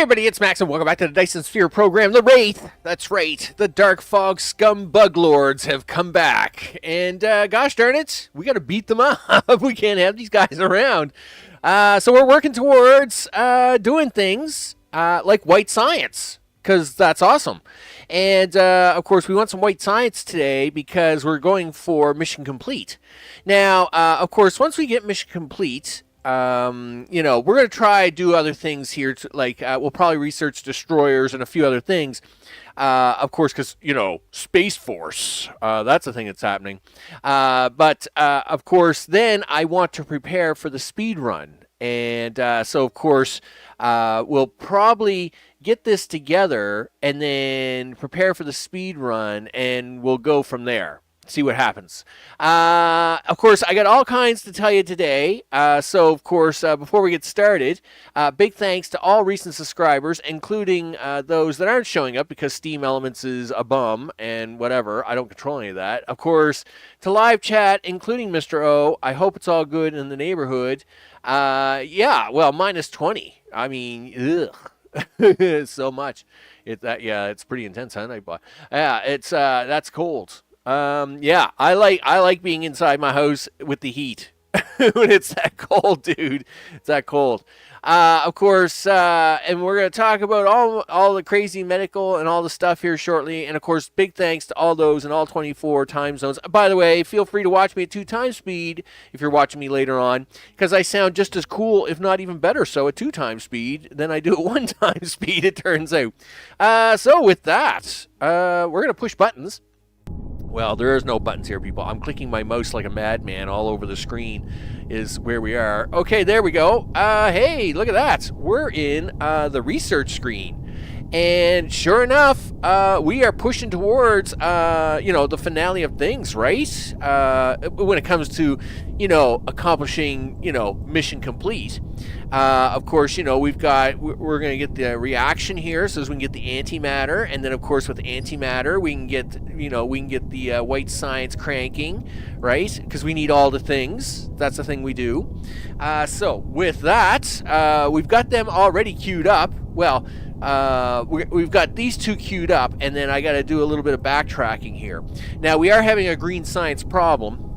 Hey everybody, it's Max and welcome back to the Dyson Sphere Program, the Wraith. That's right, the Dark Fog Scum Bug Lords have come back. And gosh darn it, we gotta beat them up. We can't have these guys around. So we're working towards doing things like white science, because that's awesome. And of course, we want some white science today because we're going for mission complete. Now, of course, once we get mission complete, you know, we're going to try do other things here, like we'll probably research destroyers and a few other things, of course, because, you know, Space Force, that's a thing that's happening. But of course, then I want to prepare for the speed run. And so, of course, we'll probably get this together and then prepare for the speed run, and we'll go from there. See what happens. Of course, I got all kinds to tell you today. So, of course, before we get started, big thanks to all recent subscribers, including those that aren't showing up because Steam Elements is a bum and whatever. I don't control any of that. Of course, to live chat, including Mr. O. I hope it's all good in the neighborhood. Yeah, well, minus 20. I mean, ugh. So much. Yeah, it's pretty intense, huh? Yeah, it's that's cold. Yeah, I like being inside my house with the heat when it's that cold, dude. It's that cold. Of course, and we're going to talk about all the crazy medical and all the stuff here shortly. And of course, big thanks to all those in all 24 time zones. By the way, feel free to watch me at 2 times speed if you're watching me later on, because I sound just as cool, if not even better so, at 2 times speed than I do at 1 time speed, it turns out. So with that, we're going to push buttons. Well, there is no buttons here, people. I'm clicking my mouse like a madman all over the screen is where we are. Okay, there we go. Hey, look at that. We're in the research screen. And sure enough, we are pushing towards, you know, the finale of things, right? When it comes to, you know, accomplishing, you know, mission complete. Of course, you know, we're going to get the reaction here, so as we can get the antimatter, and then of course with antimatter we can get, you know, the white science cranking, right? Because we need all the things. That's the thing we do. So with that, we've got them already queued up. Well, we've got these 2 queued up, and then I got to do a little bit of backtracking here. Now we are having a green science problem.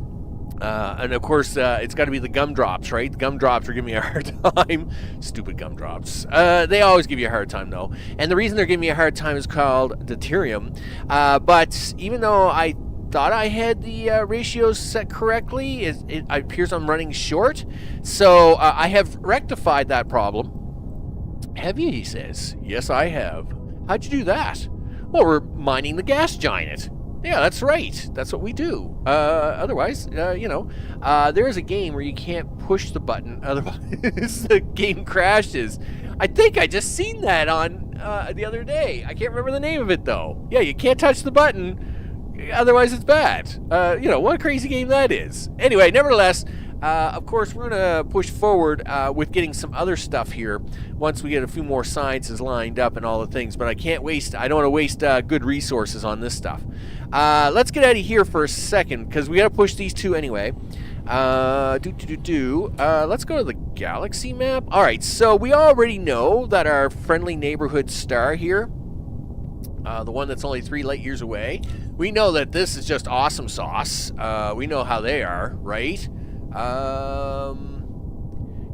And of course, it's got to be the gumdrops, right? The gumdrops are giving me a hard time. Stupid gumdrops. They always give you a hard time, though. And the reason they're giving me a hard time is called deuterium. But even though I thought I had the ratios set correctly, it appears I'm running short. So I have rectified that problem. Have you, he says. Yes, I have. How'd you do that? Well, we're mining the gas giant. Yeah, that's right. That's what we do. Otherwise, you know, there is a game where you can't push the button. Otherwise, the game crashes. I think I just seen that on the other day. I can't remember the name of it, though. Yeah, you can't touch the button. Otherwise, it's bad. You know, what a crazy game that is. Anyway, nevertheless, of course, we're going to push forward with getting some other stuff here once we get a few more sciences lined up and all the things. But I don't want to waste good resources on this stuff. Let's get out of here for a second, because we got to push these 2 anyway. Let's go to the galaxy map. All right, so we already know that our friendly neighborhood star here, the one that's only 3 light years away, we know that this is just awesome sauce. We know how they are, right?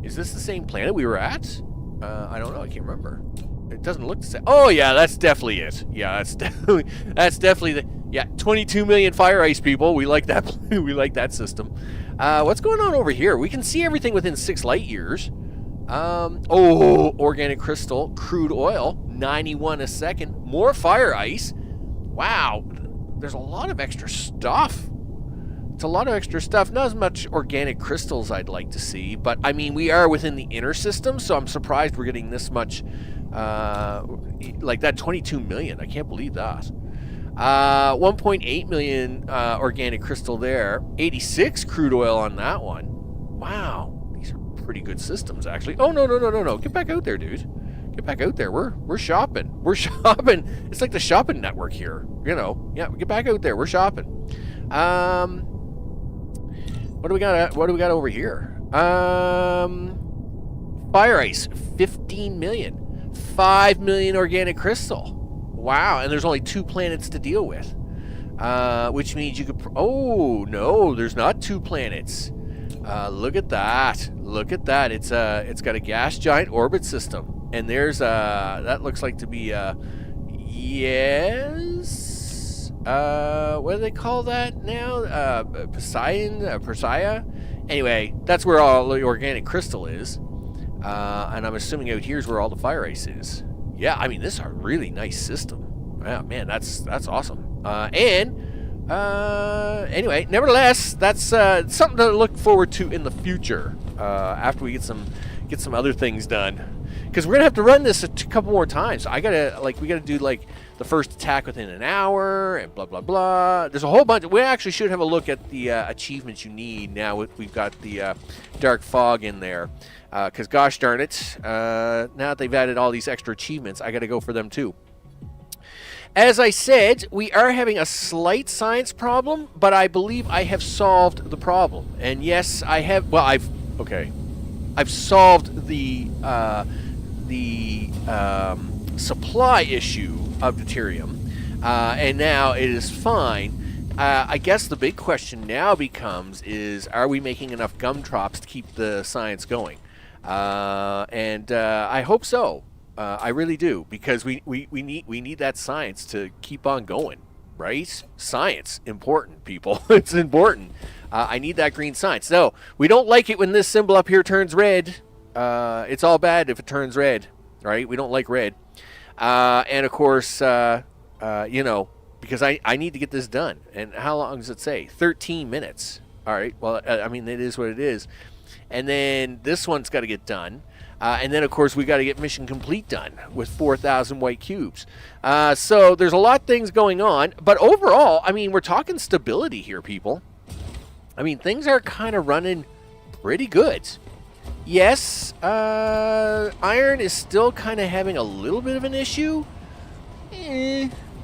Is this the same planet we were at? I don't know. I can't remember. It doesn't look the same. Oh yeah, that's definitely it. Yeah, that's definitely the. Yeah, 22 million fire ice people. We like that. We like that system. What's going on over here? We can see everything within 6 light years. Oh, organic crystal, crude oil, 91 a second. More fire ice. Wow, there's a lot of extra stuff. It's a lot of extra stuff. Not as much organic crystals I'd like to see, but I mean, we are within the inner system, so I'm surprised we're getting this much, like that 22 million. I can't believe that. 1.8 million organic crystal there. 86 crude oil on that one. Wow, these are pretty good systems, actually. Oh, no. Get back out there, dude. Get back out there. We're shopping. We're shopping. It's like the shopping network here. You know, yeah, get back out there. We're shopping. What do we got? What do we got over here? Fire ice, 15 million. 5 million organic crystal. Wow, and there's only 2 planets to deal with. Which means you could... Oh, no, there's not 2 planets. Look at that. Look at that. It's got a gas giant orbit system. And there's... that looks like to be... yes... what do they call that now? Persea? Anyway, that's where all the organic crystal is. And I'm assuming out here's where all the fire ice is. Yeah, I mean, this is a really nice system. Wow, man, that's awesome. Anyway, nevertheless, that's something to look forward to in the future. After we get some other things done, because we're gonna have to run this a couple more times. So we gotta do like the first attack within an hour and blah blah blah. There's a whole bunch. We actually should have a look at the achievements you need now. We've got the dark fog in there. Because gosh darn it, now that they've added all these extra achievements, I got to go for them too. As I said, we are having a slight science problem, but I believe I have solved the problem. And yes, I have. Well, I've solved the supply issue of deuterium, and now it is fine. I guess the big question now becomes: are we making enough gumdrops to keep the science going? I hope so. I really do, because we need that science to keep on going, right? Science, important, people. It's important. I need that green science. No, we don't like it when this symbol up here turns red. It's all bad if it turns red, right? We don't like red. And of course, because I need to get this done. And how long does it say? 13 minutes. All right. Well, I mean, it is what it is. And then this one's got to get done. And then, of course, we got to get mission complete done with 4,000 white cubes. So there's a lot of things going on. But overall, I mean, we're talking stability here, people. I mean, things are kind of running pretty good. Yes, iron is still kind of having a little bit of an issue.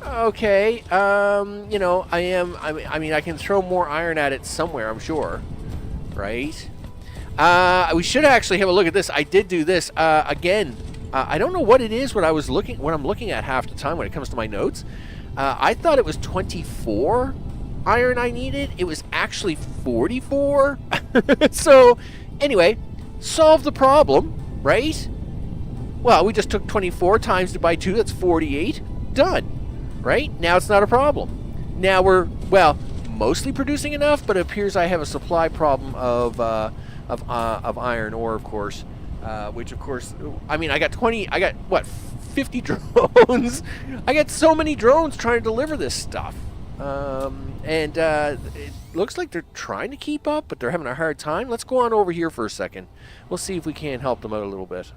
Okay. I mean, I can throw more iron at it somewhere, I'm sure. Right? We should actually have a look at this. I did do this again. I don't know what it is. What I'm looking at half the time when it comes to my notes. I thought it was 24 iron I needed. It was actually 44. So, anyway, solve the problem, right? Well, we just took 24 times it by 2. That's 48. Done. Right? Now it's not a problem. Now we're mostly producing enough, but it appears I have a supply problem of iron ore, of course, which of course, I mean, I got 50 drones. I got so many drones trying to deliver this stuff, and it looks like they're trying to keep up, but they're having a hard time. Let's go on over here for a second. We'll see if we can help them out a little bit.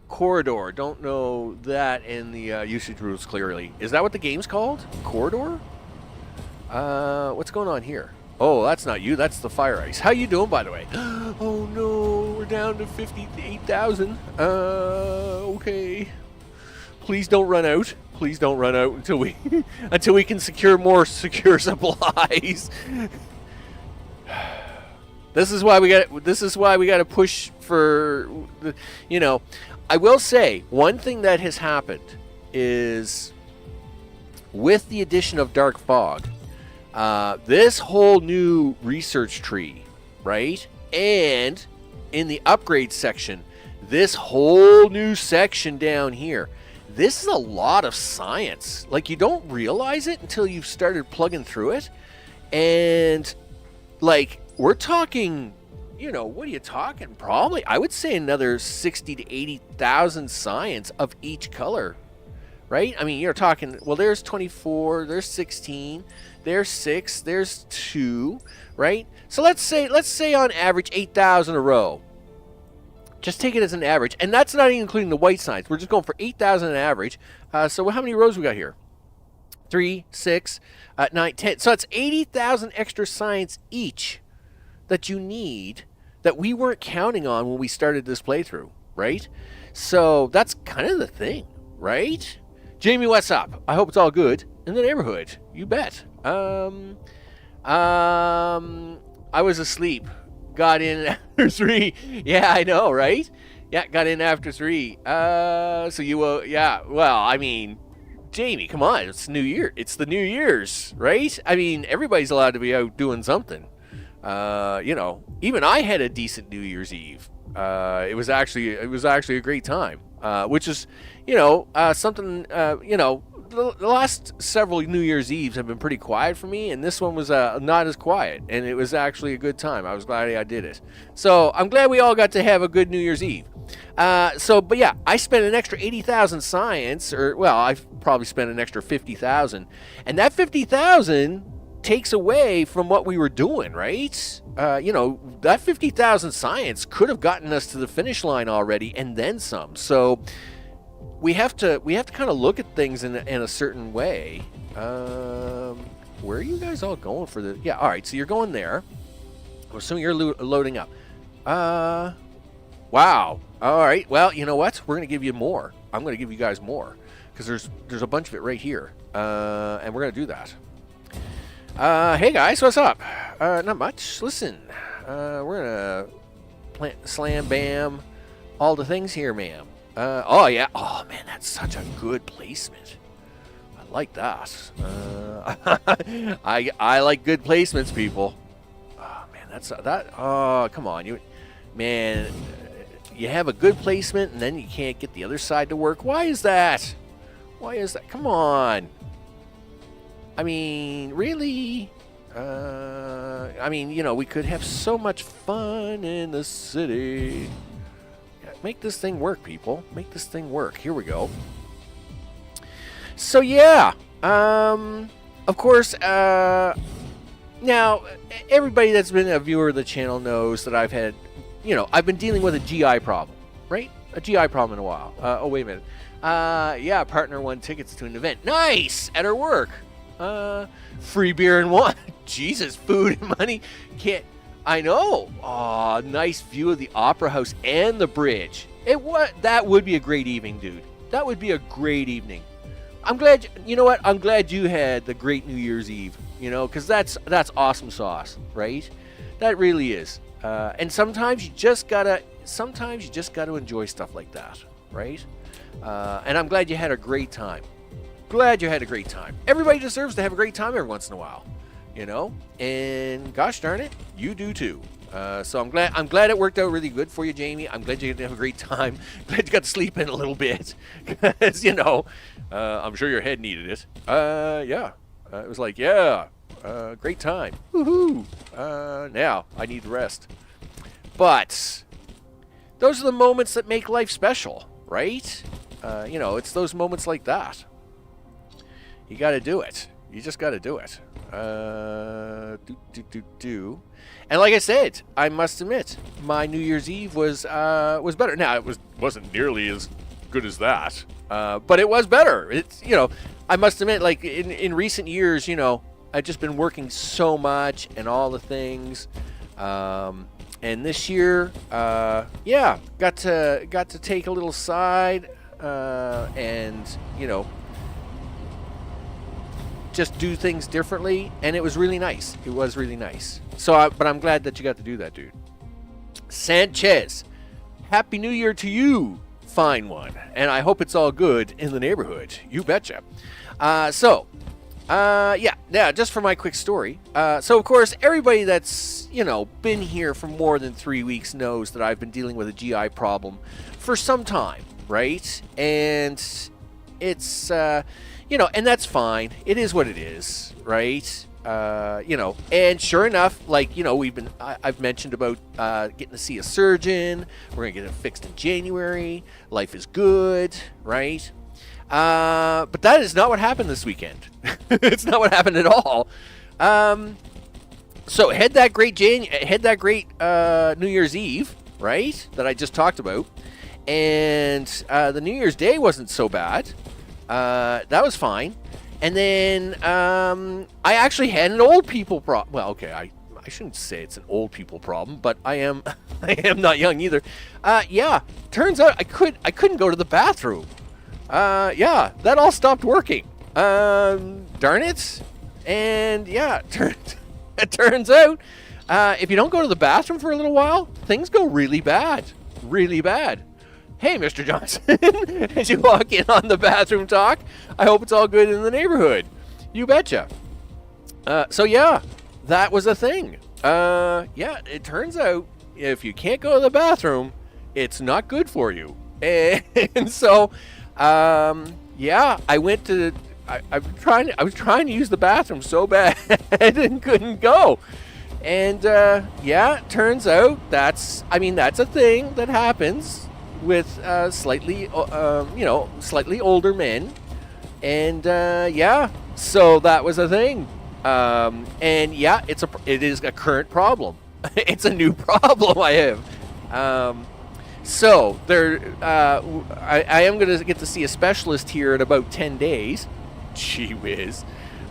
Corridor, don't know that in the usage rules clearly. Is that what the game's called? Corridor? What's going on here? Oh, that's not you. That's the fire ice. How you doing, by the way? Oh, no. We're down to 58,000. Okay. Please don't run out. Please don't run out until we until we can secure more secure supplies. This is why we got to push for I will say one thing that has happened is with the addition of dark fog, this whole new research tree, right? And in the upgrade section, this whole new section down here, this is a lot of science. Like, you don't realize it until you've started plugging through it. And, like, we're talking, what are you talking? Probably, I would say another 60 to 80,000 science of each color, right? I mean, you're talking, well, there's 24, there's 16, there's 6, there's 2, right? So let's say on average 8,000 a row. Just take it as an average, and that's not even including the white signs. We're just going for 8,000 an average. So how many rows we got here? 3, 6, 9, 10. So that's 80,000 extra science each that you need that we weren't counting on when we started this playthrough, right? So that's kind of the thing, right? Jamie, what's up? I hope it's all good in the neighborhood. You bet. I was asleep. got in after 3. Yeah, I know, right? Yeah, got in after 3. So you, yeah, well, I mean, Jamie, come on, it's New Year. It's the New Year's, right? I mean, everybody's allowed to be out doing something. You know, even I had a decent New Year's Eve. It was actually a great time, which is, you know, something, you know, the last several New Year's Eves have been pretty quiet for me, and this one was not as quiet, and it was actually a good time. I was glad I did it. So I'm glad we all got to have a good New Year's Eve. But yeah, I spent an extra 80,000 science, or well, I've probably spent an extra 50,000, and that 50,000 takes away from what we were doing, right? You know, that 50,000 science could have gotten us to the finish line already, and then some. So we have to kind of look at things in a certain way. Where are you guys all going for the? Yeah, all right. So you're going there. I'm assuming you're loading up. Wow. All right. Well, you know what? We're gonna give you more. I'm gonna give you guys more because there's a bunch of it right here, and we're gonna do that. Hey guys, what's up? Not much. Listen, we're gonna slam bam all the things here, ma'am. Oh yeah. Oh man, that's such a good placement. I like that. I like good placements, people. Oh man, that. Oh come on, you have a good placement and then you can't get the other side to work. Why is that? Why is that? Come on. I mean, really? I mean, you know, we could have so much fun in the city. Make this thing work, people. Make this thing work. Here we go. So, yeah. Of course, now, everybody that's been a viewer of the channel knows that I've had, you know, I've been dealing with a GI problem, right? A GI problem in a while. Oh, wait a minute. Yeah, partner won tickets to an event. Nice! At her work. Free beer and wine. Jesus, food and money. Can't. I know. Aw, nice view of the Opera House and the bridge. That would be a great evening, dude. That would be a great evening. I'm glad, you know what? I'm glad you had the great New Year's Eve, you know, because that's awesome sauce, right? That really is. And sometimes you just gotta enjoy stuff like that, right? And I'm glad you had a great time. Glad you had a great time. Everybody deserves to have a great time every once in a while, you know. And gosh darn it, you do too. So I'm glad it worked out really good for you, Jamie. I'm glad you got to have a great time. Glad you got to sleep in a little bit, because you know, I'm sure your head needed it. Yeah, it was like great time. Woohoo! Now I need rest. But those are the moments that make life special, right? You know, it's those moments like that. You got to do it. You just got to do it. And like I said, I must admit, my New Year's Eve was better. Now it wasn't nearly as good as that, but it was better. It's, you know, I must admit, like in recent years, you know, I've just been working so much and all the things. And this year, yeah, got to take a little side, and you know, just do things differently, and it was really nice. It was really nice. So, but I'm glad that you got to do that, dude. Sanchez, Happy New Year to you, fine one, and I hope it's all good in the neighborhood. You betcha. Yeah, just for my quick story. So, of course, everybody that's, you know, been here for more than 3 weeks knows that I've been dealing with a GI problem for some time, right? And it's, you know, and that's fine. It is what it is, right? You know, and sure enough, like, you know, I've mentioned about getting to see a surgeon. We're going to get it fixed in January. Life is good, right? But that is not what happened this weekend. It's not what happened at all. So had that great New Year's Eve, right? That I just talked about. And the New Year's Day wasn't so bad. That was fine. And then I actually had an old people problem. Well, okay, I shouldn't say it's an old people problem, but I am not young either. Yeah, turns out I couldn't go to the bathroom. Yeah, that all stopped working. Darn it. And yeah, it turns out If you don't go to the bathroom for a little while, things go really bad. Really bad. Hey, Mr. Johnson, as you walk in on the bathroom talk, I hope it's all good in the neighborhood. You betcha. So yeah, that was a thing. Yeah, it turns out if you can't go to the bathroom, it's not good for you. And so, yeah, I went to. I was trying to use the bathroom so bad and couldn't go. And yeah, it turns out that's a thing that happens with slightly older men. And yeah, so that was a thing. And yeah, it is a current problem. It's a new problem I have. So there, I am going to get to see a specialist here in about 10 days. Gee whiz.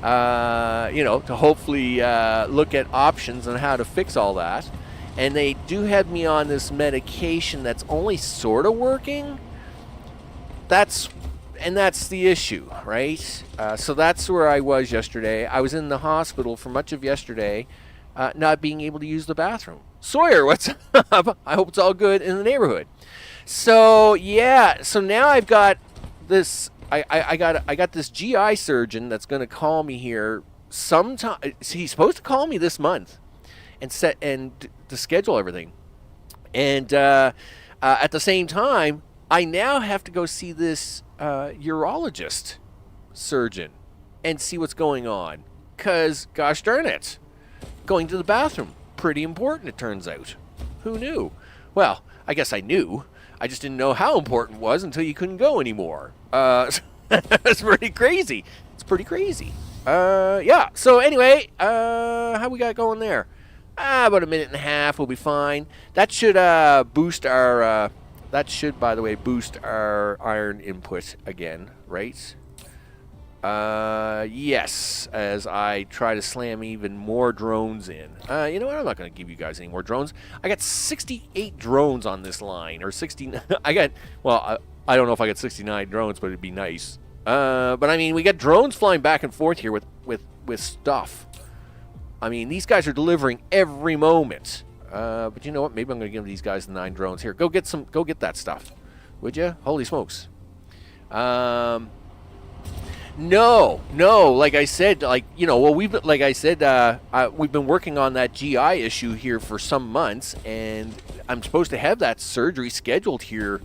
To hopefully look at options on how to fix all that. And they do have me on this medication that's only sort of working. That's the issue, right? So that's where I was yesterday. I was in the hospital for much of yesterday, not being able to use the bathroom. Sawyer, what's up? I hope it's all good in the neighborhood. So yeah, so now I've got this. I got this GI surgeon that's going to call me here sometime. He's supposed to call me this month and to schedule everything. And at the same time, I now have to go see this urologist surgeon and see what's going on. Because, gosh darn it, going to the bathroom, pretty important, it turns out. Who knew? Well, I guess I knew. I just didn't know how important it was until you couldn't go anymore. It's pretty crazy. It's pretty crazy. Yeah. So anyway, how we got going there? About a minute and a half. We'll be fine. That should boost our. That should, by the way, boost our iron input again, right? Yes. As I try to slam even more drones in. You know what? I'm not going to give you guys any more drones. I got 68 drones on this line, or 60. I got. Well, I don't know if I got 69 drones, but it'd be nice. But I mean, we got drones flying back and forth here with stuff. I mean, these guys are delivering every moment. But you know what? Maybe I'm going to give these guys the 9 drones here. Go get that stuff, would you? Holy smokes! No. Like I said, we've been working on that GI issue here for some months, and I'm supposed to have that surgery scheduled here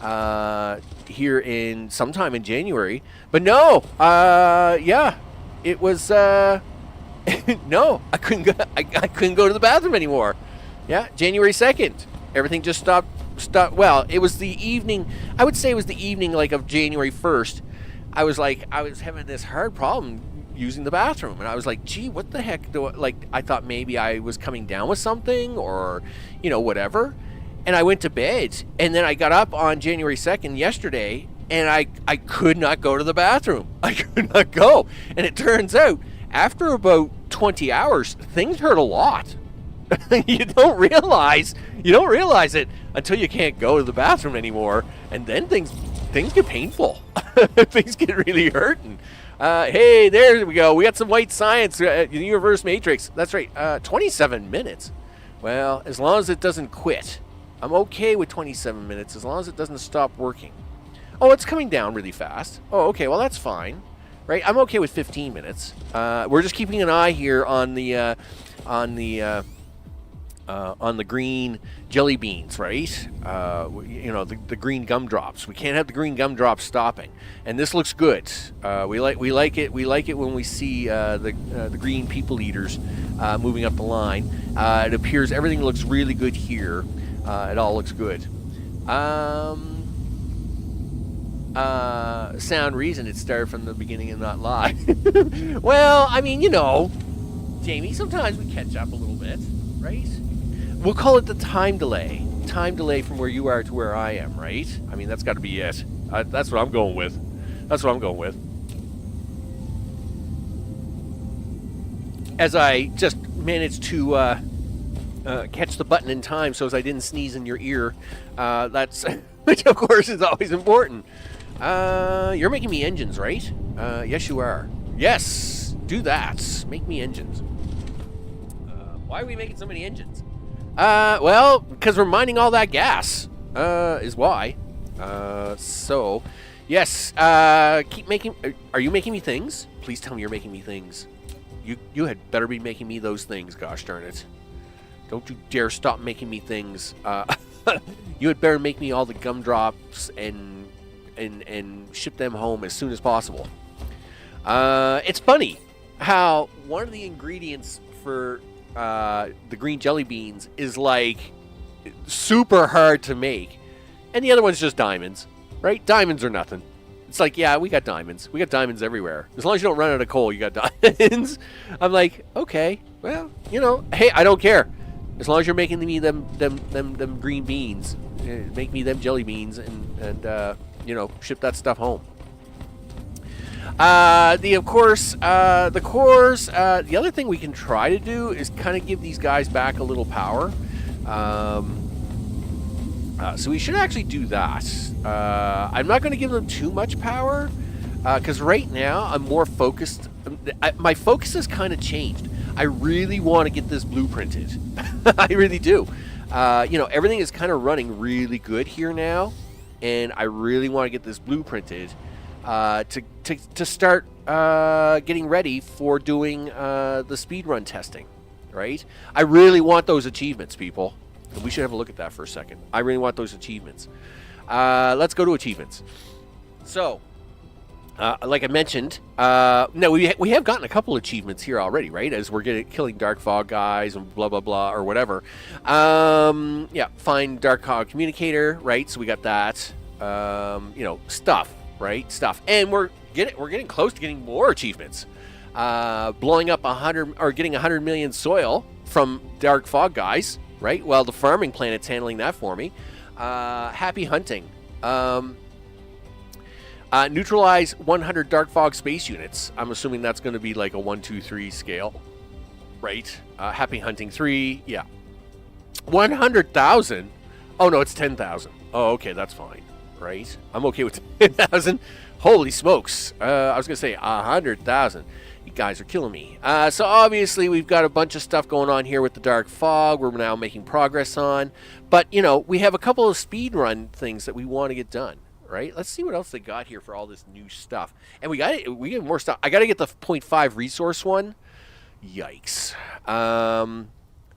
in sometime in January. But no, yeah, it was no, I couldn't go to the bathroom anymore. Yeah, January 2nd, everything just stopped. Well, it was the evening. I would say it was the evening, like, of January 1st. I was having this hard problem using the bathroom, and I was like, gee, what the heck I thought maybe I was coming down with something, or whatever. And I went to bed, and then I got up on January 2nd yesterday, and I could not go to the bathroom. I could not go. And it turns out, after about 20 hours, things hurt a lot. You don't realize it until you can't go to the bathroom anymore, and then things get painful. Things get really hurting. Hey, there we go. We got some white science, universe matrix. That's right. 27 minutes. Well, as long as it doesn't quit. I'm okay with 27 minutes as long as it doesn't stop working. Oh, it's coming down really fast. Oh, okay. Well, that's fine. Right? I'm okay with 15 minutes. We're just keeping an eye here on the green jelly beans, right? The green gumdrops. We can't have the green gumdrops stopping. And this looks good. We like it. We like it when we see the green people eaters moving up the line. It appears everything looks really good here. It all looks good. Sound reason it started from the beginning and not lie. Well, I mean, Jamie, sometimes we catch up a little bit, right? We'll call it the time delay. Time delay from where you are to where I am, right? I mean, that's got to be it. That's what I'm going with. As I just managed to catch the button in time so as I didn't sneeze in your ear. That's which, of course, is always important. You're making me engines, right? Yes, you are. Yes, do that. Make me engines. Why are we making so many engines? Well, because we're mining all that gas, is why. So, yes, keep making... Are you making me things? Please tell me you're making me things. You had better be making me those things, gosh darn it. Don't you dare stop making me things. You had better make me all the gumdrops and ship them home as soon as possible. It's funny how one of the ingredients for the green jelly beans is like super hard to make, and the other one's just diamonds, right? Diamonds are nothing. It's like, yeah, we got diamonds. We got diamonds everywhere. As long as you don't run out of coal, you got diamonds. I'm like, okay, well, you know, hey, I don't care. As long as you're making me them green beans, make me them jelly beans, and you know, ship that stuff home. The other thing we can try to do is kind of give these guys back a little power. So we should actually do that. I'm not going to give them too much power, because right now I'm more focused. My focus has kind of changed. I really want to get this blueprinted. I really do. You know, everything is kind of running really good here now, and I really want to get this blueprinted to start getting ready for doing the speedrun testing, right? I really want those achievements, people. And we should have a look at that for a second. I really want those achievements. Let's go to achievements. So, like I mentioned, no, we have gotten a couple achievements here already, right? As we're killing Dark Fog guys and blah, blah, blah, or whatever. Yeah, find Dark Fog communicator, right? So we got that. You know, stuff, right? Stuff. And we're getting close to getting more achievements. Blowing up 100, or getting 100 million soil from Dark Fog guys, right? Well, the farming planet's handling that for me. Happy hunting. Neutralize 100 Dark Fog space units. I'm assuming that's going to be like a 1, 2, 3 scale, right? Happy hunting 3, yeah. 100,000? Oh, no, it's 10,000. Oh, okay, that's fine, right? I'm okay with 10,000. Holy smokes. I was going to say 100,000. You guys are killing me. So obviously we've got a bunch of stuff going on here with the Dark Fog we're now making progress on. But, you know, we have a couple of speedrun things that we want to get done. Right? Let's see what else they got here for all this new stuff. And we get more stuff. I got to get the 0.5 resource one. Yikes.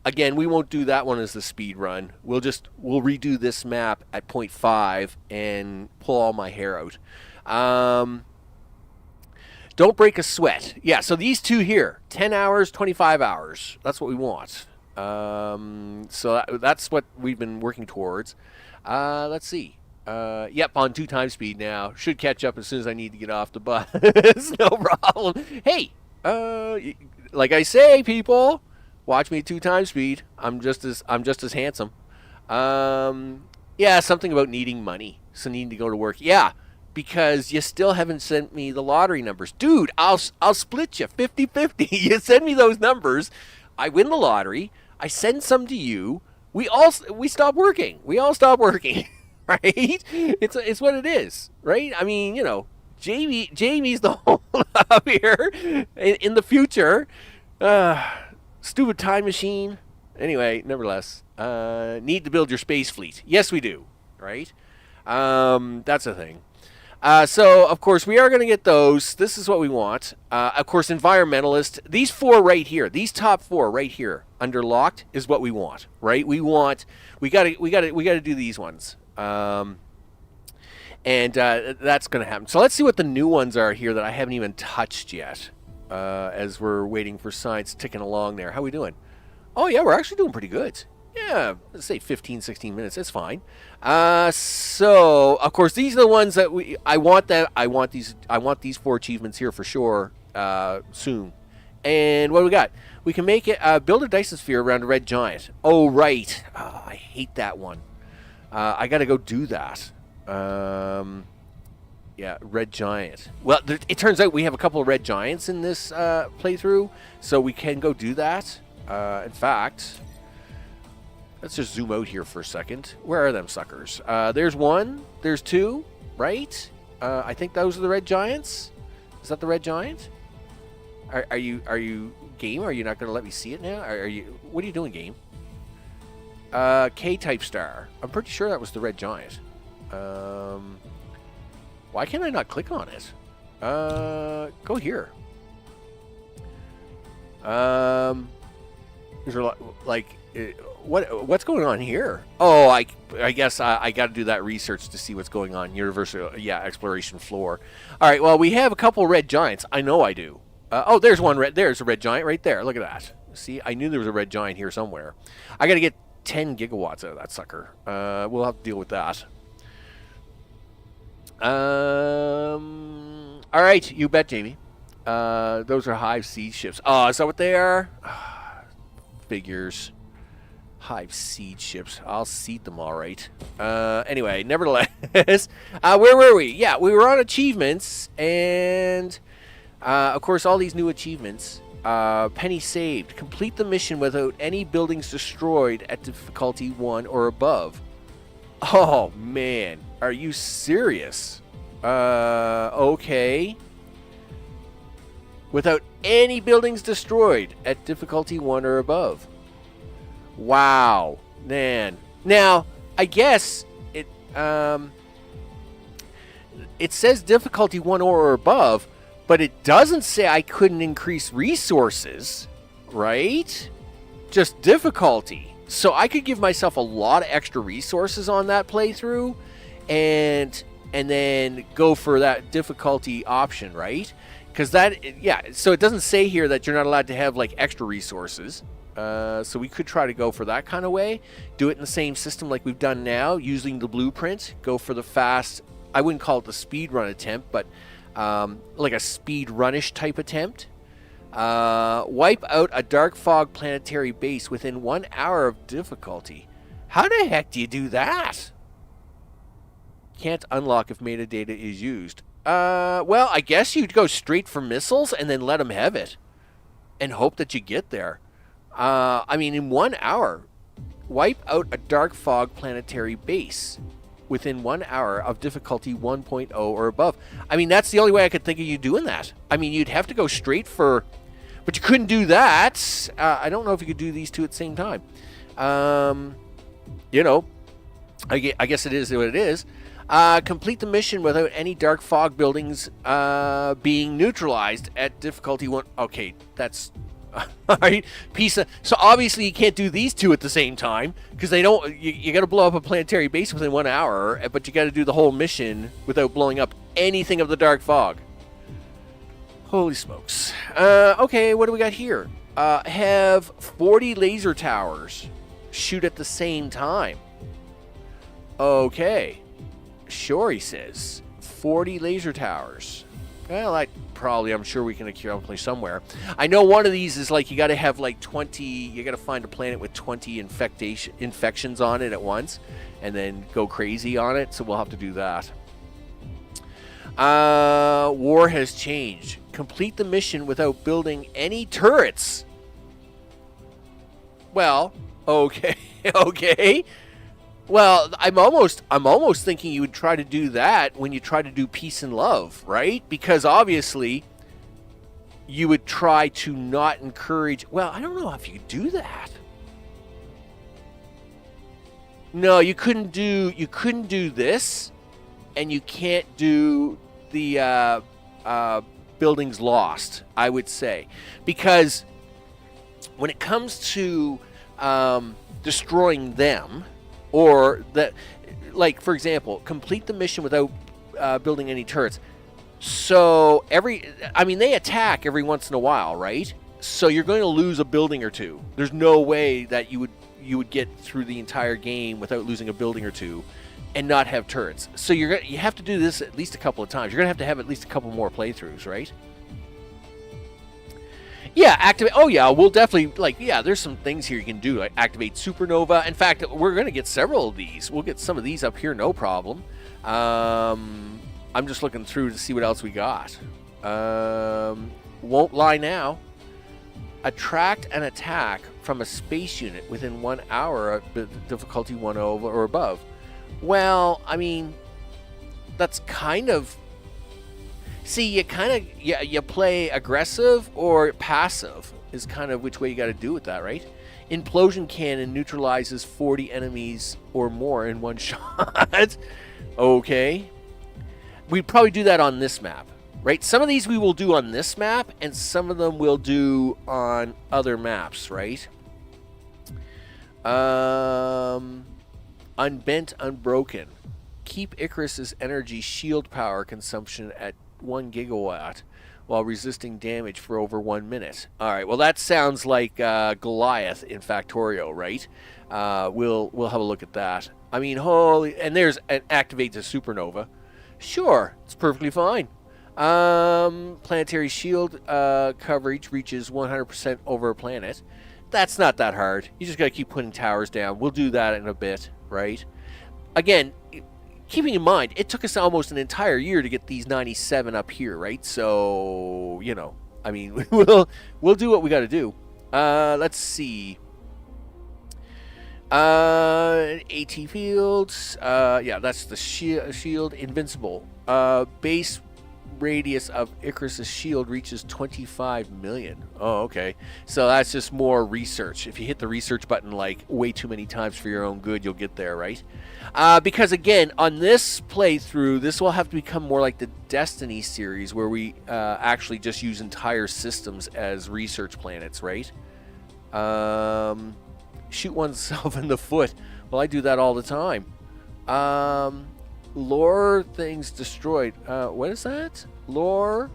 Again, we won't do that one as the speed run. We'll redo this map at 0.5 and pull all my hair out. Don't break a sweat. Yeah, so these two here, 10 hours, 25 hours. That's what we want. So that's what we've been working towards. Let's see. Yep, on 2 times speed now. Should catch up as soon as I need to get off the bus. No problem. Hey, like I say, people, watch me at 2 times speed. I'm just as handsome. Yeah, something about needing money, so needing to go to work. Yeah, because you still haven't sent me the lottery numbers, dude. I'll split you 50-50. You send me those numbers. I win the lottery. I send some to you. We stop working. We all stop working. Right? It's what it is, right? I mean, you know, Jamie's the whole up here in the future. Stupid time machine. Anyway, nevertheless, need to build your space fleet. Yes, we do, right? That's a thing. So, of course, we are going to get those. This is what we want. Of course, environmentalist. These 4 right here, these top 4 right here, under locked, is what we want, right? We got to do these ones. That's going to happen. So let's see what the new ones are here that I haven't even touched yet. As we're waiting for science ticking along there. How we doing? Oh yeah, we're actually doing pretty good. Yeah, let's say 15, 16 minutes. It's fine. So of course these are the ones that I want these 4 achievements here for sure. Soon. And what do we got? We can make it build a Dyson Sphere around a red giant. Oh right. Oh, I hate that one. I got to go do that. Yeah, red giant. Well, it turns out we have a couple of red giants in this playthrough, so we can go do that. In fact, let's just zoom out here for a second. Where are them suckers? There's 1. There's 2, right? I think those are the red giants. Is that the red giant? Are you game? Are you not going to let me see it now? Are you? What are you doing, game? K-type star. I'm pretty sure that was the red giant. Why can I not click on it? Go here. Is there like what's going on here? Oh, I guess I got to do that research to see what's going on. Universal, yeah, exploration floor. All right, well, we have a couple red giants. I know I do. Oh, there's one red. There's a red giant right there. Look at that. See, I knew there was a red giant here somewhere. I got to get 10 gigawatts out of that sucker. We'll have to deal with that. All right, you bet, Jamie. Those are Hive seed ships. Oh, is that what they are? Figures. Hive seed ships. I'll seed them all right. Anyway, nevertheless, where were we? Yeah, we were on achievements, and of course, all these new achievements. Penny saved. Complete the mission without any buildings destroyed at difficulty 1 or above. Oh, man. Are you serious? Okay. Without any buildings destroyed at difficulty 1 or above. Wow. Man. Now, I guess it says difficulty 1 or above, but it doesn't say I couldn't increase resources, right? Just difficulty. So I could give myself a lot of extra resources on that playthrough and then go for that difficulty option, right? Because that, yeah, so it doesn't say here that you're not allowed to have like extra resources. So we could try to go for that kind of way. Do it in the same system like we've done now, using the blueprint. Go for the fast, I wouldn't call it the speed run attempt, but like a speed runish type attempt. Wipe out a dark fog planetary base within 1 hour of difficulty. How the heck do you do that? Can't unlock if metadata is used. Well, I guess you'd go straight for missiles and then let them have it. And hope that you get there. I mean, in 1 hour, wipe out a dark fog planetary base within 1 hour of difficulty 1.0 or above. I mean, that's the only way I could think of you doing that. I mean, you'd have to go straight for... But you couldn't do that. I don't know if you could do these two at the same time. You know, I guess it is what it is. Complete the mission without any dark fog buildings being neutralized at difficulty 1. Okay, that's... All right, so obviously you can't do these two at the same time because they don't. You got to blow up a planetary base within 1 hour, but you got to do the whole mission without blowing up anything of the dark fog. Holy smokes! Okay, what do we got here? Have 40 laser towers shoot at the same time. Okay, sure. He says 40 laser towers. Well, I'm sure we can accomplish somewhere. I know one of these is like you got to have like 20. You got to find a planet with 20 infections on it at once, and then go crazy on it. So we'll have to do that. War has changed. Complete the mission without building any turrets. Well, okay, okay. Well, I'm almost thinking you would try to do that when you try to do peace and love, right? Because obviously you would try to not encourage... Well, I don't know if you could do that. No, you couldn't do this, and you can't do the buildings lost, I would say. Because when it comes to destroying them... Or that, like, for example, complete the mission without building any turrets. So they attack every once in a while, right? So you're going to lose a building or two. There's no way that you would get through the entire game without losing a building or two and not have turrets. So you have to do this at least a couple of times. You're going to have at least a couple more playthroughs, right? Yeah, activate. Oh, yeah, we'll definitely, there's some things here you can do, like activate supernova. In fact, we're going to get several of these. We'll get some of these up here, no problem. I'm just looking through to see what else we got. Won't lie now. Attract an attack from a space unit within 1 hour of difficulty 1 or above. Well, I mean, that's kind of... See, you kind of you play aggressive or passive is kind of which way you got to do with that, right? Implosion cannon neutralizes 40 enemies or more in one shot. Okay. We'd probably do that on this map, right? Some of these we will do on this map, and some of them we'll do on other maps, right? Unbent, unbroken. Keep Icarus's energy shield power consumption at 1 gigawatt while resisting damage for over 1 minute. All right, well that sounds like Goliath in Factorio, right? We'll have a look at that. I mean, holy, and there's an activate the supernova. Sure, it's perfectly fine. Planetary shield coverage reaches 100% over a planet. That's not that hard. You just got to keep putting towers down. We'll do that in a bit, right? Again, keeping in mind, it took us almost an entire year to get these 97 up here, right? So, you know, I mean, we'll do what we got to do. Let's see. AT fields. Yeah, that's the shield. Invincible. Base radius of Icarus's shield reaches 25 million. Oh, okay. So that's just more research. If you hit the research button like way too many times for your own good, you'll get there, right? Because again, on this playthrough, this will have to become more like the Destiny series where we actually just use entire systems as research planets, right? Shoot oneself in the foot. Well, I do that all the time. Lure things destroyed. What is that? Lure.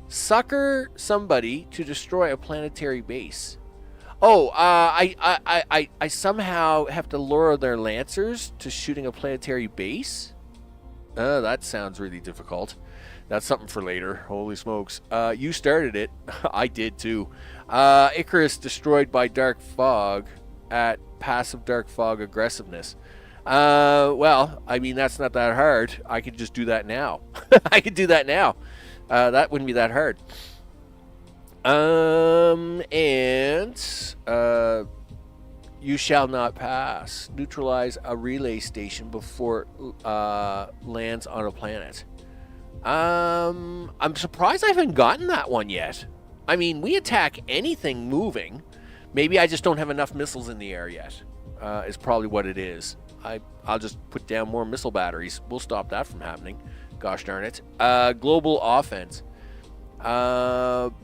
Sucker somebody to destroy a planetary base. Oh, I somehow have to lure their lancers to shooting a planetary base? That sounds really difficult. That's something for later. Holy smokes. You started it. I did too. Icarus destroyed by dark fog at passive dark fog aggressiveness. Well, I mean, that's not that hard. I could just do that now. I could do that now. That wouldn't be that hard. You shall not pass. Neutralize a relay station before lands on a planet. I'm surprised I haven't gotten that one yet. I mean, we attack anything moving. Maybe I just don't have enough missiles in the air yet. Is probably what it is. I'll just put down more missile batteries. We'll stop that from happening. Gosh darn it. Global offense.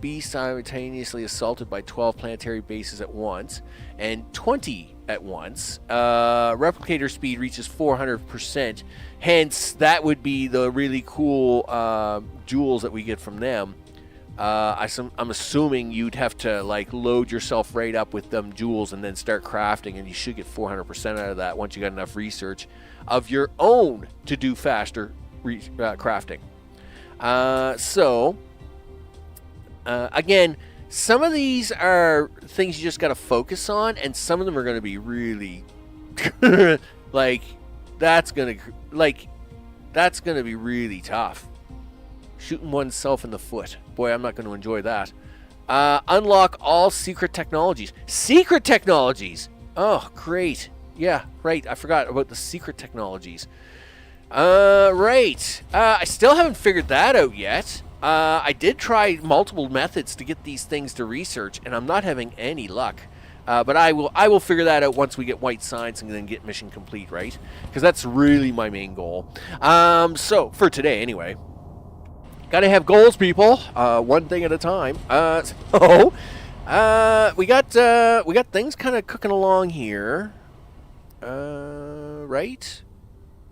Be simultaneously assaulted by 12 planetary bases at once and 20 at once. Replicator speed reaches 400%. Hence, that would be the really cool jewels that we get from them. I'm assuming you'd have to like load yourself right up with them jewels and then start crafting, and you should get 400% out of that once you got enough research of your own to do faster crafting. Again, some of these are things you just got to focus on, and some of them are going to be really like that's going to be really tough. Shooting oneself in the foot. Boy, I'm not going to enjoy that. Unlock all secret technologies. Secret technologies! Oh, great. Yeah, right. I forgot about the secret technologies. Right. I still haven't figured that out yet. I did try multiple methods to get these things to research, and I'm not having any luck. But I will figure that out once we get white science and then get mission complete, right? Because that's really my main goal. So, for today, anyway. Gotta have goals, people. One thing at a time. We got things kind of cooking along here. Right?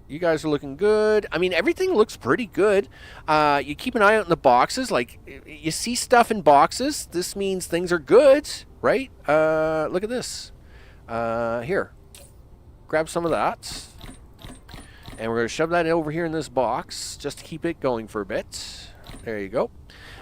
You guys are looking good. I mean, everything looks pretty good. You keep an eye out in the boxes. Like, you see stuff in boxes. This means things are good, right? Look at this. Here. Grab some of that. And we're going to shove that over here in this box just to keep it going for a bit. There you go.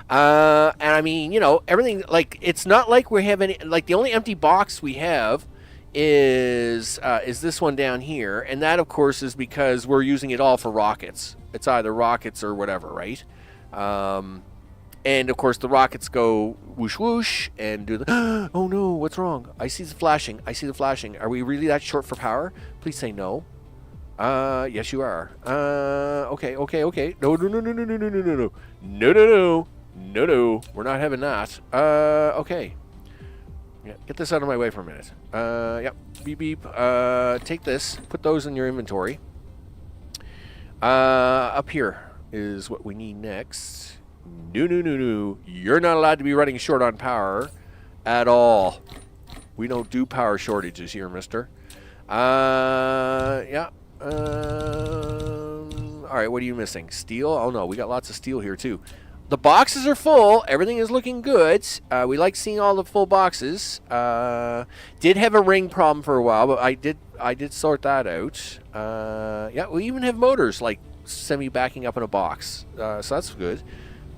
And I mean, you know, everything, like, it's not like we have any, like, the only empty box we have is this one down here. And that, of course, is because we're using it all for rockets. It's either rockets or whatever, right? And, of course, the rockets go whoosh whoosh and do the, oh no, what's wrong? I see the flashing. I see the flashing. Are we really that short for power? Please say no. Yes, you are. Okay. No. No. We're not having that. Okay. Yeah, get this out of my way for a minute. Yep. Beep. Take this. Put those in your inventory. Up here is what we need next. No. You're not allowed to be running short on power at all. We don't do power shortages here, mister. Yeah. Alright, what are you missing? Steel? Oh no, we got lots of steel here too. The boxes are full. Everything is looking good. We like seeing all the full boxes. Did have a ring problem for a while, but I did sort that out. Yeah, we even have motors like semi-backing up in a box. So that's good.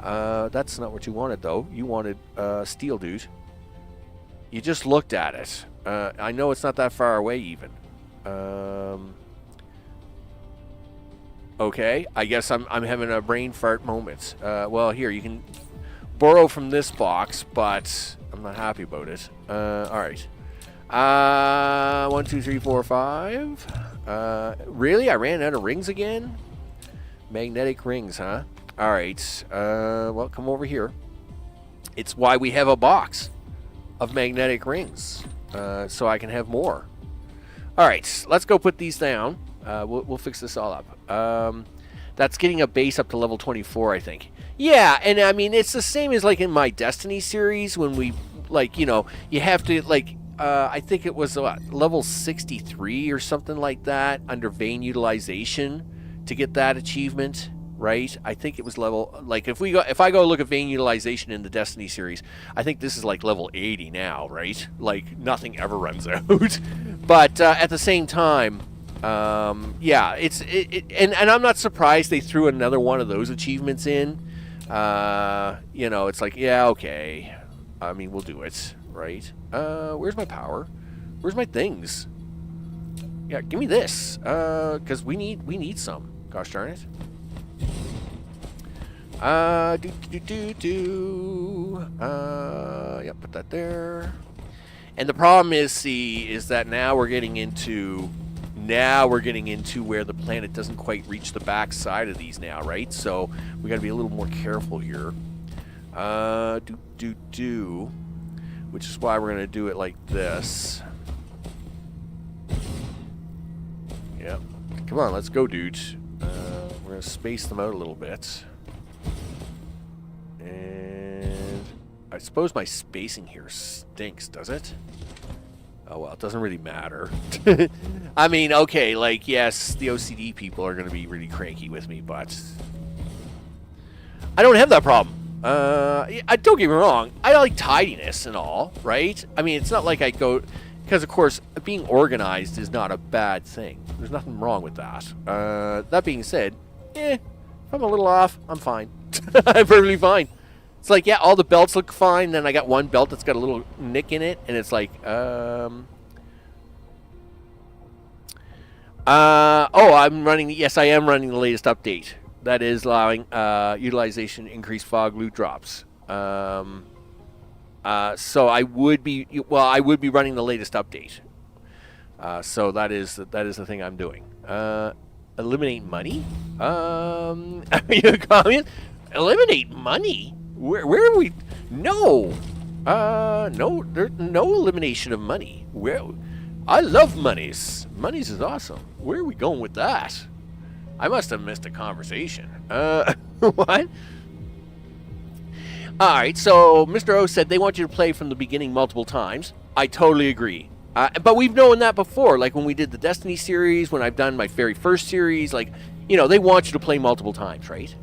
That's not what you wanted though. You wanted steel, dude. You just looked at it. I know it's not that far away even. Okay, I guess I'm having a brain fart moment. Well, here, you can borrow from this box, but I'm not happy about it. Alright. 1, 2, 3, 4, 5. Really? I ran out of rings again? Magnetic rings, huh? Alright. Well, come over here. It's why we have a box of magnetic rings. So I can have more. Alright, let's go put these down. We'll fix this all up. That's getting a base up to level 24, I think. Yeah, and I mean, it's the same as like in my Destiny series when we, like, you know, you have to, like, I think it was level 63 or something like that under vein utilization to get that achievement, right? I think it was level, like, if I go look at vein utilization in the Destiny series, I think this is like level 80 now, right? Like, nothing ever runs out. But at the same time, yeah, and I'm not surprised they threw another one of those achievements in. You know, it's like, yeah, okay. I mean, we'll do it, right? Where's my power? Where's my things? Yeah, give me this, because we need some. Gosh darn it. Yeah, put that there. And the problem is that now we're getting into where the planet doesn't quite reach the back side of these now, right? So we got to be a little more careful here. Which is why we're going to do it like this. Yep. Come on, let's go, dude. We're going to space them out a little bit. And I suppose my spacing here stinks, does it? Oh, well, it doesn't really matter. I mean, okay, like, yes, the OCD people are going to be really cranky with me, but I don't have that problem. Don't get me wrong. I like tidiness and all, right? I mean, it's not like I go... Because, of course, being organized is not a bad thing. There's nothing wrong with that. That being said, if I'm a little off, I'm fine. I'm perfectly fine. It's like, yeah, all the belts look fine. Then I got one belt that's got a little nick in it. And it's like, oh, I'm running... Yes, I am running the latest update. That is allowing utilization increased fog loot drops. So I would be running the latest update. So that is the thing I'm doing. Eliminate money? Are you a comment? Eliminate money? Where are we? No. No elimination of money. I love monies. Monies is awesome. Where are we going with that? I must have missed a conversation. What? Alright, so Mr. O said they want you to play from the beginning multiple times. I totally agree. But we've known that before, like when we did the Destiny series, when I've done my very first series, like, you know, they want you to play multiple times, right?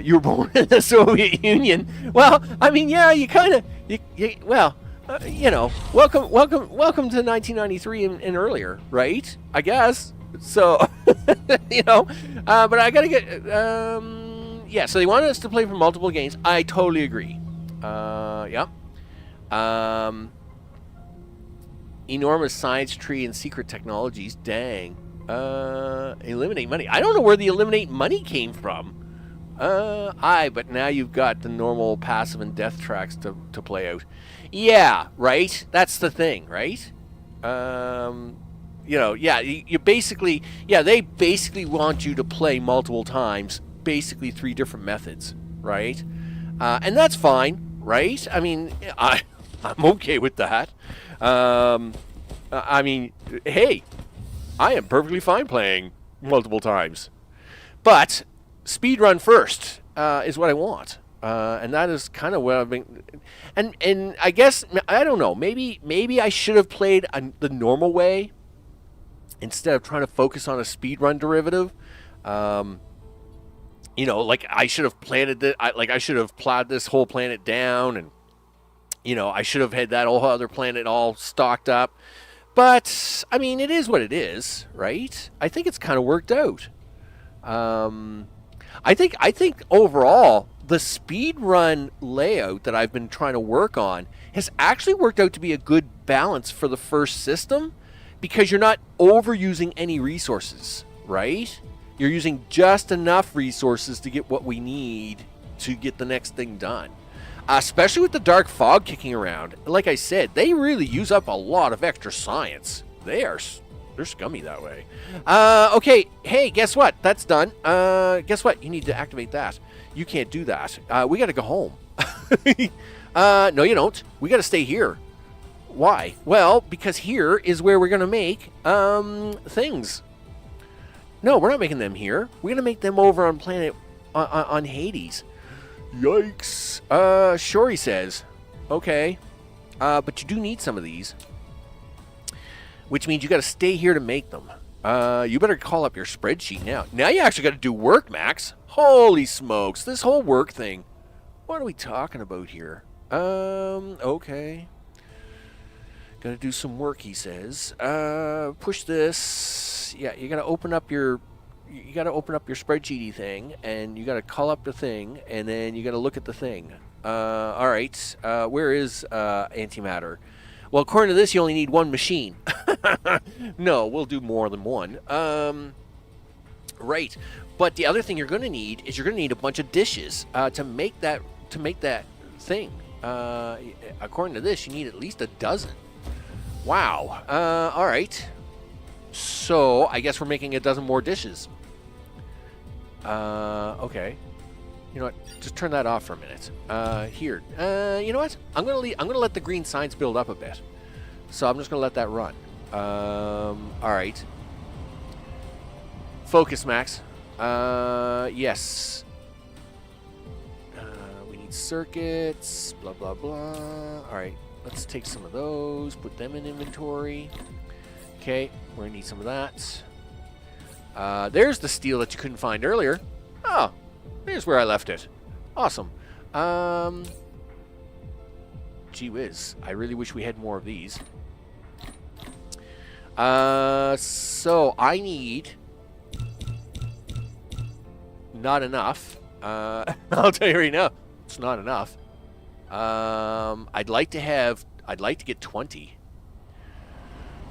You were born in the Soviet Union. Well, I mean, yeah, you kind of, you know, welcome to 1993 and earlier, right? I guess. So, you know, but I gotta get, yeah, so they wanted us to play for multiple games. I totally agree. Yeah. Enormous science tree and secret technologies. Dang. Eliminate money. I don't know where the eliminate money came from. But now you've got the normal passive and death tracks to play out. Yeah, right? That's the thing, right? you know, yeah, you basically, yeah, they basically want you to play multiple times, basically 3 different methods, right? And that's fine, right? I mean, I'm okay with that. I mean, hey, I am perfectly fine playing multiple times. But speedrun first is what I want. And that is kind of what I've been... And I guess, I don't know, maybe I should have played the normal way instead of trying to focus on a speedrun derivative. You know, like I should have planted it, I should have plowed this whole planet down, and you know, I should have had that whole other planet all stocked up. But I mean, it is what it is, right? I think it's kind of worked out. I think overall the speedrun layout that I've been trying to work on has actually worked out to be a good balance for the first system, because you're not overusing any resources, right? You're using just enough resources to get what we need to get the next thing done. Especially with the dark fog kicking around. Like I said, they really use up a lot of extra science. They're scummy that way. Okay, hey, guess what? That's done. Guess what? You need to activate that. You can't do that. We gotta go home. No, you don't. We gotta stay here. Why? Well, because here is where we're gonna make things. No, we're not making them here. We're gonna make them over on planet on Hades. Yikes. Sure, he says. Okay. But you do need some of these. Which means you got to stay here to make them. You better call up your spreadsheet now. Now you actually got to do work, Max. Holy smokes. This whole work thing. What are we talking about here? Okay. Got to do some work, he says. Push this. Yeah, you got to open up your... You got to open up your spreadsheety thing, and you got to call up the thing, and then you got to look at the thing. All right. Where is antimatter? Well, according to this, you only need 1 machine. No, we'll do more than one. Right. But the other thing you're going to need is you're going to need a bunch of dishes to make that thing. According to this, you need at least a dozen. Wow. All right. So I guess we're making a dozen more dishes. Okay. You know what? Just turn that off for a minute. Here. You know what? I'm gonna let the green signs build up a bit. So I'm just gonna let that run. All right. Focus, Max. Yes. We need circuits. Blah blah blah. All right. Let's take some of those. Put them in inventory. Okay. We're gonna need some of that. There's the steel that you couldn't find earlier. Oh. Here's where I left it. Awesome. Gee whiz. I really wish we had more of these. So I need... Not enough. I'll tell you right now. It's not enough. I'd like to get 20.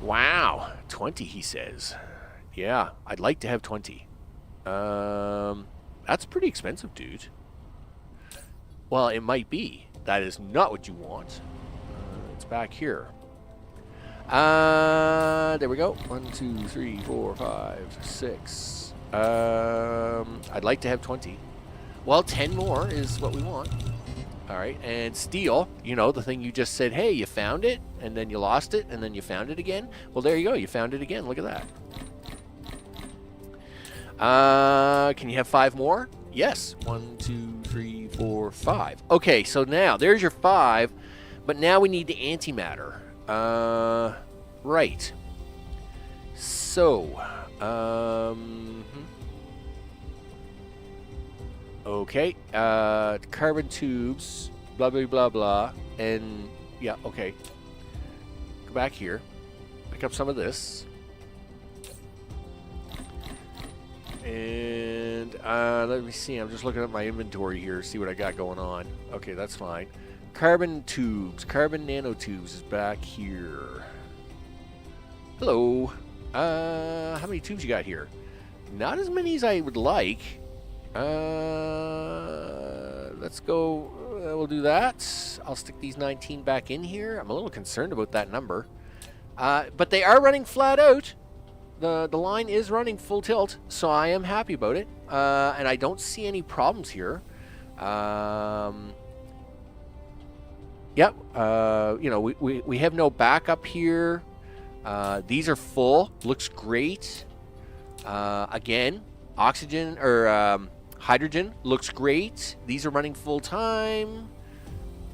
Wow. 20, he says. Yeah, I'd like to have 20. That's pretty expensive, dude. Well, it might be. That is not what you want. It's back here. There we go. 1, 2, 3, 4, 5, 6. I'd like to have 20. Well, 10 more is what we want. All right, and steel, you know, the thing you just said, hey, you found it, and then you lost it, and then you found it again. Well, there you go. You found it again. Look at that. Can you have 5 more? Yes. 1, 2, 3, 4, 5. Okay, so now there's your 5, but now we need the antimatter. Right. So, okay. Carbon tubes, blah blah blah blah, and yeah, okay. Go back here. Pick up some of this. And let me see. I'm just looking at my inventory here, see what I got going on. Okay, that's fine. Carbon tubes, carbon nanotubes is back here. Hello. How many tubes you got here? Not as many as I would like. Let's go. We'll do that. I'll stick these 19 back in here. I'm a little concerned about that number. But they are running flat out. the line is running full tilt, so I am happy about it. And I don't see any problems here. Yep. You know, we have no backup here. These are full. Looks great. Again, oxygen or hydrogen looks great. These are running full time.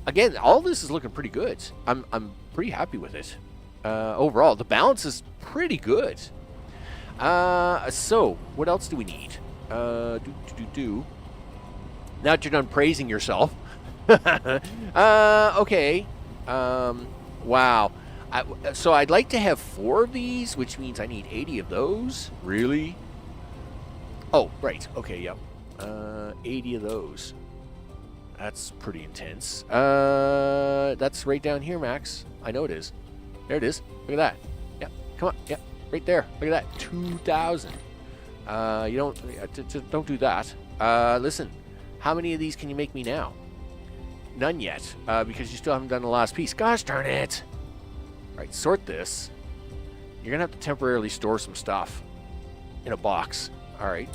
Again, all this is looking pretty good. I'm pretty happy with it. Overall, the balance is pretty good. So what else do we need? Now that you're done praising yourself. Okay. Wow. So I'd like to have 4 of these, which means I need 80 of those. Really? Oh, right. Okay, yep. 80 of those. That's pretty intense. That's right down here, Max. I know it is. There it is. Look at that. Yep. Come on. Yep. Right there. Look at that. 2,000. You don't do that. Listen. How many of these can you make me now? None yet, because you still haven't done the last piece. Gosh darn it. All right, sort this. You're going to have to temporarily store some stuff in a box. All right.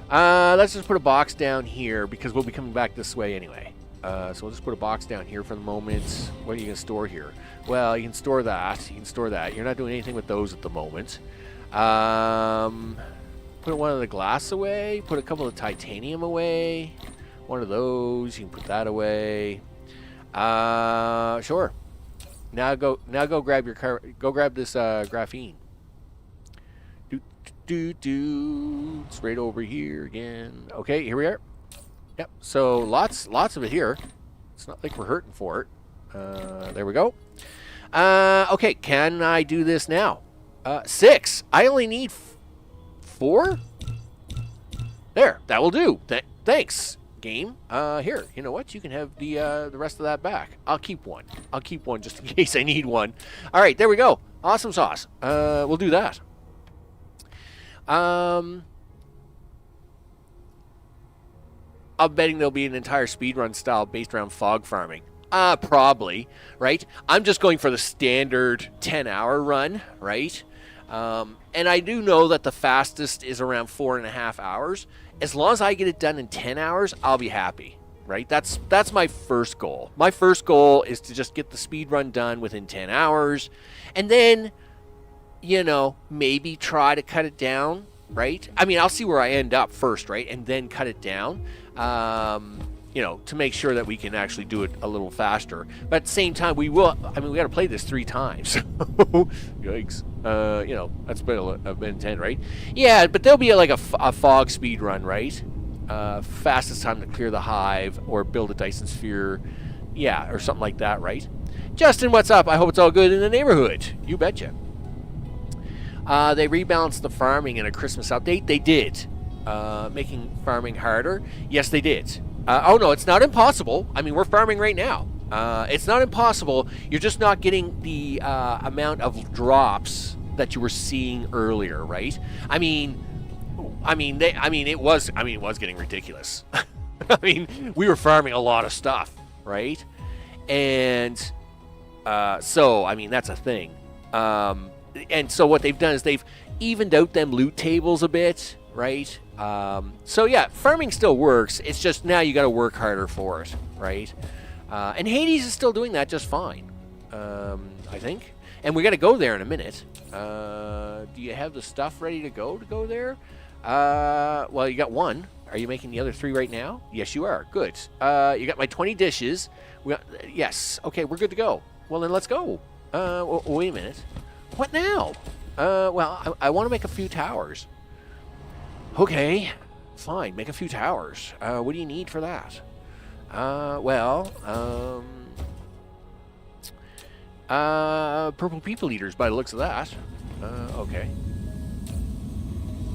Let's just put a box down here because we'll be coming back this way anyway. So we'll just put a box down here for the moment. What are you going to store here? Well, you can store that. You can store that. You're not doing anything with those at the moment. Put one of the glass away. Put a couple of titanium away. One of those. You can put that away. Sure. Now go grab your grab this graphene. It's right over here again. Okay, here we are. Yep. So lots of it here. It's not like we're hurting for it. There we go. Okay, can I do this now? 6. I only need 4. There, that will do. Thanks, game. Here, you know what? You can have the rest of that back. I'll keep one. I'll keep one just in case I need one. All right, there we go. Awesome sauce. We'll do that. I'm betting there'll be an entire speedrun style based around fog farming. Probably, right? I'm just going for the standard 10-hour run, right? And I do know that the fastest is around 4.5 hours. As long as I get it done in 10 hours, I'll be happy, right? That's my first goal. My first goal is to just get the speed run done within 10 hours. And then, you know, maybe try to cut it down, right? I mean, I'll see where I end up first, right? And then cut it down, you know, to make sure that we can actually do it a little faster. But at the same time, we got to play this 3 times. Yikes. You know, that's a bit intense, right? Yeah, but there'll be a fog speed run, right? Fastest time to clear the hive or build a Dyson Sphere. Yeah, or something like that, right? Justin, what's up? I hope it's all good in the neighborhood. You betcha. They rebalanced the farming in a Christmas update. They did. Making farming harder. Yes, they did. Oh, no, it's not impossible. I mean, we're farming right now. It's not impossible. You're just not getting the amount of drops that you were seeing earlier, right? I mean, it was getting ridiculous. I mean, we were farming a lot of stuff, right? And so, I mean, that's a thing. And so what they've done is they've evened out them loot tables a bit, right? So yeah, farming still works. It's just now you got to work harder for it, right? And Hades is still doing that just fine, I think. And we got to go there in a minute. Do you have the stuff ready to go there? Well, you got 1. Are you making the other 3 right now? Yes, you are. Good. You got my 20 dishes. Yes. Okay, we're good to go. Well, then let's go. Wait a minute. What now? Well, I want to make a few towers. Okay, fine. Make a few towers. What do you need for that? Purple people eaters by the looks of that. Okay.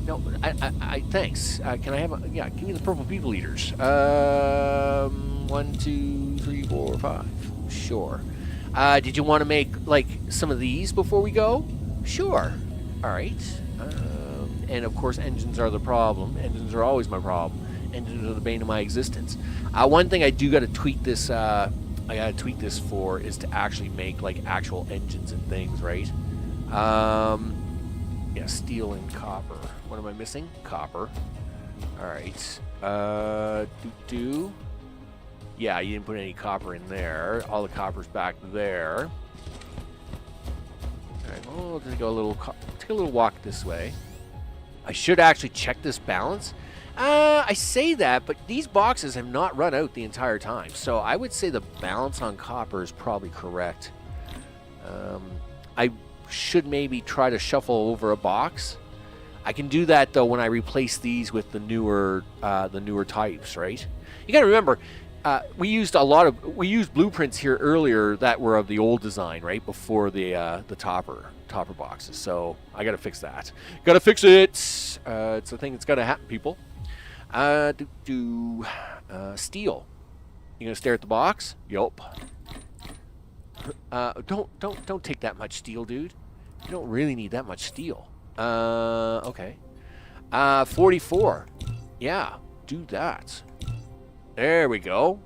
No, I thanks. Can I have yeah, give me the purple people eaters. 1, 2, 3, 4, 5. Sure. Did you want to make, like, some of these before we go? Sure. All right. And, of course, engines are the problem. Engines are always my problem. Engines are the bane of my existence. One thing I do got to tweak this, for is to actually make, like, actual engines and things, right? Yeah, steel and copper. What am I missing? Copper. All right. Yeah, you didn't put any copper in there. All the copper's back there. All right. Oh, let's go take a little walk this way. I should actually check this balance. I say that, but these boxes have not run out the entire time, so I would say the balance on copper is probably correct. I should maybe try to shuffle over a box. I can do that though when I replace these with the newer types, right? You got to remember, we used blueprints here earlier that were of the old design, right, before the topper boxes. So I got to fix that. Got to fix it. It's a thing that's got to happen, people. Steel. You gonna stare at the box? Yup. Don't take that much steel, dude. You don't really need that much steel. Okay. 44. Yeah, do that. There we go.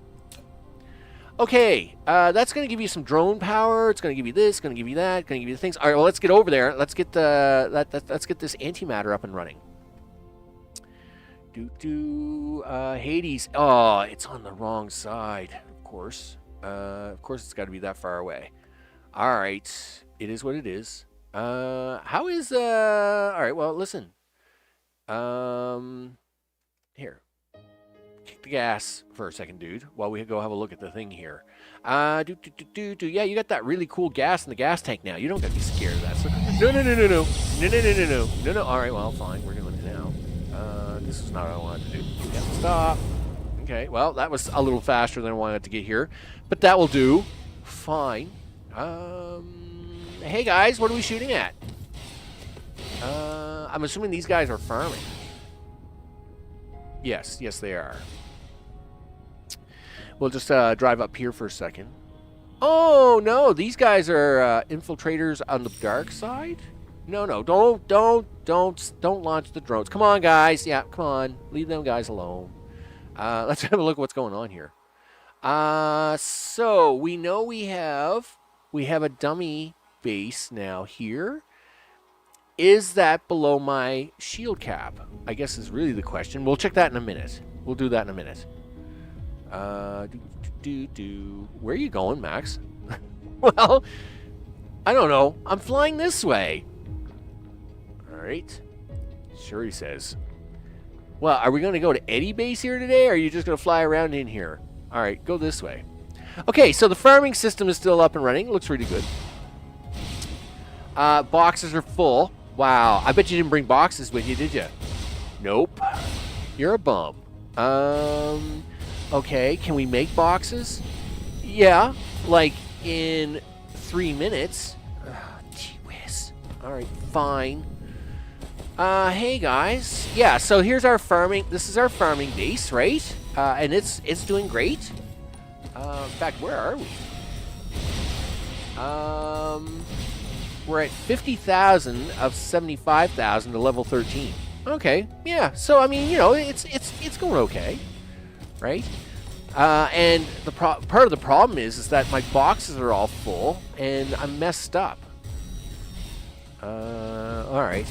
Okay, that's going to give you some drone power. It's going to give you this, going to give you that, going to give you the things. All right, well, let's get over there. Let's get let's get this antimatter up and running. Hades. Oh, it's on the wrong side, of course. Of course, it's got to be that far away. All right, it is what it is. How is all right, well, listen. Here. Kick the gas for a second, dude, while we go have a look at the thing here. Yeah, you got that really cool gas in the gas tank now. You don't got to be scared of that. So, no. All right, well, fine. We're doing it now. This is not what I wanted to do. Yeah, stop. Okay, well, that was a little faster than I wanted to get here, but that will do. Fine. Hey guys, what are we shooting at? I'm assuming these guys are farming. Yes, they are. We'll just drive up here for a second. Oh no, these guys are infiltrators on the dark side. No, don't launch the drones. Come on, guys. Yeah, come on. Leave them guys alone. Let's have a look at what's going on here. So we know we have a dummy base now here. Is that below my shield cap? I guess is really the question. We'll check that in a minute. We'll do that in a minute. Where are you going, Max? Well, I don't know. I'm flying this way. All right. Sure, he says. Well, are we going to go to Eddie base here today, or are you just going to fly around in here? All right, go this way. Okay, so the farming system is still up and running. Looks really good. Boxes are full. Wow, I bet you didn't bring boxes with you, did you? Nope. You're a bum. Okay, can we make boxes? Yeah, like in 3 minutes. Gee whiz. All right, fine. Hey guys. Yeah, so here's our farming. This is our farming base, right? And it's doing great. In fact, where are we? We're at 50,000 of 75,000 to level 13. Okay, yeah. So I mean, you know, it's going okay, right? And the part of the problem is that my boxes are all full and I'm messed up. All right.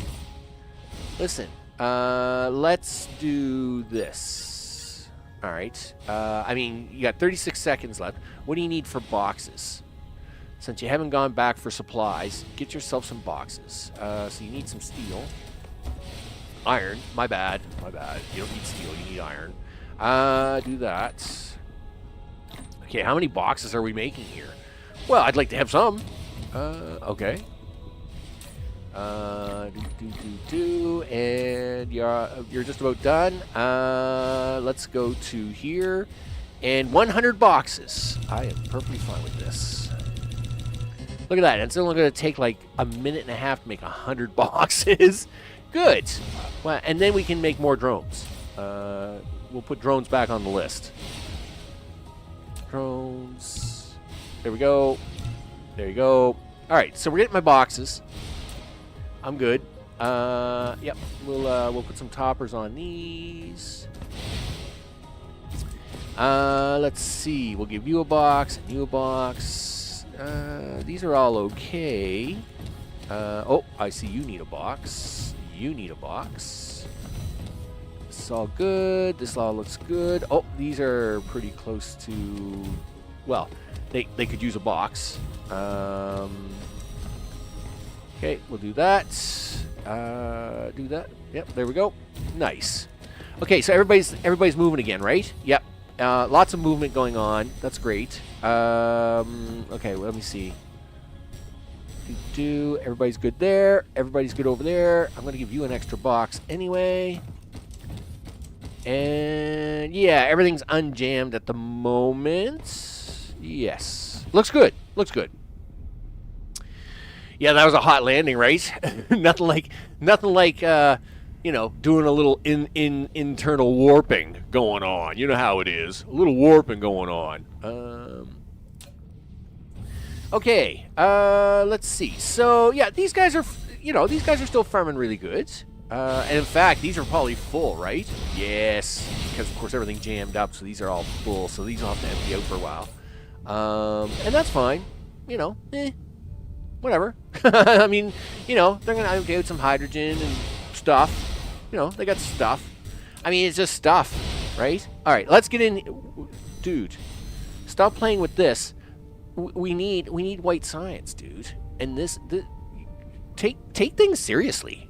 Listen, let's do this. All right. I mean, you got 36 seconds left. What do you need for boxes? Since you haven't gone back for supplies, get yourself some boxes. So you need some steel. Iron. My bad. You don't need steel. You need iron. Do that. Okay, how many boxes are we making here? Well, I'd like to have some. Okay. And you're just about done. Let's go to here. And 100 boxes. I am perfectly fine with this. Look at that. It's only going to take like a minute and a half to make 100 boxes. Good. Well, and then we can make more drones. We'll put drones back on the list. Drones. There we go. There you go. All right, so we're getting my boxes. I'm good. Yep. We'll put some toppers on these. Let's see. We'll give you a box, and you a box. These are all okay. Oh, I see you need a box. You need a box. This is all good. This all looks good. Oh, these are pretty close to... Well, they could use a box. Okay, we'll do that. Do that. Yep, there we go. Nice. Okay, so everybody's moving again, right? Yep. Lots of movement going on. That's great. Okay, well, let me see. Everybody's good there. Everybody's good over there. I'm going to give you an extra box anyway. And yeah, everything's unjammed at the moment. Yes. Looks good. Looks good. Yeah, that was a hot landing, right? nothing like you know, doing a little internal warping going on. You know how it is. A little warping going on. Okay, let's see. So, yeah, these guys are still farming really good. And in fact, these are probably full, right? Yes, because of course everything jammed up, so these are all full. So these will have to empty out for a while. And that's fine. You know, whatever. I mean, you know, they're going to empty out some hydrogen and stuff. You know, they got stuff. I mean, it's just stuff, right? All right, let's get in. Dude, stop playing with this. We need white science, dude. And take things seriously.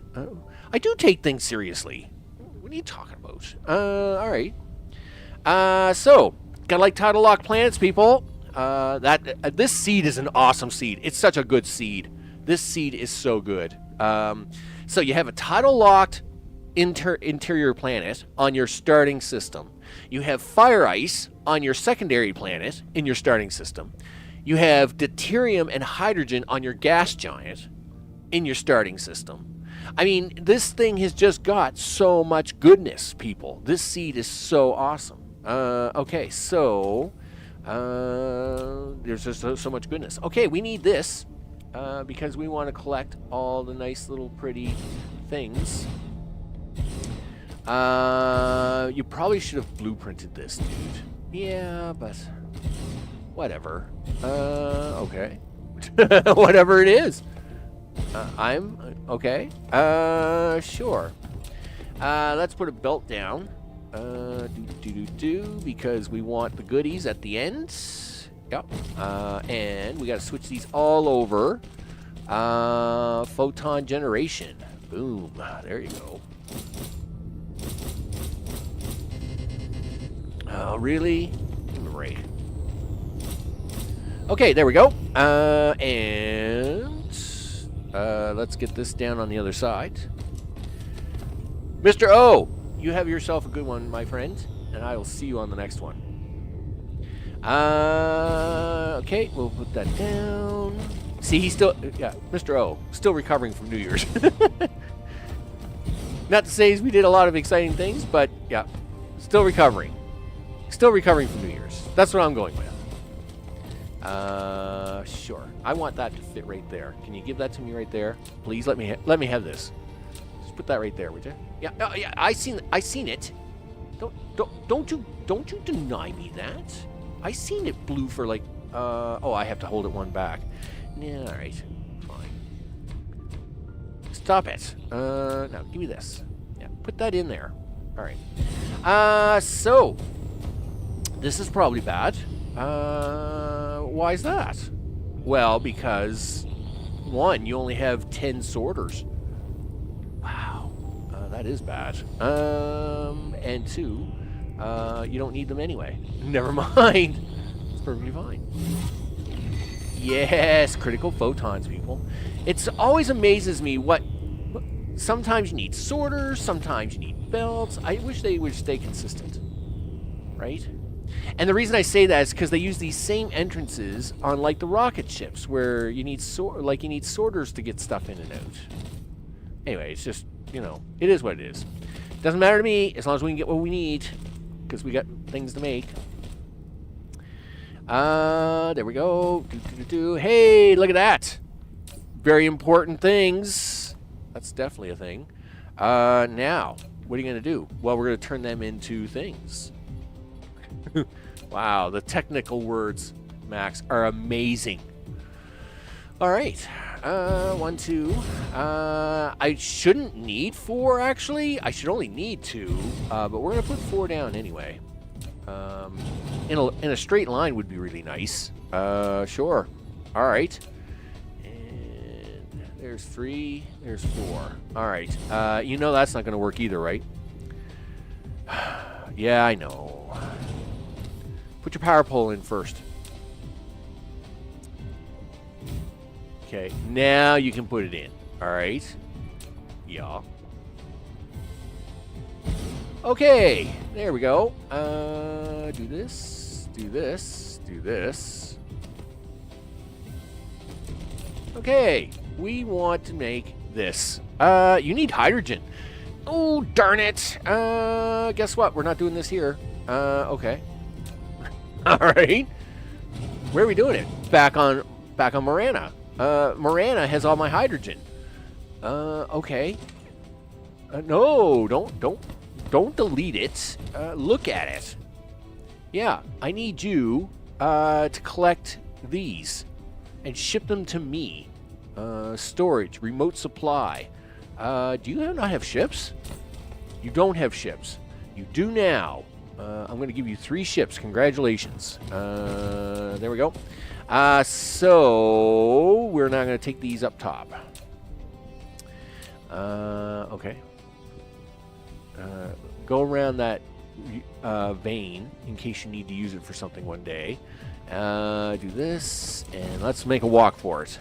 I do take things seriously. What are you talking about? All right. So, gotta like title lock planets, people. This seed is an awesome seed. It's such a good seed. This seed is so good. So you have a title locked interior planet on your starting system. You have fire ice on your secondary planet in your starting system. You have deuterium and hydrogen on your gas giant in your starting system. I mean, this thing has just got so much goodness, people. This seed is so awesome. Okay, so there's just so much goodness. Okay, we need this because we want to collect all the nice little pretty things. You probably should have blueprinted this, dude. Yeah, but whatever. Okay. Whatever it is. I'm okay. Sure. Let's put a belt down. Because we want the goodies at the end. Yep. And we got to switch these all over. Photon generation. Boom. There you go. Oh, really? Give me a break. Okay, there we go. And let's get this down on the other side. Mr. O, you have yourself a good one, my friend, and I will see you on the next one. Okay, we'll put that down. See, he's still, yeah, Mr. O, still recovering from New Year's. Not to say we did a lot of exciting things, but yeah, still recovering. Still recovering from New Year's. That's what I'm going with. Sure. I want that to fit right there. Can you give that to me right there? Please let me have this. Just put that right there, would you? Yeah. Oh, yeah. I seen it. Don't you deny me that. I seen it blue for like. Oh, I have to hold it one back. Yeah. All right. Fine. Stop it. Now give me this. Yeah. Put that in there. All right. So this is probably bad. Why is that? Well, because one, you only have 10 sorters. Wow, that is bad. And two, you don't need them anyway. Never mind. It's perfectly fine. Yes, critical photons, people. It always amazes me what. Sometimes you need sorters, sometimes you need belts. I wish they would stay consistent, right? And the reason I say that is because they use these same entrances on like the rocket ships, where you need sorters to get stuff in and out. Anyway, it's just, you know, it is what it is. Doesn't matter to me as long as we can get what we need, because we got things to make. There we go. Hey, look at that. Very important things. That's definitely a thing. Now, what are you going to do? Well, we're going to turn them into things. Wow, the technical words, Max, are amazing. All right. 1, 2. I shouldn't need 4, actually. I should only need 2, but we're going to put 4 down anyway. In a straight line would be really nice. Sure. All right. And there's 3. There's 4. All right. You know that's not going to work either, right? Yeah, I know. Put your power pole in first. Okay, now you can put it in. All right. Yeah. Okay, there we go. Do this, do this, do this. Okay, we want to make this. You need hydrogen. Oh, darn it. Guess what? We're not doing this here. Okay. All right. Where are we doing it? Back on Marana. Marana has all my hydrogen. Okay. No, don't delete it. Look at it. Yeah, I need you to collect these and ship them to me. Storage, remote supply. Do you not have ships? You don't have ships. You do now. I'm going to give you 3 ships. Congratulations. There we go. So we're not going to take these up top. Okay. Go around that vein in case you need to use it for something one day. Do this, and let's make a walk for it.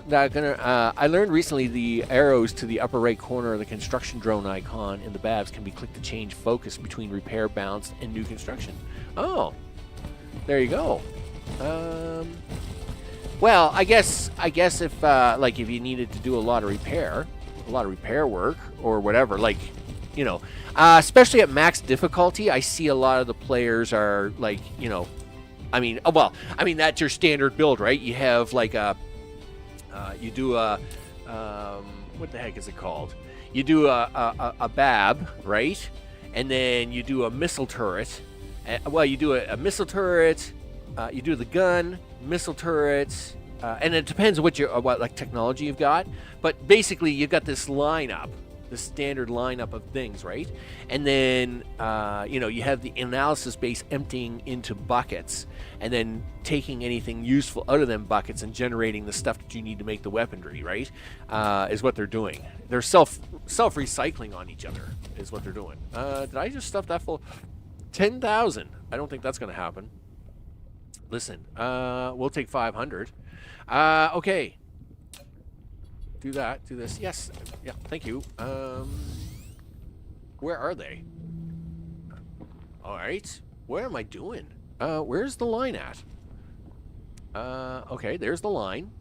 Not gonna. I learned recently the arrows to the upper right corner of the construction drone icon in the Babs can be clicked to change focus between repair, balance, and new construction. Oh, there you go. Well, I guess if like if you needed to do a lot of repair work or whatever, like, you know, especially at max difficulty, I see a lot of the players are like, you know. I mean, that's your standard build, right? You have like you do a, what the heck is it called? You do a BAB, right? And then you do a missile turret. Well, you do a missile turret. You do the gun, missile turret, and it depends what like technology you've got. But basically, you've got this lineup. The standard lineup of things, right? And then, you know, you have the analysis base emptying into buckets and then taking anything useful out of them buckets and generating the stuff that you need to make the weaponry, right? Is what they're doing. They're self-recycling on each other is what they're doing. Did I just stuff that full? 10,000. I don't think that's going to happen. Listen, we'll take 500. Okay. Do that. Do this. Yes. Yeah. Thank you. Where are they? All right. What am I doing? Where's the line at? Okay. There's the line.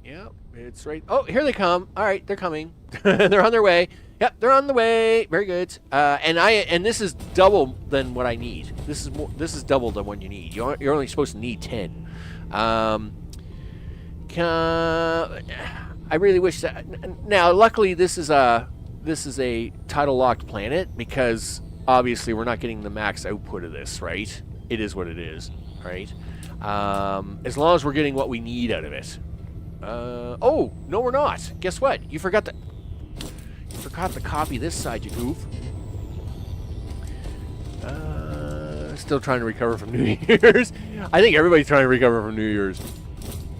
Yeah. It's right. Oh, here they come. All right. They're coming. They're on their way. Yep. They're on the way. Very good. And this is double than what I need. This is more. This is double than what you need. You're only supposed to need 10. I really wish that. Now, luckily, this is a tidal locked planet because obviously we're not getting the max output of this, right? It is what it is, right? As long as we're getting what we need out of it. Oh no, we're not. Guess what? You forgot to copy this side, you goof. Still trying to recover from New Year's. I think everybody's trying to recover from New Year's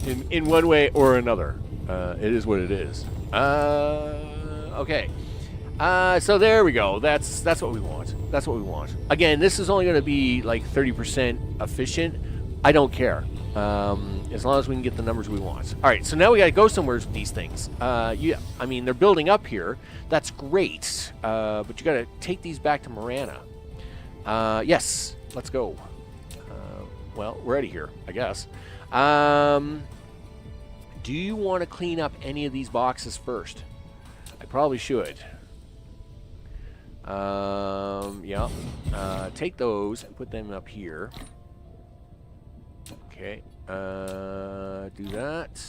in one way or another. It is what it is. Okay. So there we go. That's what we want. That's what we want. Again, this is only going to be like 30% efficient. I don't care. As long as we can get the numbers we want. All right. So now we got to go somewhere with these things. Yeah. I mean, they're building up here. That's great. But you got to take these back to Marana. Yes. Let's go. Well, we're out of here, I guess. Do you want to clean up any of these boxes first? I probably should. Yeah. Take those and put them up here. Okay. Do that.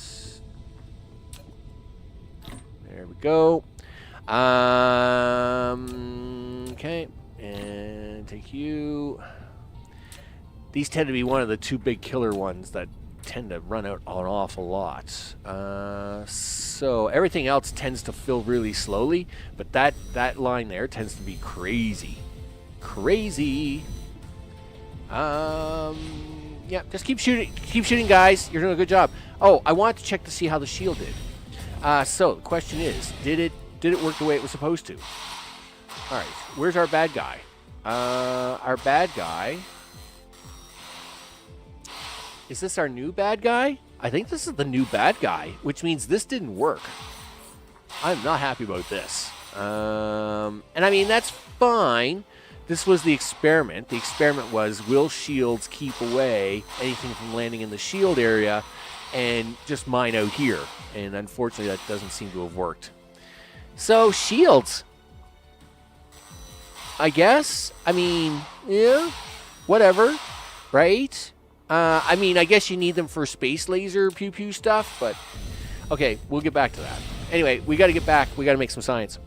There we go. Okay. And take you. These tend to be one of the two big killer ones that tend to run out an awful lot. So everything else tends to fill really slowly, but that line there tends to be crazy. Crazy. Yeah, just keep shooting, guys. You're doing a good job. Oh, I wanted to check to see how the shield did. So the question is, did it work the way it was supposed to? All right, where's our bad guy? Our bad guy. Is this our new bad guy? I think this is the new bad guy, which means this didn't work. I'm not happy about this. And I mean, that's fine. This was the experiment. The experiment was, will shields keep away anything from landing in the shield area and just mine out here? And unfortunately, that doesn't seem to have worked. So, shields. I guess. I mean, yeah, whatever, right? I mean, I guess you need them for space laser pew-pew stuff, but okay, we'll get back to that. Anyway, we got to get back. We got to make some science.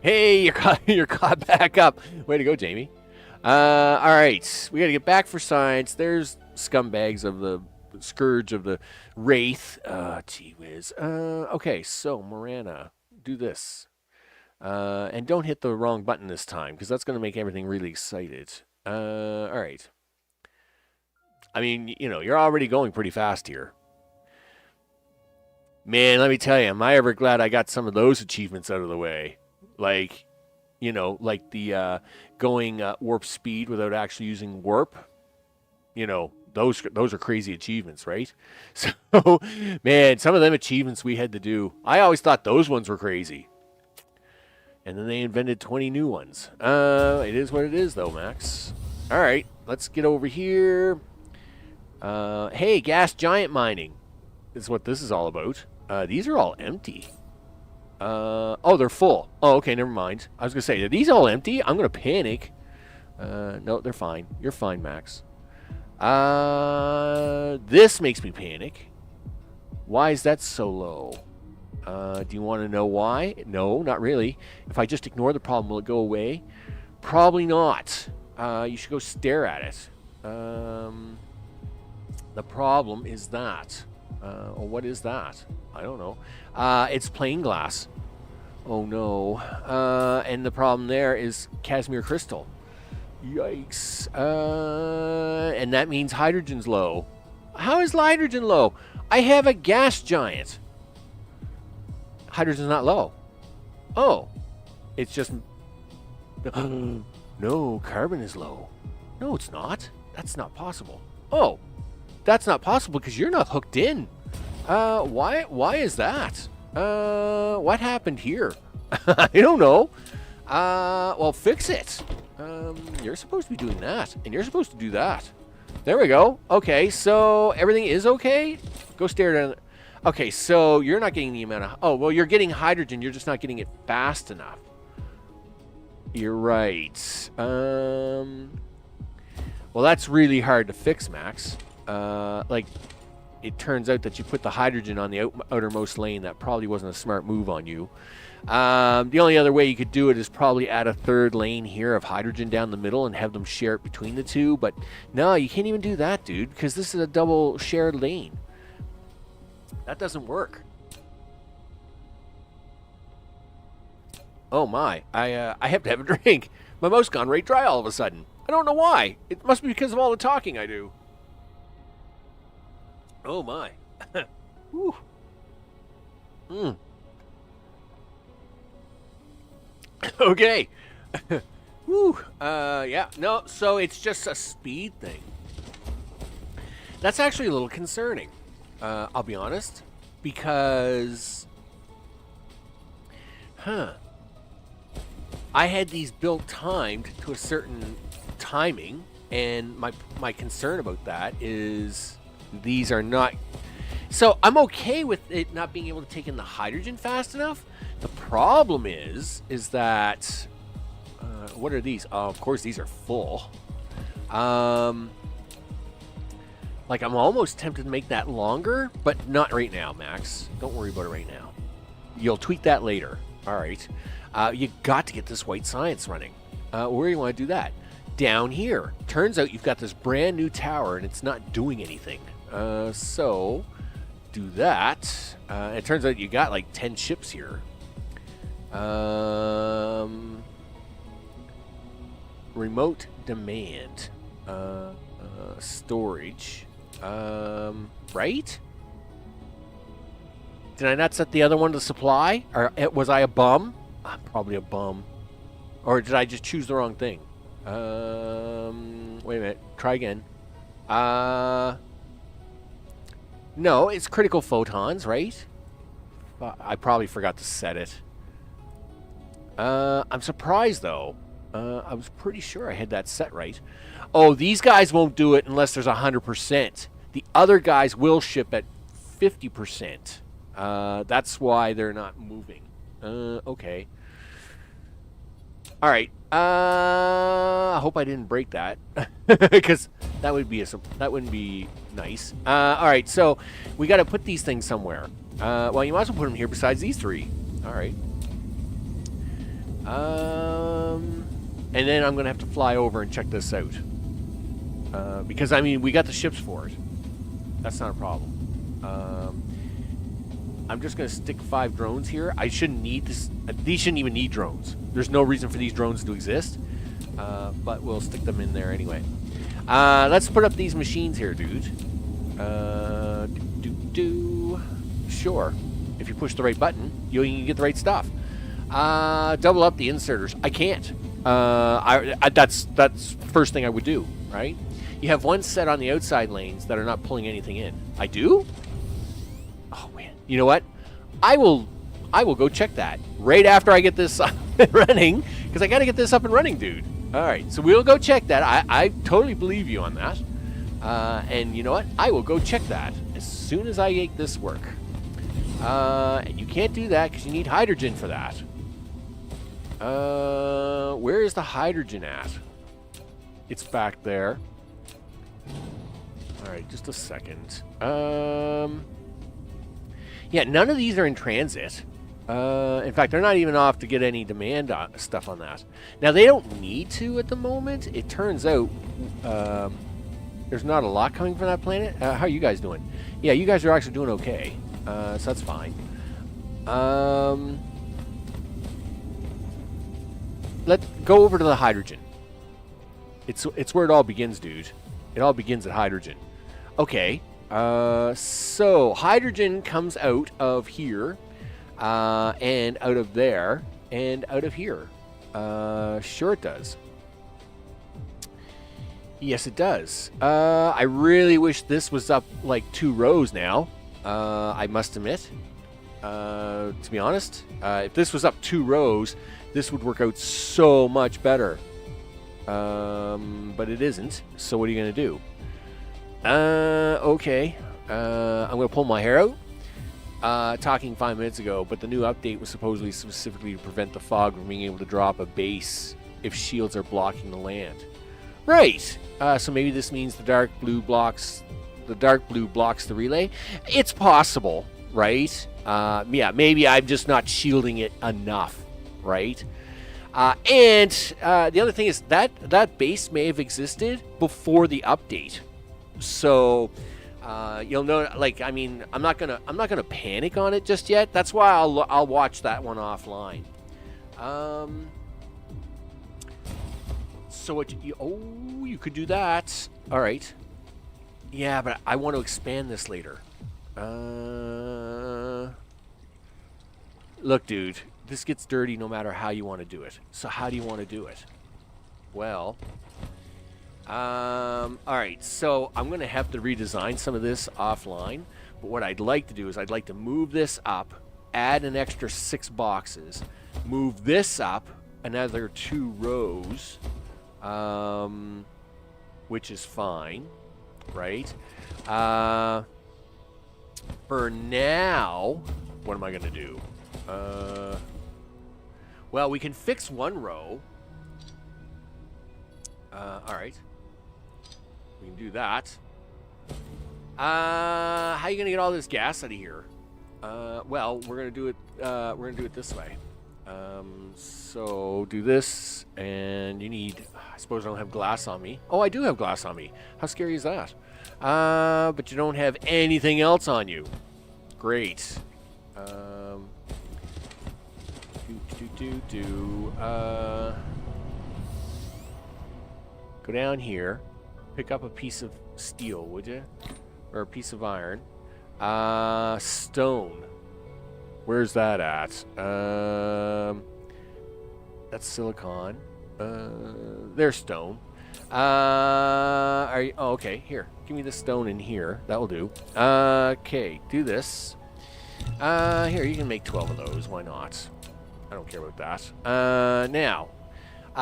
Hey, you're caught back up. Way to go, Jamie. All right, we got to get back for science. There's scumbags of the scourge of the Wraith. Gee whiz. Okay, so Miranda, do this. And don't hit the wrong button this time, because that's going to make everything really excited. All right. I mean, you know, you're already going pretty fast here. Man, let me tell you, am I ever glad I got some of those achievements out of the way. Like, you know, like the going warp speed without actually using warp. You know, those are crazy achievements, right? So, man, some of them achievements we had to do. I always thought those ones were crazy. And then they invented 20 new ones. It is what it is, though, Max. All right, let's get over here. Hey, gas giant mining is what this is all about. These are all empty. Oh, they're full. Oh, okay, never mind. I was going to say, are these all empty? I'm going to panic. No, they're fine. You're fine, Max. This makes me panic. Why is that so low? Do you want to know why? No, not really. If I just ignore the problem, will it go away? Probably not. You should go stare at it. The problem is that. Or what is that? I don't know. It's plain glass. Oh no. And the problem there is Casimir crystal. Yikes. And that means hydrogen's low. How is hydrogen low? I have a gas giant. Hydrogen's not low. Oh. It's just... No, carbon is low. No, it's not. That's not possible. Oh. That's not possible because you're not hooked in. Why is that? What happened here? I don't know. Well, fix it. You're supposed to be doing that, and you're supposed to do that. There we go. Okay, so everything is okay? Go stare down. Okay, so you're not getting the amount of... Oh, well, you're getting hydrogen. You're just not getting it fast enough. You're right. Well, that's really hard to fix, Max. Like, it turns out that you put the hydrogen on the outermost lane. That probably wasn't a smart move on you. The only other way you could do it is probably add a third lane here of hydrogen down the middle and have them share it between the two. But no, you can't even do that, dude, because this is a double shared lane. That doesn't work. Oh my, I have to have a drink. My mouth's gone right dry all of a sudden. I don't know why. It must be because of all the talking I do. Oh my. Whew. Okay. Whew. Yeah, no, so it's just a speed thing. That's actually a little concerning. I'll be honest, because, I had these built timed to a certain timing, and my concern about that is these are not. So I'm okay with it not being able to take in the hydrogen fast enough. The problem is that what are these? Oh, of course these are full. Like, I'm almost tempted to make that longer, but not right now, Max. Don't worry about it right now. You'll tweak that later. All right. You got to get this white science running. Where do you want to do that? down here. Turns out you've got this brand new tower and it's not doing anything. So do that. It turns out you got like 10 ships here. Remote demand. Storage. Right? Did I not set the other one to supply? Or was I a bum? I'm probably a bum. Or did I just choose the wrong thing? Wait a minute. Try again. No, it's critical photons, right? I probably forgot to set it. I'm surprised, though. I was pretty sure I had that set right. Oh, these guys won't do it unless there's 100%. The other guys will ship at 50%. That's why they're not moving. Okay. All right. I hope I didn't break that, because that would be that wouldn't be nice. All right. So we got to put these things somewhere. Well, you might as well put them here besides these three. All right. And then I'm gonna have to fly over and check this out. Because I mean, we got the ships for it. That's not a problem. I'm just going to stick 5 drones here. I shouldn't need this. These shouldn't even need drones. There's no reason for these drones to exist. But we'll stick them in there anyway. Let's put up these machines here, dude. Sure. If you push the right button, you can get the right stuff. Double up the inserters. I can't. That's first thing I would do, right? You have one set on the outside lanes that are not pulling anything in. I do? Oh, man. You know what? I will go check that right after I get this up and running, because I got to get this up and running, dude. All right, so we'll go check that. I totally believe you on that. And you know what? I will go check that as soon as I make this work. And you can't do that because you need hydrogen for that. Where is the hydrogen at? It's back there. All right, just a second. Yeah, none of these are in transit. In fact, they're not even off to get any demand stuff on that. Now, they don't need to at the moment. It turns out there's not a lot coming from that planet. How are you guys doing? Yeah, you guys are actually doing okay. So that's fine. Let's go over to the hydrogen. It's where it all begins, dude. It all begins at hydrogen. Okay. So hydrogen comes out of here, and out of there, and out of here. Sure it does. Yes, it does. I really wish this was up like 2 rows now. I must admit. To be honest, if this was up 2 rows, this would work out so much better. But it isn't. So what are you going to do? Okay. I'm going to pull my hair out. Talking 5 minutes ago, but the new update was supposedly specifically to prevent the fog from being able to drop a base if shields are blocking the land. Right. So maybe this means the dark blue blocks the relay. It's possible, right? Yeah, maybe I'm just not shielding it enough, right? And the other thing is that base may have existed before the update. So you'll know, like, I mean, I'm not gonna panic on it just yet. That's why I'll watch that one offline. So what you could do that. All right. Yeah, but I want to expand this later. Look, dude, this gets dirty no matter how you want to do it. So how do you want to do it? Well, all right, so I'm going to have to redesign some of this offline. But what I'd like to do is I'd like to move this up, add an extra 6 boxes, move this up another 2 rows, which is fine, right? For now, what am I going to do? Well, we can fix 1 row. All right. We can do that. How are you going to get all this gas out of here? Well, we're going to do it this way. So do this, and you need, I suppose I don't have glass on me. Oh, I do have glass on me. How scary is that? But you don't have anything else on you. Great. Go down here. Pick up a piece of steel, would you? Or a piece of iron. Stone. Where's that at? That's silicon. There's stone. Oh, okay. Here, give me the stone in here. That will do. Okay, do this. Here, you can make 12 of those. Why not? I don't care about that. Now,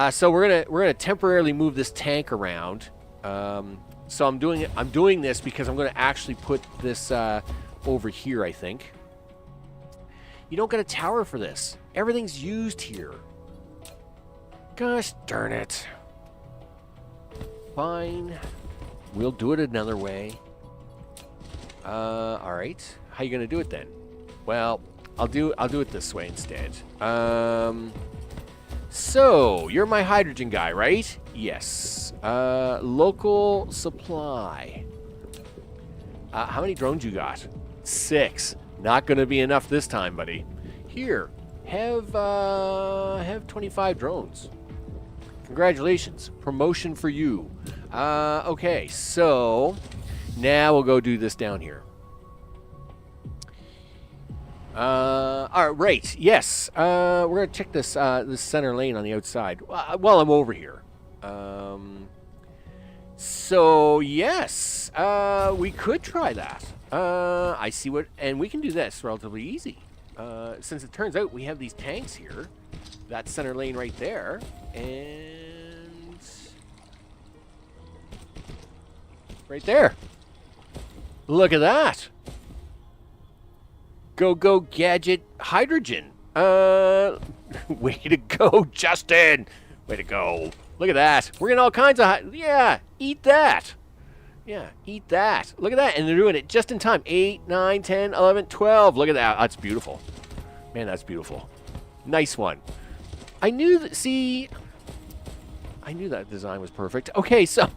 so we're gonna temporarily move this tank around. So I'm doing this because I'm gonna actually put this over here, I think. You don't get a tower for this. Everything's used here. Gosh darn it. Fine. We'll do it another way. Alright. How you gonna do it then? Well, I'll do it this way instead. So, you're my hydrogen guy, right? Yes. Local supply. How many drones you got? 6. Not gonna be enough this time, buddy. Here, have 25 drones. Congratulations, promotion for you. Okay, so now we'll go do this down here. All right, yes. We're gonna check this this center lane on the outside while I'm over here. So yes, we could try that. I see what, and we can do this relatively easy. Since it turns out we have these tanks here, that center lane right there, and right there. Look at that. Go gadget hydrogen. Way to go, Justin. Way to go. Look at that. We're getting all kinds of yeah, eat that. Yeah, eat that. Look at that. And they're doing it just in time. 8, 9, 10, 11, 12. Look at that. That's beautiful. Man, that's beautiful. Nice one. I knew that, see, I knew that design was perfect. Okay, so,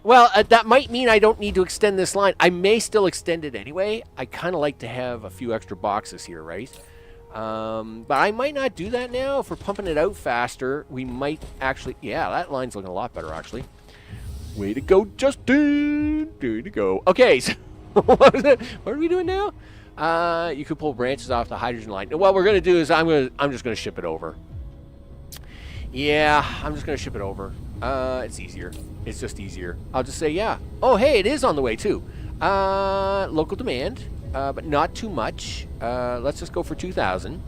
well, that might mean I don't need to extend this line. I may still extend it anyway. I kind of like to have a few extra boxes here, right? But I might not do that now. If we're pumping it out faster, we might actually, yeah, that line's looking a lot better, actually. Way to go, Justin! Way to go. Okay, so what are we doing now? You could pull branches off the hydrogen line. What we're gonna do is I'm just gonna ship it over. Yeah, I'm just gonna ship it over. It's easier. It's just easier. I'll just say yeah. Oh, hey, it is on the way too. Local demand, but not too much. Let's just go for 2,000,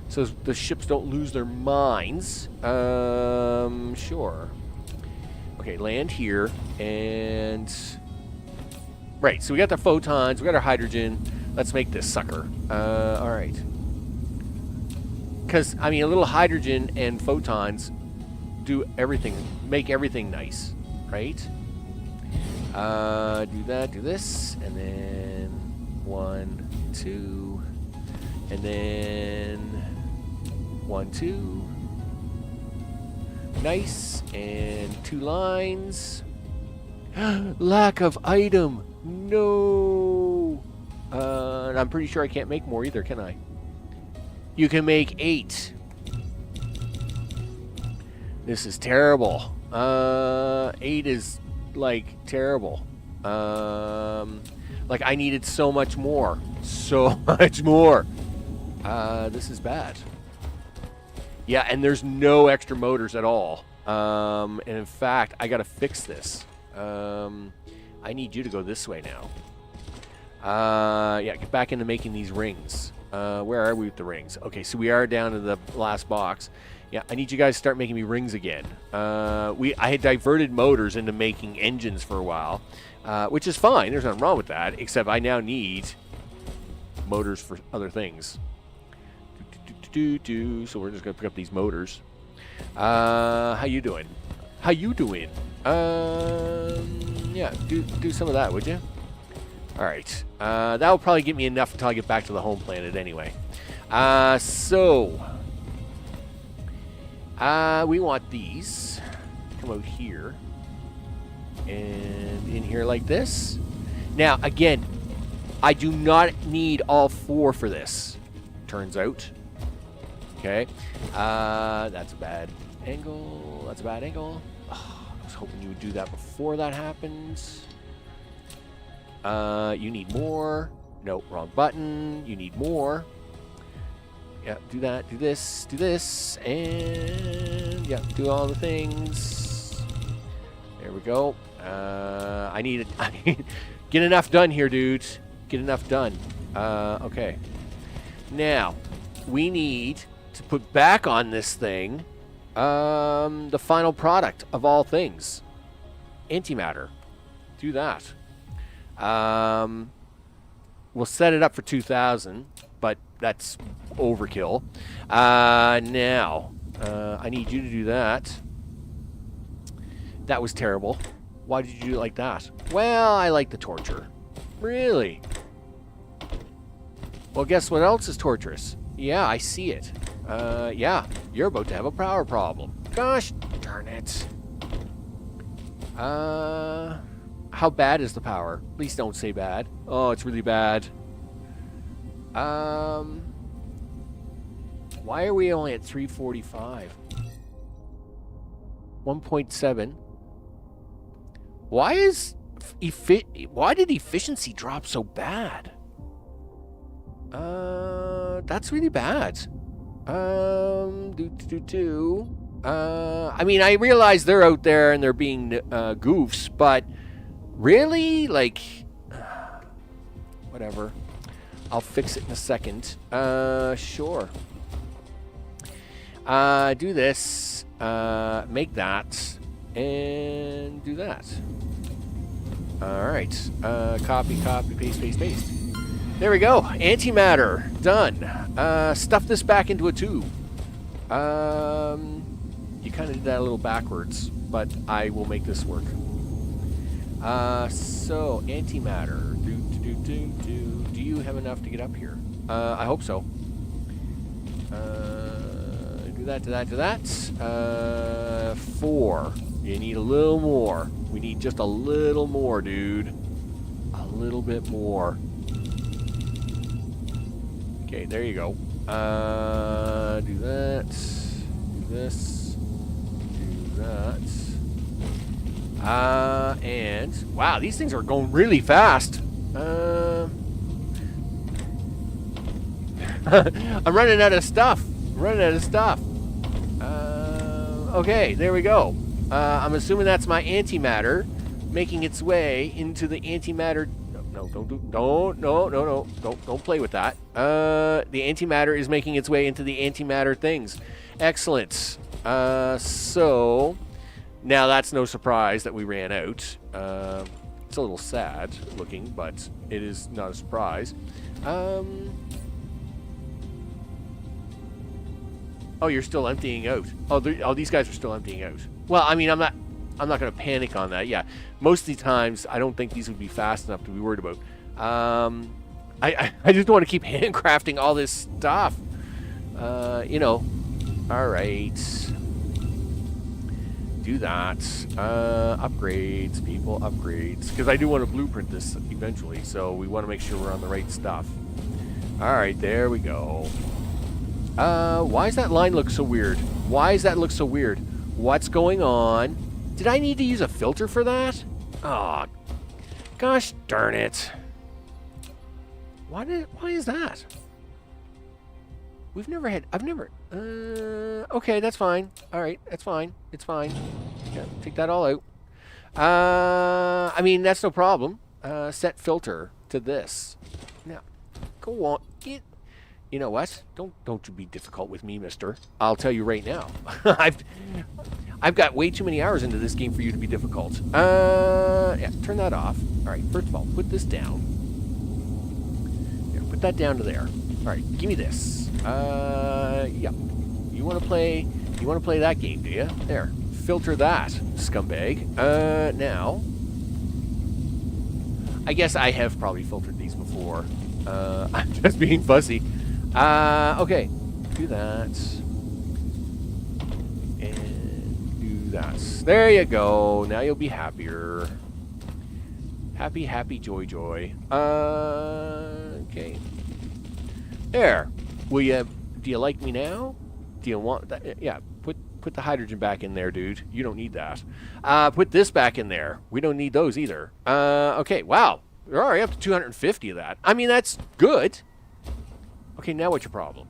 so the ships don't lose their minds. Sure. Okay, land here, and right, so we got the photons, we got our hydrogen. Let's make this sucker. All right. Because, I mean, a little hydrogen and photons do everything, make everything nice, right? Do that, do this, and then 1, 2, and then 1, 2. Nice, and 2 lines. Lack of item. No. And I'm pretty sure I can't make more either, can I? You can make 8. This is terrible. 8 is like terrible. Like I needed so much more. So much more. This is bad. Yeah, and there's no extra motors at all. And in fact, I gotta fix this. I need you to go this way now. Yeah, get back into making these rings. Where are we with the rings? Okay, so we are down to the last box. Yeah, I need you guys to start making me rings again. I had diverted motors into making engines for a while, which is fine. There's nothing wrong with that, except I now need motors for other things. So we're just gonna pick up these motors. How you doing? How you doing? Yeah, do some of that, would you? All right. That will probably get me enough until I get back to the home planet anyway. So We want these. Come out here. And in here like this. Now, again, I do not need all 4 for this. Turns out. Okay. That's a bad angle. That's a bad angle. Oh, I was hoping you would do that before that happens. You need more. Nope, wrong button. You need more. Yeah, do that. Do this, and yeah, do all the things. There we go. I need get enough done here, dude. Get enough done. Okay. Now, we need to put back on this thing the final product of all things. Antimatter. Do that. We'll set it up for 2,000, but that's overkill. Now, I need you to do that. That was terrible. Why did you do it like that? Well, I like the torture. Really? Well, guess what else is torturous? Yeah, I see it. Yeah, you're about to have a power problem. Gosh darn it. How bad is the power? Please don't say bad. Oh, it's really bad. Why are we only at 345? 1.7. Why did efficiency drop so bad? That's really bad. I mean, I realize they're out there and they're being goofs, but really, like, whatever. I'll fix it in a second. Sure. Do this. Make that. And do that. Alright. Copy, paste. There we go. Antimatter. Done. Stuff this back into a tube. You kind of did that a little backwards, but I will make this work. So, antimatter. Do you have enough to get up here? I hope so. Do that. 4. You need a little more. We need just a little more, dude. A little bit more. Okay, there you go. Do that. Do this. Do that. And wow, these things are going really fast. I'm running out of stuff. Okay, there we go. I'm assuming that's my antimatter making its way into the antimatter. No, don't play with that. The antimatter is making its way into the antimatter things. Excellent. So now that's no surprise that we ran out. It's a little sad looking, but it is not a surprise. Oh, you're still emptying out. Oh, these guys are still emptying out. Well, I mean, I'm not going to panic on that. Yeah, most of the times, I don't think these would be fast enough to be worried about. I just want to keep handcrafting all this stuff. You know. All right. Do that. Upgrades, people, upgrades. Because I do want to blueprint this eventually, so we want to make sure we're on the right stuff. All right, there we go. Why does that line look so weird? What's going on? Did I need to use a filter for that? Oh, gosh darn it. Why is that? Okay, that's fine. All right, that's fine. It's fine. Yeah, take that all out. I mean, that's no problem. Set filter to this. Now, go on. You know what? Don't you be difficult with me, mister. I'll tell you right now. I've got way too many hours into this game for you to be difficult. Yeah, turn that off. All right, first of all, put this down. Yeah, put that down to there. All right, give me this. Yeah. You want to play that game, do you? There. Filter that, scumbag. Now, I guess I have probably filtered these before. I'm just being fussy. Okay. Do that. that. There you go. Now you'll be happier. Happy, happy, joy, joy. Okay. There. Will you? Do you like me now? Do you want that? Yeah. Put the hydrogen back in there, dude. You don't need that. Put this back in there. We don't need those either. Okay. Wow. We're already up to 250 of that. I mean, that's good. Okay. Now what's your problem?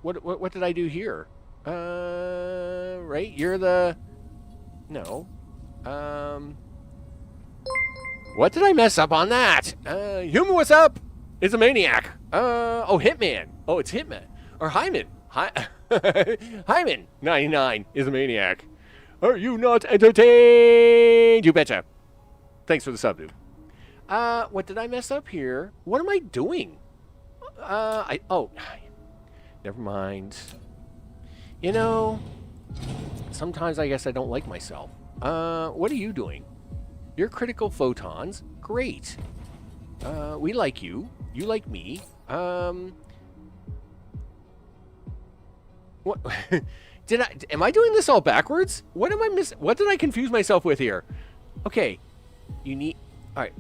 What did I do here? Right? You're the... No. What did I mess up on that? Human, what's up? It's a Maniac. Oh, Hitman. Oh, it's Hitman. Or Hyman. Hyman 99 is a Maniac. Are you not entertained? You betcha. Thanks for the sub, dude. What did I mess up here? What am I doing? Oh, never mind. You know, sometimes I guess I don't like myself. What are you doing? You're critical photons. Great. We like you. You like me. What? Am I doing this all backwards? What am I missing? What did I confuse myself with here? Okay. You need... All right.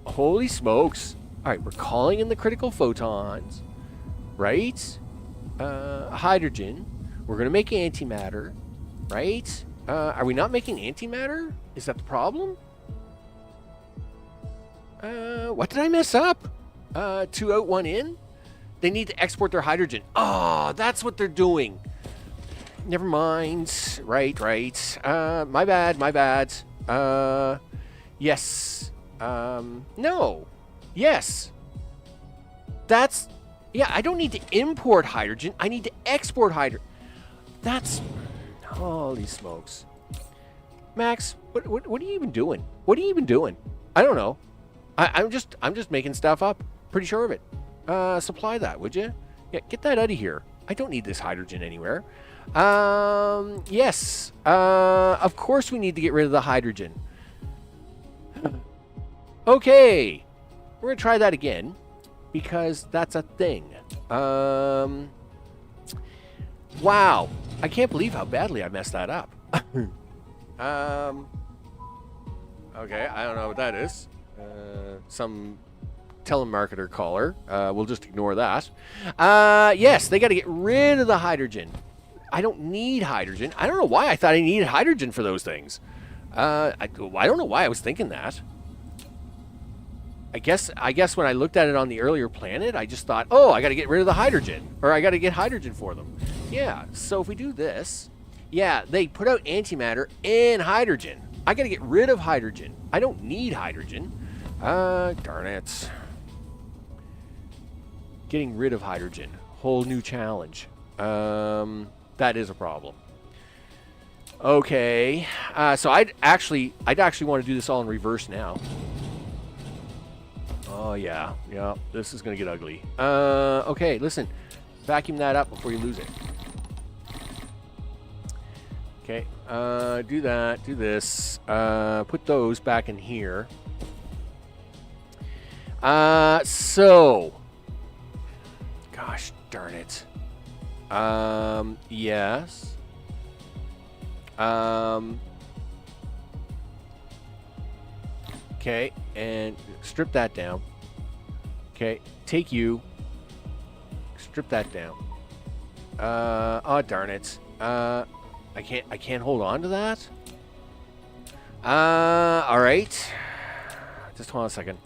Holy smokes. All right. We're calling in the critical photons. Right? Hydrogen. We're going to make antimatter. Right? Are we not making antimatter? Is that the problem? What did I mess up? 2 out, 1 in? They need to export their hydrogen. Oh, that's what they're doing. Never mind. Right. My bad. Yes. No. Yes. That's... Yeah, I don't need to import hydrogen. I need to export hydrogen. That's... Holy smokes. Max, what are you even doing? What are you even doing? I don't know. I'm just making stuff up. Pretty sure of it. Supply that, would you? Yeah, get that out of here. I don't need this hydrogen anywhere. Yes. Of course we need to get rid of the hydrogen. Okay. We're going to try that again. Because that's a thing. Wow. I can't believe how badly I messed that up. Okay, I don't know what that is. Some telemarketer caller. We'll just ignore that. Yes, they got to get rid of the hydrogen. I don't need hydrogen. I don't know why I thought I needed hydrogen for those things. I don't know why I was thinking that. I guess when I looked at it on the earlier planet, I just thought, oh, I got to get rid of the hydrogen. Or I got to get hydrogen for them. Yeah, so if we do this... Yeah, they put out antimatter and hydrogen. I got to get rid of hydrogen. I don't need hydrogen. Darn it. Getting rid of hydrogen. Whole new challenge. That is a problem. Okay. So I'd actually want to do this all in reverse now. Oh, yeah. Yeah, this is going to get ugly. Okay, listen. Vacuum that up before you lose it. Okay, do that, do this, put those back in here. So, gosh darn it. Yes. Okay, and strip that down. Okay, take you, strip that down. Oh, darn it. I can't hold on to that. All right. Just hold on a second.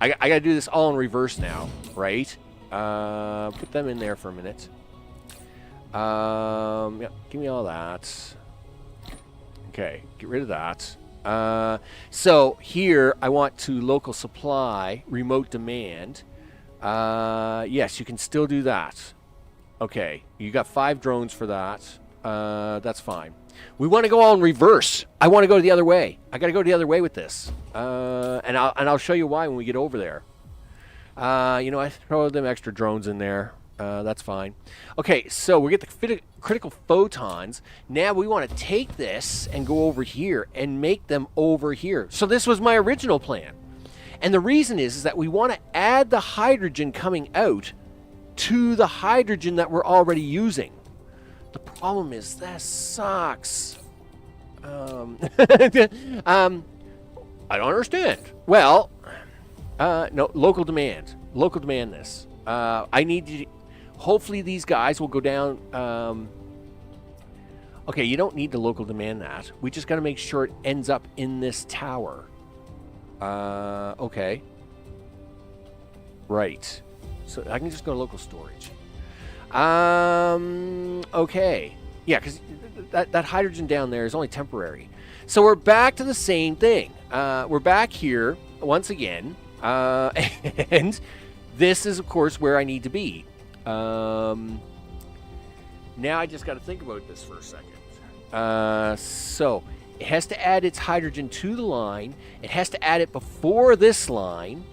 I got to do this all in reverse now, right? Put them in there for a minute. Yeah, give me all that. Okay, get rid of that. So here I want to local supply, remote demand. Yes, you can still do that. Okay, you got 5 drones for that. That's fine. We want to go all in reverse. I want to go the other way. I got to go the other way with this. And I'll show you why when we get over there. You know, I throw them extra drones in there. That's fine. Okay, so we get the critical photons. Now we want to take this and go over here and make them over here. So this was my original plan. And the reason is that we want to add the hydrogen coming out to the hydrogen that we're already using. The problem is this sucks. I don't understand. Well, no, local demand. Local demand this. I need to... Hopefully these guys will go down... okay, you don't need to local demand that. We just got to make sure it ends up in this tower. Okay. Right. So I can just go to local storage. Okay. Yeah, because that hydrogen down there is only temporary. So we're back to the same thing. We're back here once again. And this is, of course, where I need to be. Now I just got to think about this for a second. So it has to add its hydrogen to the line. It has to add it before this line.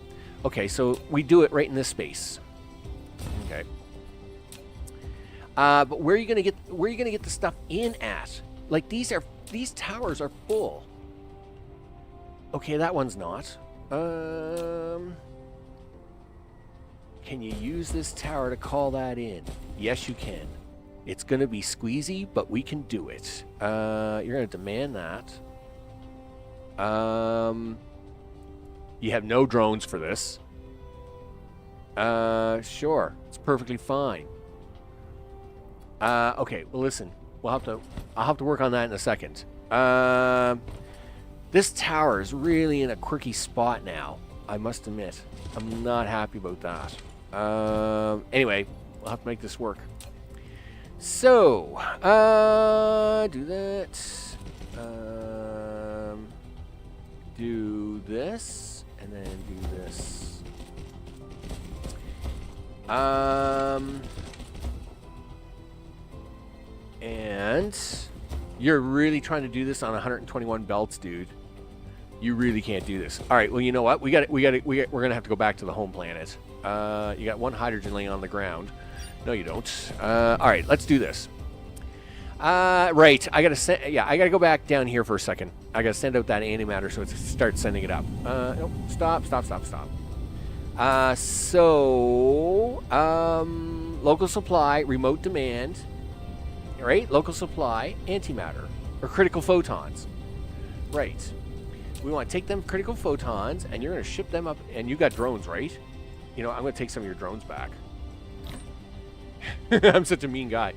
Okay, so we do it right in this space. Okay. But where are you gonna get the stuff in at? Like these towers are full. Okay, that one's not. Can you use this tower to call that in? Yes, you can. It's gonna be squeezy, but we can do it. You're gonna demand that. You have no drones for this. Sure, it's perfectly fine. Okay, well listen, I'll have to work on that in a second. This tower is really in a quirky spot now, I must admit. I'm not happy about that. Anyway, we'll have to make this work. So, do that. Do this, and then do this. And you're really trying to do this on 121 belts, dude. You really can't do this. All right. Well, you know what? We're gonna have to go back to the home planet. You got one hydrogen laying on the ground. No, you don't. All right. Let's do this. Right. I gotta go back down here for a second. I gotta send out that antimatter so it starts sending it up. Nope. Stop. Local supply, remote demand. Right? Local supply, antimatter, or critical photons. Right. We want to take them critical photons, and you're going to ship them up, and you got drones, right? You know, I'm going to take some of your drones back. I'm such a mean guy.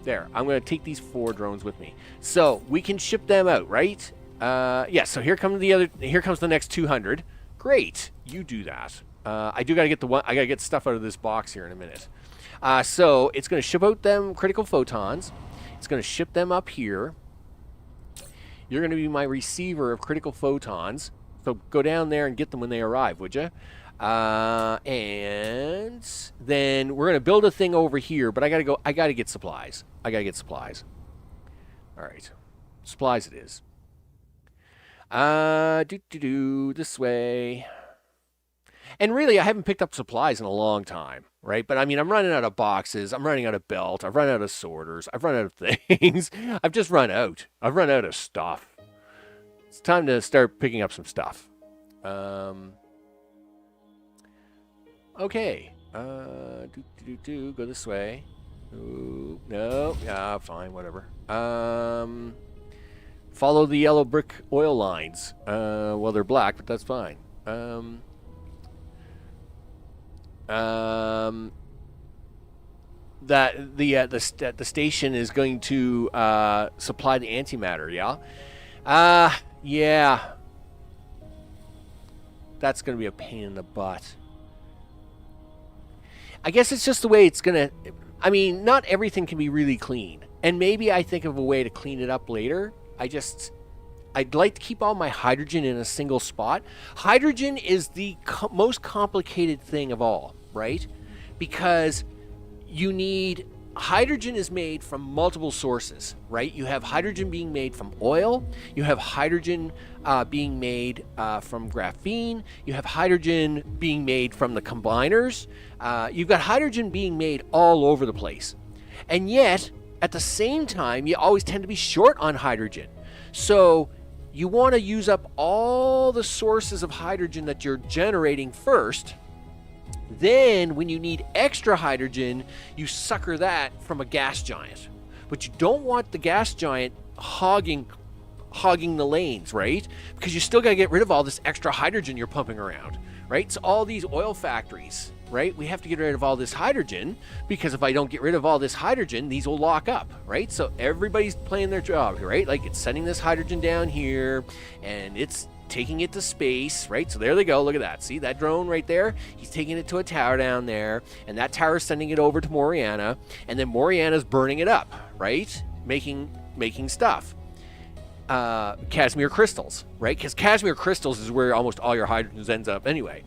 There. I'm going to take these 4 drones with me. So, we can ship them out, right? Yeah, so here comes the next 200. Great. You do that. I do got to get I got to get stuff out of this box here in a minute. So it's going to ship out them critical photons. It's going to ship them up here. You're going to be my receiver of critical photons. So go down there and get them when they arrive, would you? And then we're going to build a thing over here, but I got to get supplies. All right. Supplies it is. This way. And really, I haven't picked up supplies in a long time, right? But I mean, I'm running out of boxes. I'm running out of belt. I've run out of sorters. I've run out of things. I've just run out. I've run out of stuff. It's time to start picking up some stuff. Okay. Go this way. Ooh, no. Yeah, fine, whatever. Follow the yellow brick oil lines. Well, they're black, but that's fine. That the station is going to supply the antimatter, yeah? Yeah. That's going to be a pain in the butt. I guess it's just the way it's going to... I mean, not everything can be really clean. And maybe I think of a way to clean it up later. I'd like to keep all my hydrogen in a single spot. Hydrogen is the most complicated thing of all, right? Because you need... Hydrogen is made from multiple sources, right? You have hydrogen being made from oil. You have hydrogen being made from graphene. You have hydrogen being made from the combiners. You've got hydrogen being made all over the place. And yet, at the same time, you always tend to be short on hydrogen. So you want to use up all the sources of hydrogen that you're generating first. Then, when you need extra hydrogen, you sucker that from a gas giant. But you don't want the gas giant hogging the lanes, right? Because you still got to get rid of all this extra hydrogen you're pumping around, right? So all these oil factories, right? We have to get rid of all this hydrogen, because if I don't get rid of all this hydrogen, these will lock up, right? So everybody's playing their job, right? Like, it's sending this hydrogen down here, and it's taking it to space, right? So there they go. Look at that. See that drone right there? He's taking it to a tower down there, and that tower is sending it over to Moriana, and then Moriana's burning it up, right? Making stuff. Casimir crystals, right? Because Casimir crystals is where almost all your hydrogen ends up anyway.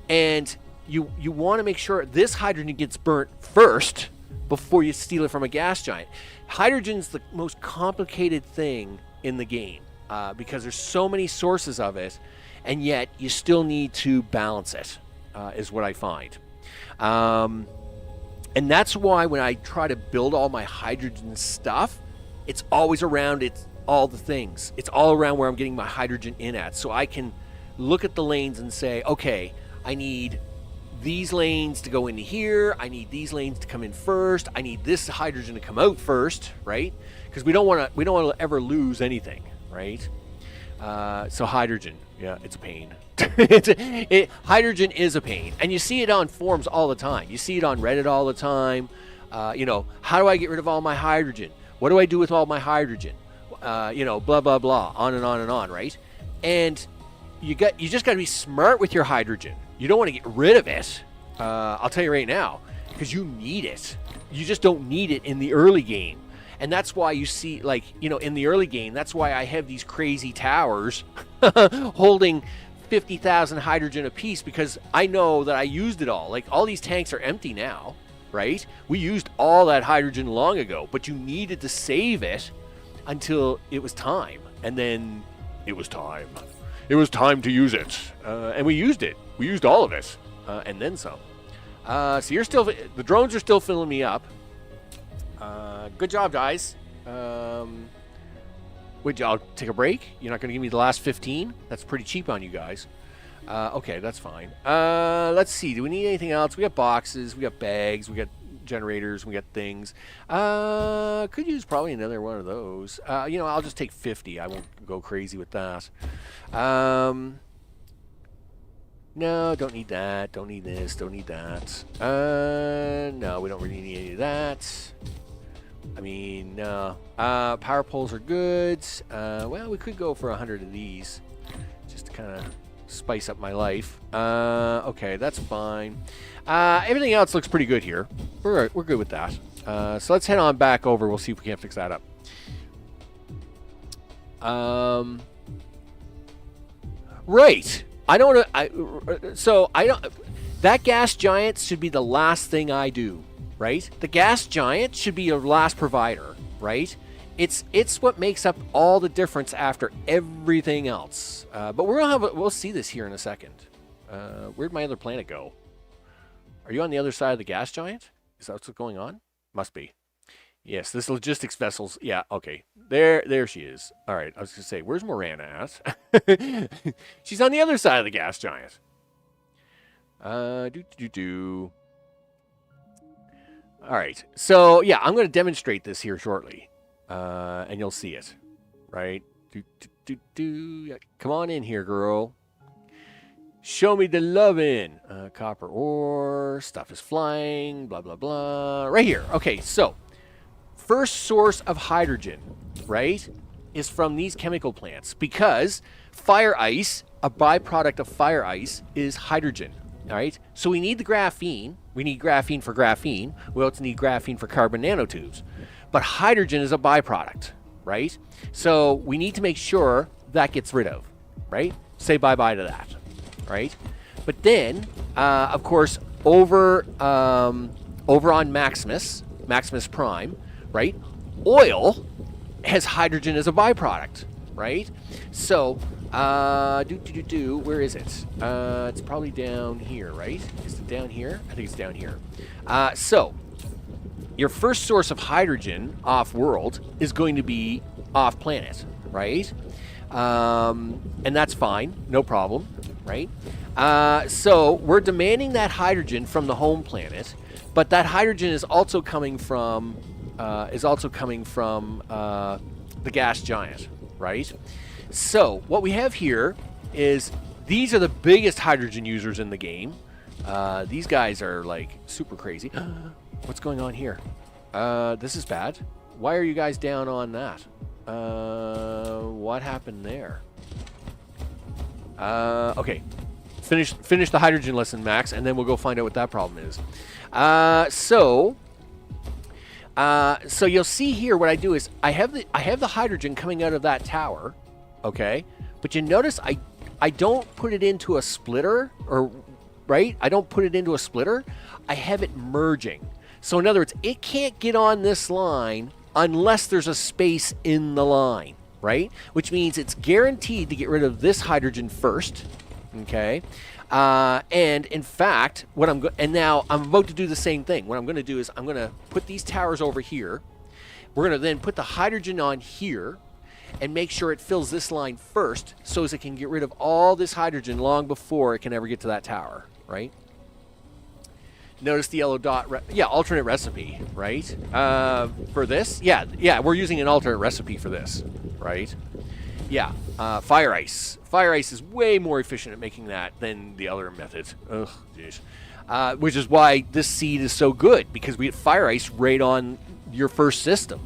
And you want to make sure this hydrogen gets burnt first before you steal it from a gas giant. Hydrogen's the most complicated thing in the game. Because there's so many sources of it, and yet you still need to balance it, is what I find. And that's why when I try to build all my hydrogen stuff, it's always around all the things. It's all around where I'm getting my hydrogen in at. So I can look at the lanes and say, okay, I need these lanes to go into here. I need these lanes to come in first. I need this hydrogen to come out first, right? Because we don't want to ever lose anything. Right? So hydrogen, yeah, it's a pain. Hydrogen is a pain. And you see it on forums all the time. You see it on Reddit all the time. How do I get rid of all my hydrogen? What do I do with all my hydrogen? Blah, blah, blah, on and on and on, right? And you just got to be smart with your hydrogen. You don't want to get rid of it. I'll tell you right now, because you need it. You just don't need it in the early game. And that's why you see, in the early game, that's why I have these crazy towers holding 50,000 hydrogen apiece, because I know that I used it all. Like, all these tanks are empty now, right? We used all that hydrogen long ago, but you needed to save it until it was time. And then it was time. It was time to use it. And we used it. We used all of it. And then some. So the drones are still filling me up. Good job, guys. Would y'all take a break? You're not going to give me the last 15? That's pretty cheap on you guys. Okay, that's fine. Let's see. Do we need anything else? We got boxes. We got bags. We got generators. We got things. Could use probably another one of those. I'll just take 50. I won't go crazy with that. No, don't need that. Don't need this. Don't need that. No, we don't really need any of that. I mean, no. Power poles are good. Well, we could go for 100 of these, just to kind of spice up my life. Okay, that's fine. Everything else looks pretty good here. We're good with that. So let's head on back over. We'll see if we can't fix that up. Right. That gas giant should be the last thing I do. Right? The gas giant should be your last provider, right? It's what makes up all the difference after everything else. But we'll see this here in a second. Where'd my other planet go? Are you on the other side of the gas giant? Is that what's going on? Must be. Yes, this logistics vessel's... Yeah, okay. There she is. All right, I was going to say, where's Morana at? She's on the other side of the gas giant. All right, so yeah, I'm going to demonstrate this here shortly, and you'll see it, right? Yeah, come on in here, girl. Show me the lovin'. Copper ore, stuff is flying, blah, blah, blah. Right here. Okay, so first source of hydrogen, right, is from these chemical plants, because fire ice, a byproduct of fire ice, is hydrogen. All right, so we need the graphene. We need graphene for graphene. We also need graphene for carbon nanotubes. But hydrogen is a byproduct, right? So we need to make sure that gets rid of, right? Say bye-bye to that, right? But then, of course, over on Maximus Prime, right? Oil has hydrogen as a byproduct, right? So, where is it? It's probably down here, right? Is it down here? I think it's down here. So, your first source of hydrogen off-world is going to be off-planet, right? And that's fine, no problem, right? So we're demanding that hydrogen from the home planet, but that hydrogen is also coming from the gas giant, right? So what we have here is these are the biggest hydrogen users in the game. These guys are like super crazy. What's going on here? This is bad. Why are you guys down on that? What happened there? Okay. Finish the hydrogen lesson, Max, and then we'll go find out what that problem is. So you'll see here what I do is I have the hydrogen coming out of that tower, okay? But you notice I don't put it into a splitter, or right? I don't put it into a splitter. I have it merging. So in other words, it can't get on this line unless there's a space in the line, right? Which means it's guaranteed to get rid of this hydrogen first, okay? And in fact, now I'm about to do the same thing. What I'm going to do is I'm going to put these towers over here. We're going to then put the hydrogen on here and make sure it fills this line first so as it can get rid of all this hydrogen long before it can ever get to that tower, right? Notice the yellow dot, alternate recipe, right? For this, yeah, we're using an alternate recipe for this, right? Yeah, fire ice. Fire ice is way more efficient at making that than the other methods. Ugh, jeez. Which is why this seed is so good, because we get fire ice right on your first system,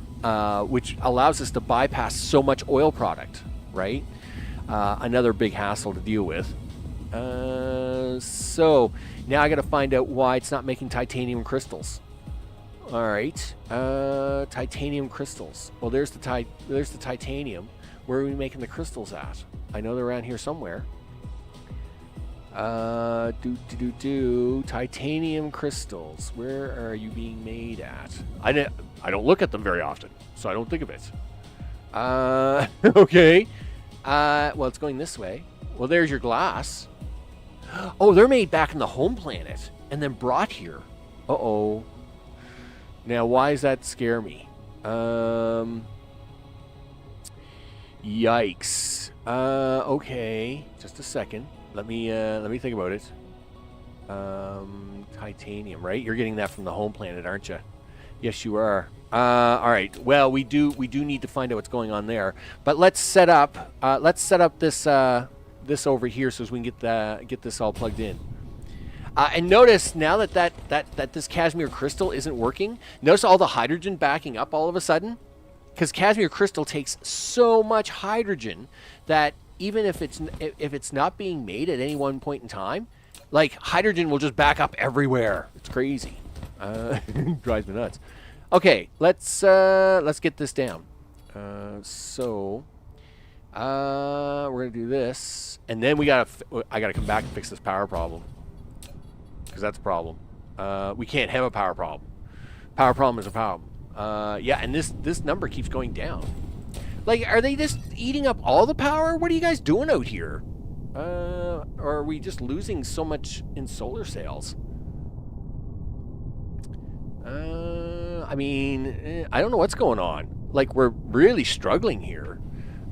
which allows us to bypass so much oil product, right? Another big hassle to deal with. So now I got to find out why it's not making titanium crystals. All right, titanium crystals. Well, there's the titanium. Where are we making the crystals at? I know they're around here somewhere. Titanium crystals. Where are you being made at? I don't look at them very often, so I don't think of it. Okay. Well, it's going this way. Well, there's your glass. Oh, they're made back in the home planet and then brought here. Uh-oh. Now, why does that scare me? Yikes. Okay. Just a second. Let me think about it. Titanium, right? You're getting that from the home planet, aren't you? Yes, you are. All right. Well, we do need to find out what's going on there. But let's set up this this over here so as we can get this all plugged in. And notice now that this Casimir crystal isn't working. Notice all the hydrogen backing up all of a sudden, because Casimir crystal takes so much hydrogen that even if it's not being made at any one point in time, like hydrogen will just back up everywhere. It's crazy. Drives me nuts. Okay, let's get this down. So we're gonna do this, and then I gotta come back and fix this power problem, because that's a problem. We can't have a power problem. Power problem is a problem. Yeah, and this number keeps going down. Like, are they just eating up all the power? What are you guys doing out here? Or are we just losing so much in solar sails? I mean, I don't know what's going on. Like, we're really struggling here.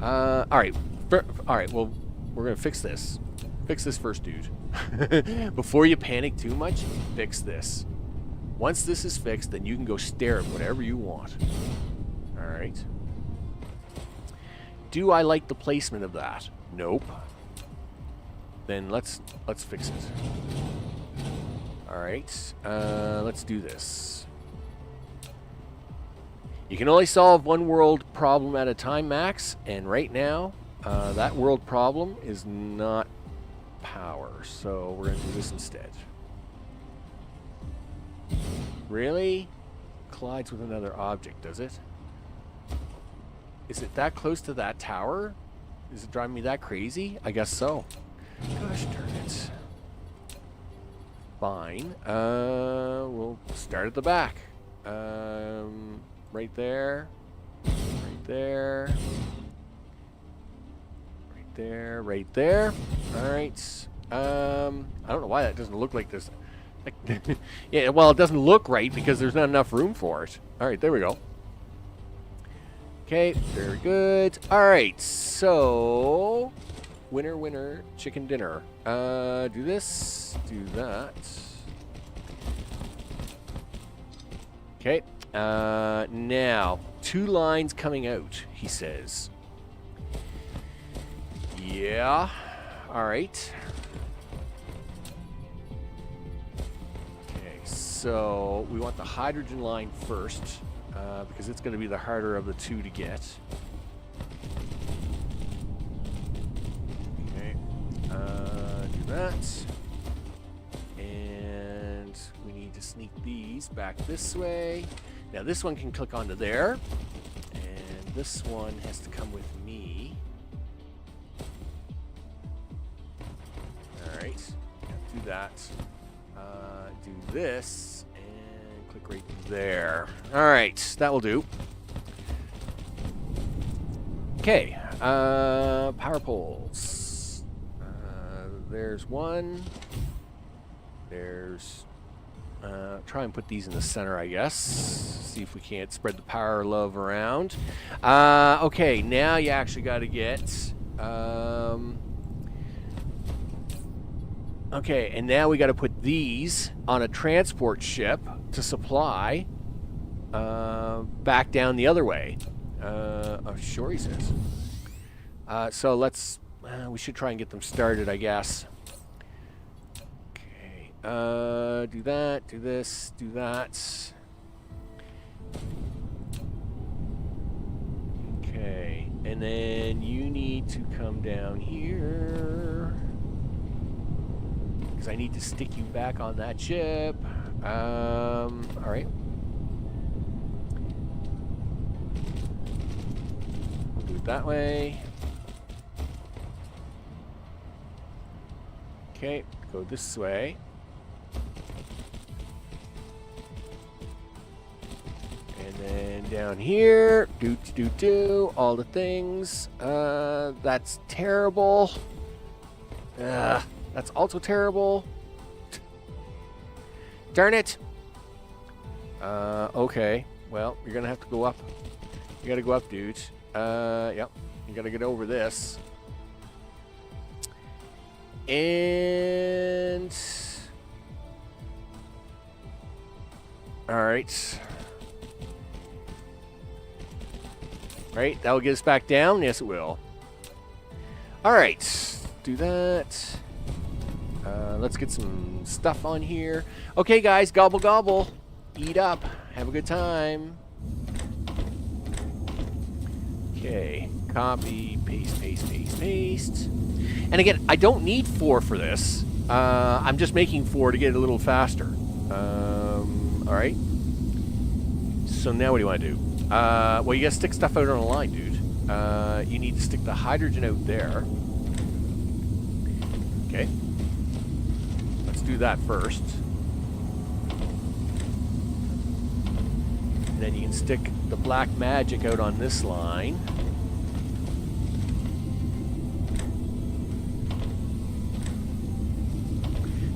All right. Well, we're gonna fix this. Fix this first, dude. Before you panic too much, fix this. Once this is fixed, then you can go stare at whatever you want. All right. Do I like the placement of that? Nope. Then let's fix it. All right. Let's do this. You can only solve one world problem at a time, Max. And right now, that world problem is not power. So we're going to do this instead. Really? Collides with another object, does it? Is it that close to that tower? Is it driving me that crazy? I guess so. Gosh darn it. Fine. We'll start at the back. Right there. Right there. Right there. Right there. Alright. I don't know why that doesn't look like this. Yeah, well, it doesn't look right because there's not enough room for it. Alright, there we go. Okay, very good. All right, so winner, winner, chicken dinner. Do this, do that. Okay, now 2 lines coming out, he says. Yeah, all right. Okay, so we want the hydrogen line first. Because it's going to be the harder of the 2 to get. Okay, do that. And we need to sneak these back this way. Now this one can click onto there. And this one has to come with me. Alright, do that. Do this. Click right there. All right, that will do. Okay, power poles. There's one. There's. Try and put these in the center, I guess. See if we can't spread the power love around. Okay, now you actually got to get. Okay, and now we got to put these on a transport ship to supply back down the other way. Oh, sure, he says. So let's, we should try and get them started, I guess. Okay, do that, do this, do that. Okay, and then you need to come down here. Because I need to stick you back on that ship. All right. We'll do it that way. Okay, go this way. And then down here, do all the things. That's terrible. That's also terrible. Darn it. Okay. Well, you're gonna have to go up. You gotta go up, dude. Yep. You gotta get over this. And... Alright. Right, that will get us back down? Yes, it will. Alright. Do that. Let's get some stuff on here. Okay, guys, gobble gobble. Eat up. Have a good time. Okay, copy, paste, paste, paste, paste. And again, I don't need 4 for this. I'm just making 4 to get it a little faster. All right. So now what do you want to do? Well, you gotta stick stuff out on a line, dude. You need to stick the hydrogen out there. Okay. Let's do that first. And then you can stick the black magic out on this line.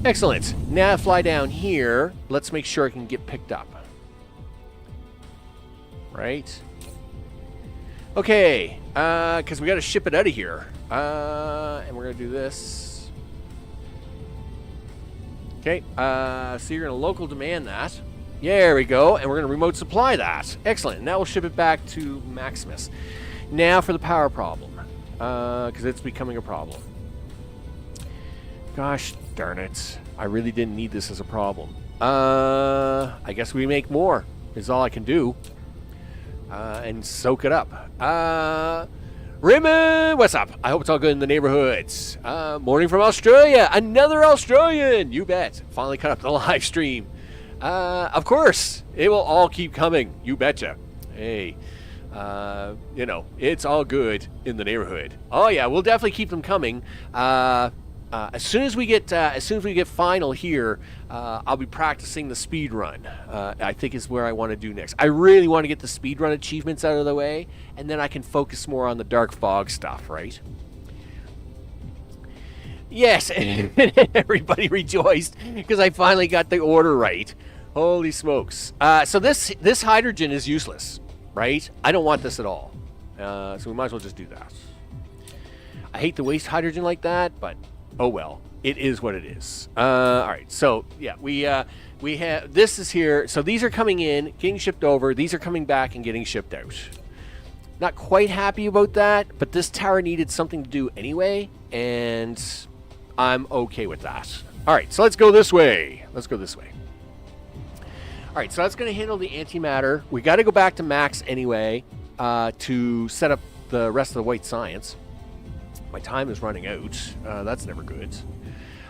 Excellent. Now I fly down here. Let's make sure I can get picked up. Right? Okay. Because we got to ship it out of here. And we're going to do this. Okay, so you're going to local demand that. Yeah, there we go. And we're going to remote supply that. Excellent. And that will ship it back to Maximus. Now for the power problem. Because it's becoming a problem. Gosh darn it. I really didn't need this as a problem. I guess we make more. Is all I can do. And soak it up. Raymond, what's up? I hope it's all good in the neighborhoods. Morning from Australia. Another Australian. You bet. Finally cut up the live stream. Of course. It will all keep coming. You betcha. Hey. You know, it's all good in the neighborhood. Oh yeah, we'll definitely keep them coming. As soon as we get final here, I'll be practicing the speed run. I think is where I want to do next. I really want to get the speed run achievements out of the way, and then I can focus more on the dark fog stuff, right? Yes, and everybody rejoiced because I finally got the order right. Holy smokes! So this hydrogen is useless, right? I don't want this at all. So we might as well just do that. I hate to waste hydrogen like that, but oh well. It is what it is. All right, so yeah, we have, this is here. So these are coming in, getting shipped over. These are coming back and getting shipped out. Not quite happy about that, but this tower needed something to do anyway, and I'm okay with that. All right, so let's go this way. Let's go this way. All right, so that's going to handle the antimatter. We got to go back to Max anyway to set up the rest of the white science. My time is running out. That's never good.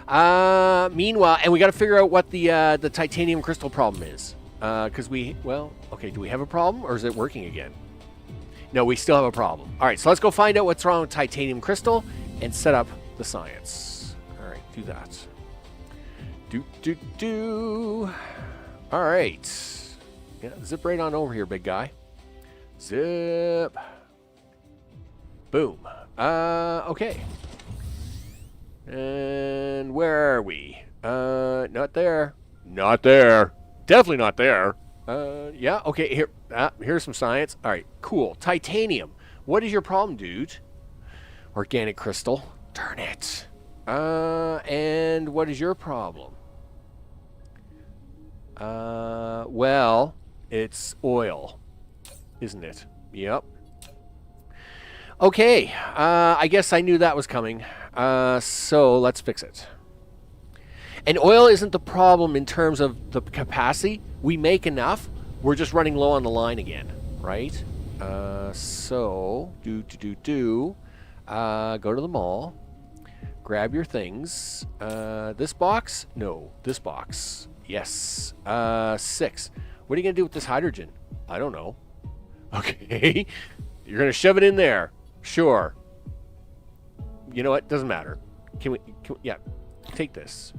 Meanwhile, and we got to figure out what the titanium crystal problem is. Because okay, do we have a problem or is it working again? No, we still have a problem. All right, so let's go find out what's wrong with titanium crystal and set up the science. All right, do that. Do. All right. Yeah, zip right on over here, big guy. Zip. Boom. Okay. And where are we? Not there. Not there. Definitely not there. Yeah, okay, here. Here's some science. All right, cool. Titanium. What is your problem, dude? Organic crystal. Darn it. And what is your problem? Well, it's oil, isn't it? Yep. Okay, I guess I knew that was coming. So let's fix it. And oil isn't the problem in terms of the capacity. We make enough. We're just running low on the line again, right? So go to the mall, grab your things. This box? No, this box. Yes. 6. What are you gonna do with this hydrogen? I don't know. Okay, you're gonna shove it in there. Sure. You know what? Doesn't matter. Yeah, take this.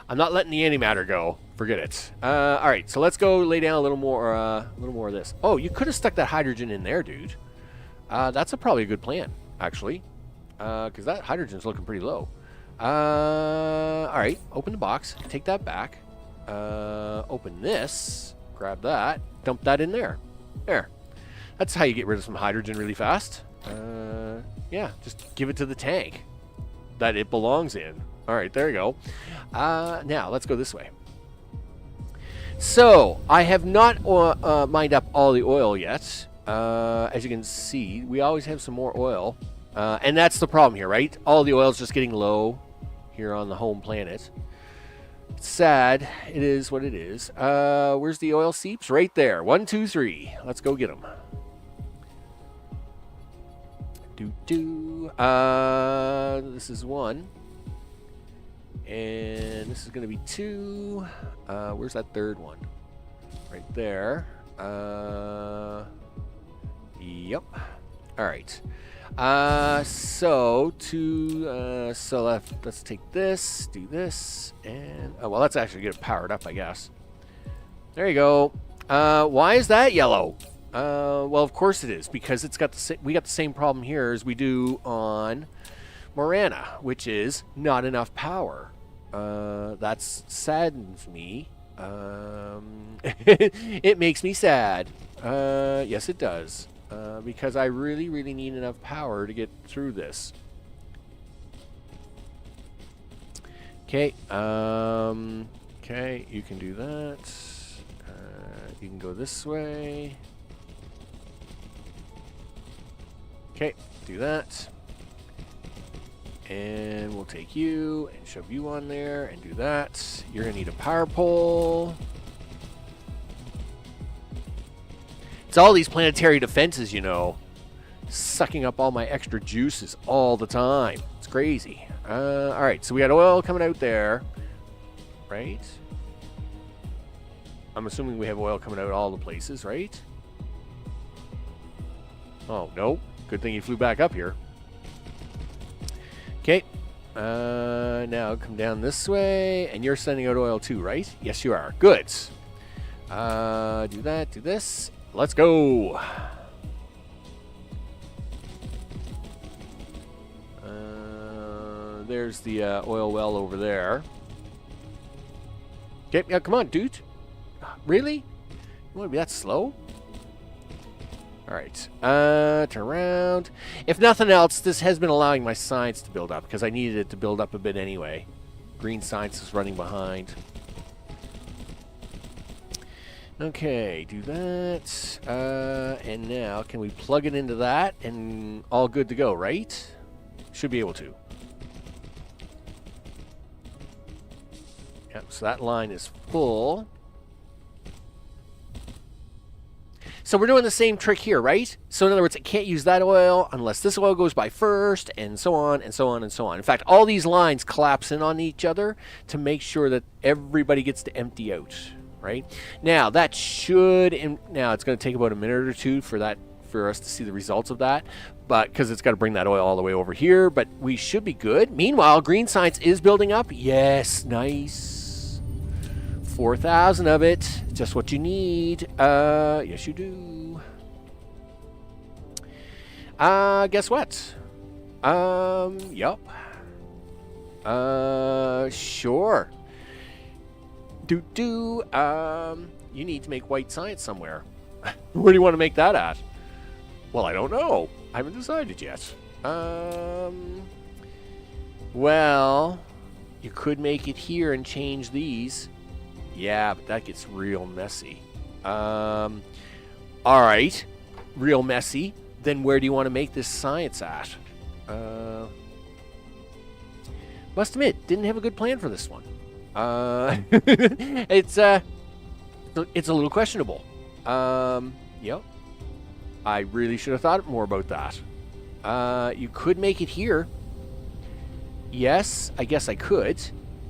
I'm not letting the antimatter go. Forget it. All right, so let's go lay down a little more of this. Oh, you could have stuck that hydrogen in there, dude. That's probably a good plan, actually, because that hydrogen's looking pretty low. All right, open the box. Take that back. Open this. Grab that. Dump that in there. There. That's how you get rid of some hydrogen really fast. Yeah, just give it to the tank that it belongs in. All right, there you go. Now, let's go this way. So, I have not mined up all the oil yet. As you can see, we always have some more oil. And that's the problem here, right? All the oil is just getting low here on the home planet. It's sad. It is what it is. Where's the oil seeps? Right there. 1, 2, 3. Let's go get them. This is 1. And this is going to be 2. Where's that third one? Right there. Yep. All right. So let's take this, do this, and well, let's actually get it powered up, I guess. There you go. Why is that yellow? Well, of course it is, because we got the same problem here as we do on Morana, which is not enough power. That saddens me. It makes me sad. Yes, it does. Because I really, really need enough power to get through this. Okay. Okay, you can do that. You can go this way. Okay, do that. And we'll take you and shove you on there and do that. You're going to need a power pole. It's all these planetary defenses, you know. Sucking up all my extra juices all the time. It's crazy. Alright, so we got oil coming out there. Right? I'm assuming we have oil coming out all the places, right? Oh, no. Good thing you flew back up here. Okay. Now come down this way. And you're sending out oil too, right? Yes, you are. Good. Do that, do this. Let's go. There's the oil well over there. Okay, yeah, come on, dude. Really? You want to be that slow? All right. Turn around. If nothing else, this has been allowing my science to build up because I needed it to build up a bit anyway. Green science is running behind. Okay, do that. And now, can we plug it into that and all good to go, right? Should be able to. Yep, so that line is full. So we're doing the same trick here, right? So in other words, it can't use that oil unless this oil goes by first, and so on, and so on, and so on. In fact, all these lines collapse in on each other to make sure that everybody gets to empty out, right? Now, that should... Now, it's going to take about a minute or two for us to see the results of that, but because it's got to bring that oil all the way over here, but we should be good. Meanwhile, green science is building up. Yes, nice. 4,000 of it. Just what you need. Yes, you do. Guess what? Yup. Sure. You need to make white science somewhere. Where do you want to make that at? Well, I don't know. I haven't decided yet. Well, you could make it here and change these. Yeah, but that gets real messy. All right, real messy. Then where do you want to make this science at? Must admit, didn't have a good plan for this one. It's a little questionable. Yep. I really should have thought more about that. You could make it here. Yes, I guess I could.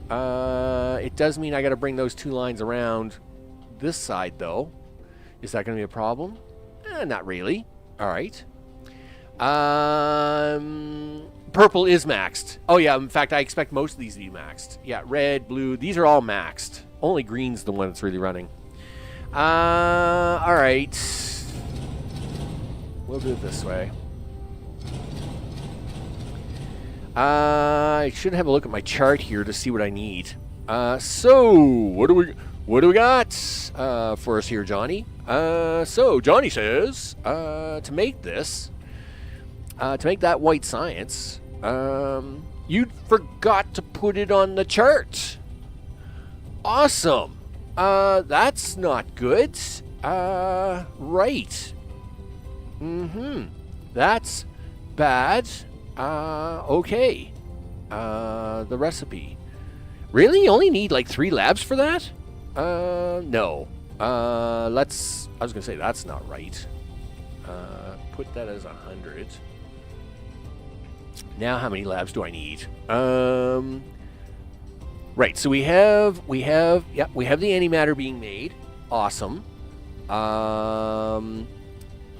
It does mean I got to bring those two lines around this side, though. Is that going to be a problem? Not really. All right. Purple is maxed. Oh, yeah. In fact, I expect most of these to be maxed. Yeah, red, blue. These are all maxed. Only green's the one that's really running. All right. We'll do it this way. I should have a look at my chart here to see what I need. So what do we got for us here, Johnny? So Johnny says to make this, to make that white science, you forgot to put it on the chart. Awesome. That's not good. Right. That's bad. Okay. The recipe. Really? You only need like 3 labs for that? No. I was gonna say that's not right. Put that as 100. Now how many labs do I need? Right, so we have the antimatter being made. Awesome.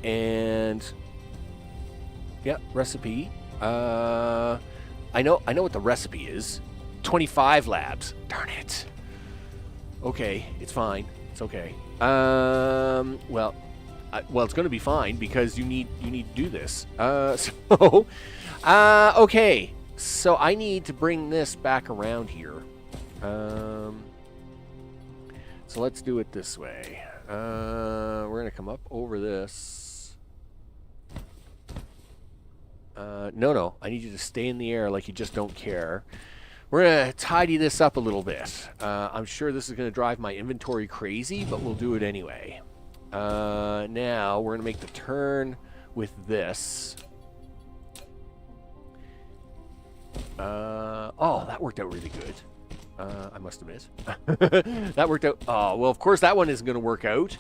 And yeah, recipe. I know what the recipe is. 25 labs. Darn it. Okay, it's fine. It's okay. Well, it's going to be fine because you need to do this. Okay. So I need to bring this back around here. So let's do it this way. We're going to come up over this. No, I need you to stay in the air like you just don't care. We're going to tidy this up a little bit. I'm sure this is going to drive my inventory crazy, but we'll do it anyway. Now, we're going to make the turn with this. Oh, that worked out really good. I must admit. That worked out. Oh, well, of course, that one isn't going to work out.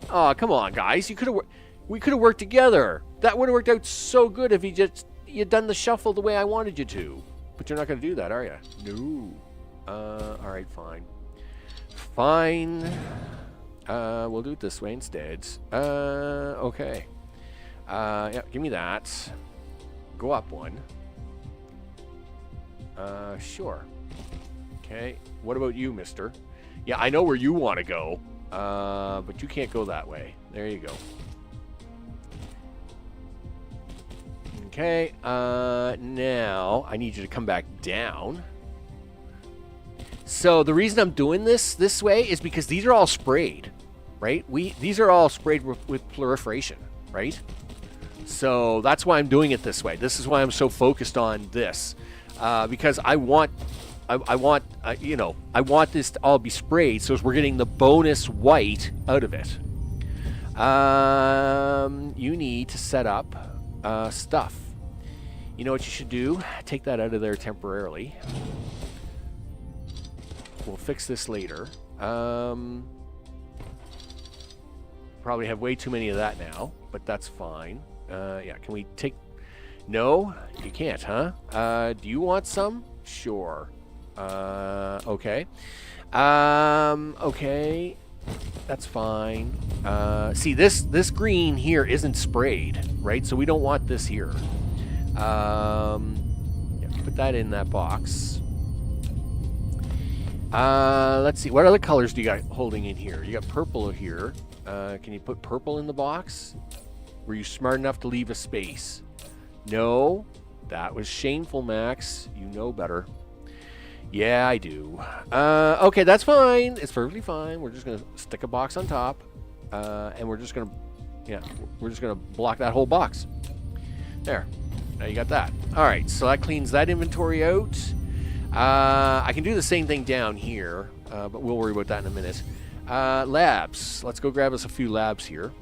Oh, come on, guys. We could have worked together. That would have worked out so good if you'd done the shuffle the way I wanted you to. But you're not going to do that, are you? No. All right, fine. Fine. We'll do it this way instead. Okay. Yeah, give me that. Go up one. Sure. Okay. What about you, mister? Yeah, I know where you want to go. But you can't go that way. There you go. Okay, now I need you to come back down. So the reason I'm doing this way is because these are all sprayed, right? These are all sprayed with proliferation. right? So that's why I'm doing it this way. This is why I'm so focused on this, because I want this to all be sprayed, so we're getting the bonus white out of it. You need to set up stuff. You know what you should do? Take that out of there temporarily. We'll fix this later. Probably have way too many of that now, but that's fine. Yeah, can we take... No, you can't, huh? Do you want some? Sure. Okay. Okay. That's fine. See, this green here isn't sprayed, right? So we don't want this here. Yeah, put that in that box. Let's see. What other colors do you got holding in here? You got purple here. Can you put purple in the box? Were you smart enough to leave a space? No. That was shameful, Max. You know better. Yeah, I do. Okay, that's fine. It's perfectly fine. We're just going to stick a box on top. And we're just going to... Yeah, we're just going to block that whole box. There. Now you got that. All right, so that cleans that inventory out. I can do the same thing down here, but we'll worry about that in a minute. Labs. Let's go grab us a few labs here.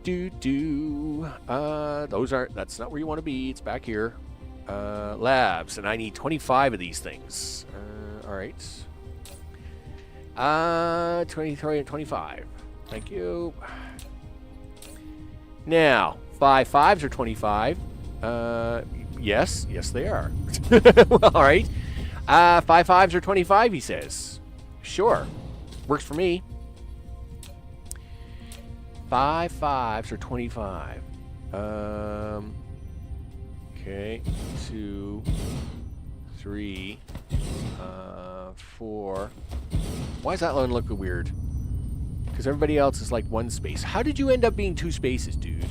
That's not where you want to be. It's back here. Labs, and I need 25 of these things. All right. 23 and 25. Thank you. Now, 5 5s are 25. Yes, they are. Well, all right. 5 5s are 25, he says. Sure. Works for me. 5 5s are 25. Okay. 2, 3, 4. Why does that one look weird? Because everybody else is like one space. How did you end up being 2 spaces, dude?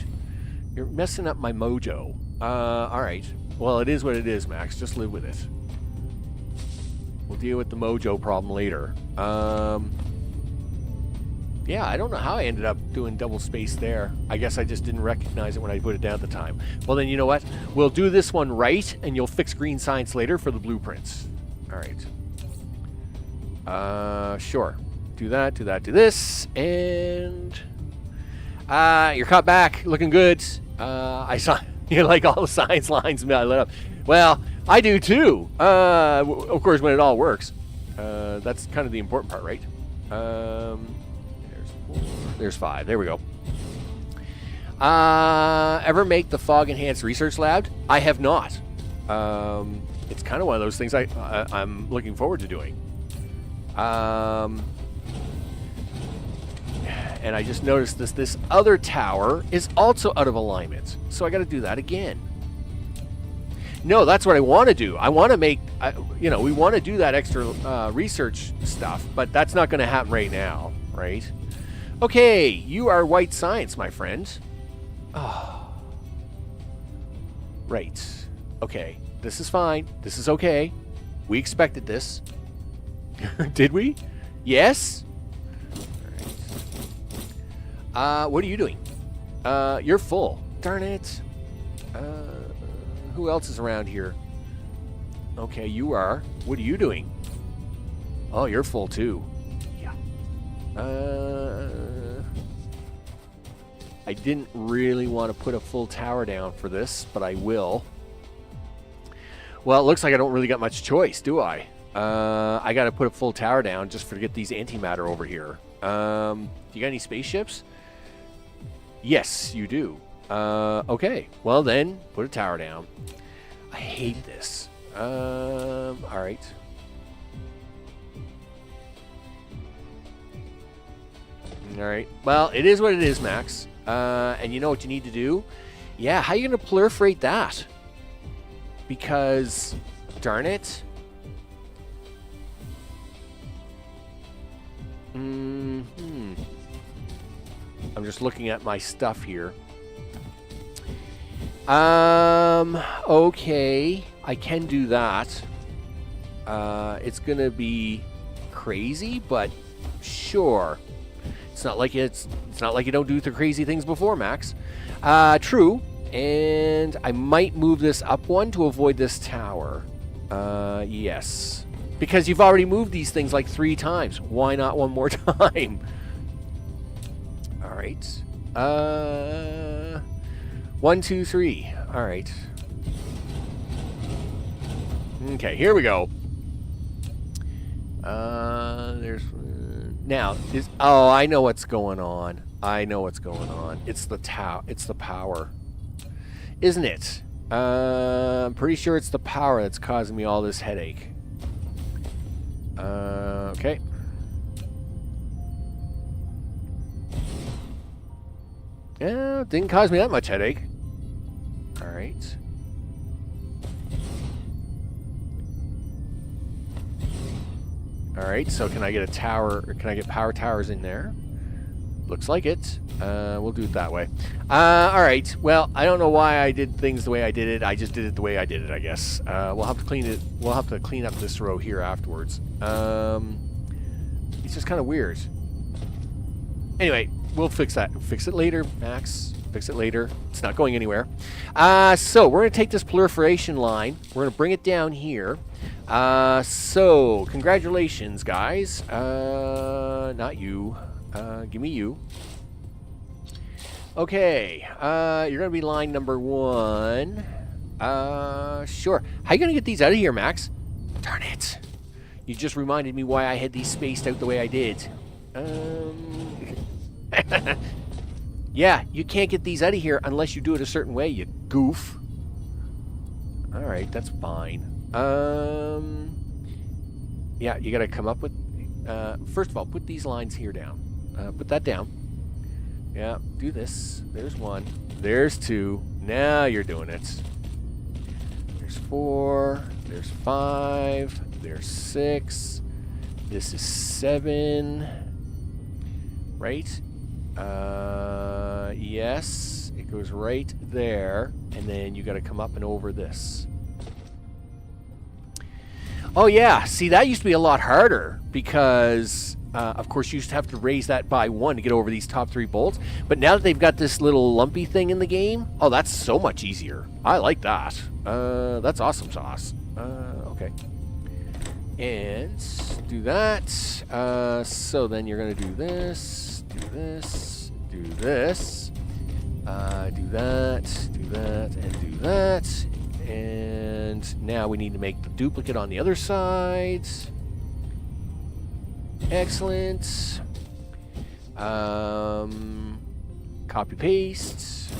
You're messing up my mojo. All right. Well, it is what it is, Max. Just live with it. We'll deal with the mojo problem later. Yeah, I don't know how I ended up doing double space there. I guess I just didn't recognize it when I put it down at the time. Well, then you know what? We'll do this one right, and you'll fix green science later for the blueprints. All right. Sure. Do that, do this, and... you're cut back. Looking good. I saw... You like all the science lines I lit up. Well, I do too. Of course, when it all works. That's kind of the important part, right? There's 5. There we go. Ever make the fog enhanced research lab? I have not. It's kind of one of those things I'm looking forward to doing. And I just noticed this other tower is also out of alignment. So I got to do that again. No, that's what I want to do. I want to make, we want to do that extra research stuff, but that's not going to happen right now, right? Okay, you are white science, my friend. Oh. Right. Okay, this is fine. This is okay. We expected this. Did we? Yes? What are you doing? You're full. Darn it. Who else is around here? Okay, you are. What are you doing? Oh, you're full too. Yeah. I didn't really want to put a full tower down for this, but I will. Well, it looks like I don't really got much choice, do I? I got to put a full tower down just to get these antimatter over here. Do you got any spaceships? Yes, you do. Okay. Well, then, put a tower down. I hate this. All right. All right. Well, it is what it is, Max. And you know what you need to do? Yeah, how are you going to proliferate that? Because, darn it. I'm just looking at my stuff here. Okay, I can do that. It's gonna be crazy, but sure. It's not like it's not like you don't do the crazy things before, Max. True. And I might move this up one to avoid this tower. Yes. Because you've already moved these things like 3 times. Why not one more time? All right. 1, 2, 3. All right. Okay, here we go. There's now. Oh, I know what's going on. I know what's going on. It's the It's the power, isn't it? I'm pretty sure it's the power that's causing me all this headache. Okay. Yeah, didn't cause me that much headache. All right. All right, so can I get a tower, or can I get power towers in there? Looks like it. We'll do it that way. All right, well, I don't know why I did things the way I did it. I just did it the way I did it, I guess. We'll have to clean it. We'll have to clean up this row here afterwards. It's just kind of weird. Anyway, we'll fix that. Fix it later, Max. Fix it later. It's not going anywhere. So we're going to take this proliferation line. We're going to bring it down here. So congratulations, guys. Not you. Give me you. Okay. You're going to be line number 1. Sure. How are you going to get these out of here, Max? Darn it. You just reminded me why I had these spaced out the way I did. Yeah, you can't get these out of here unless you do it a certain way, you goof. Alright, that's fine. Yeah, you gotta come up with... first of all, put these lines here down. Put that down. Yeah, do this. There's 1. There's 2. Now you're doing it. There's 4. There's 5. There's 6. This is 7. Right? Yes. It goes right there. And then you got to come up and over this. Oh, yeah. See, that used to be a lot harder because, of course, you used to have to raise that by 1 to get over these top 3 bolts. But now that they've got this little lumpy thing in the game, oh, that's so much easier. I like that. That's awesome sauce. Okay. And do that. So then you're going to do this, do this, do this, do that, do that, and do that. And now we need to make the duplicate on the other side. Excellent. Copy paste.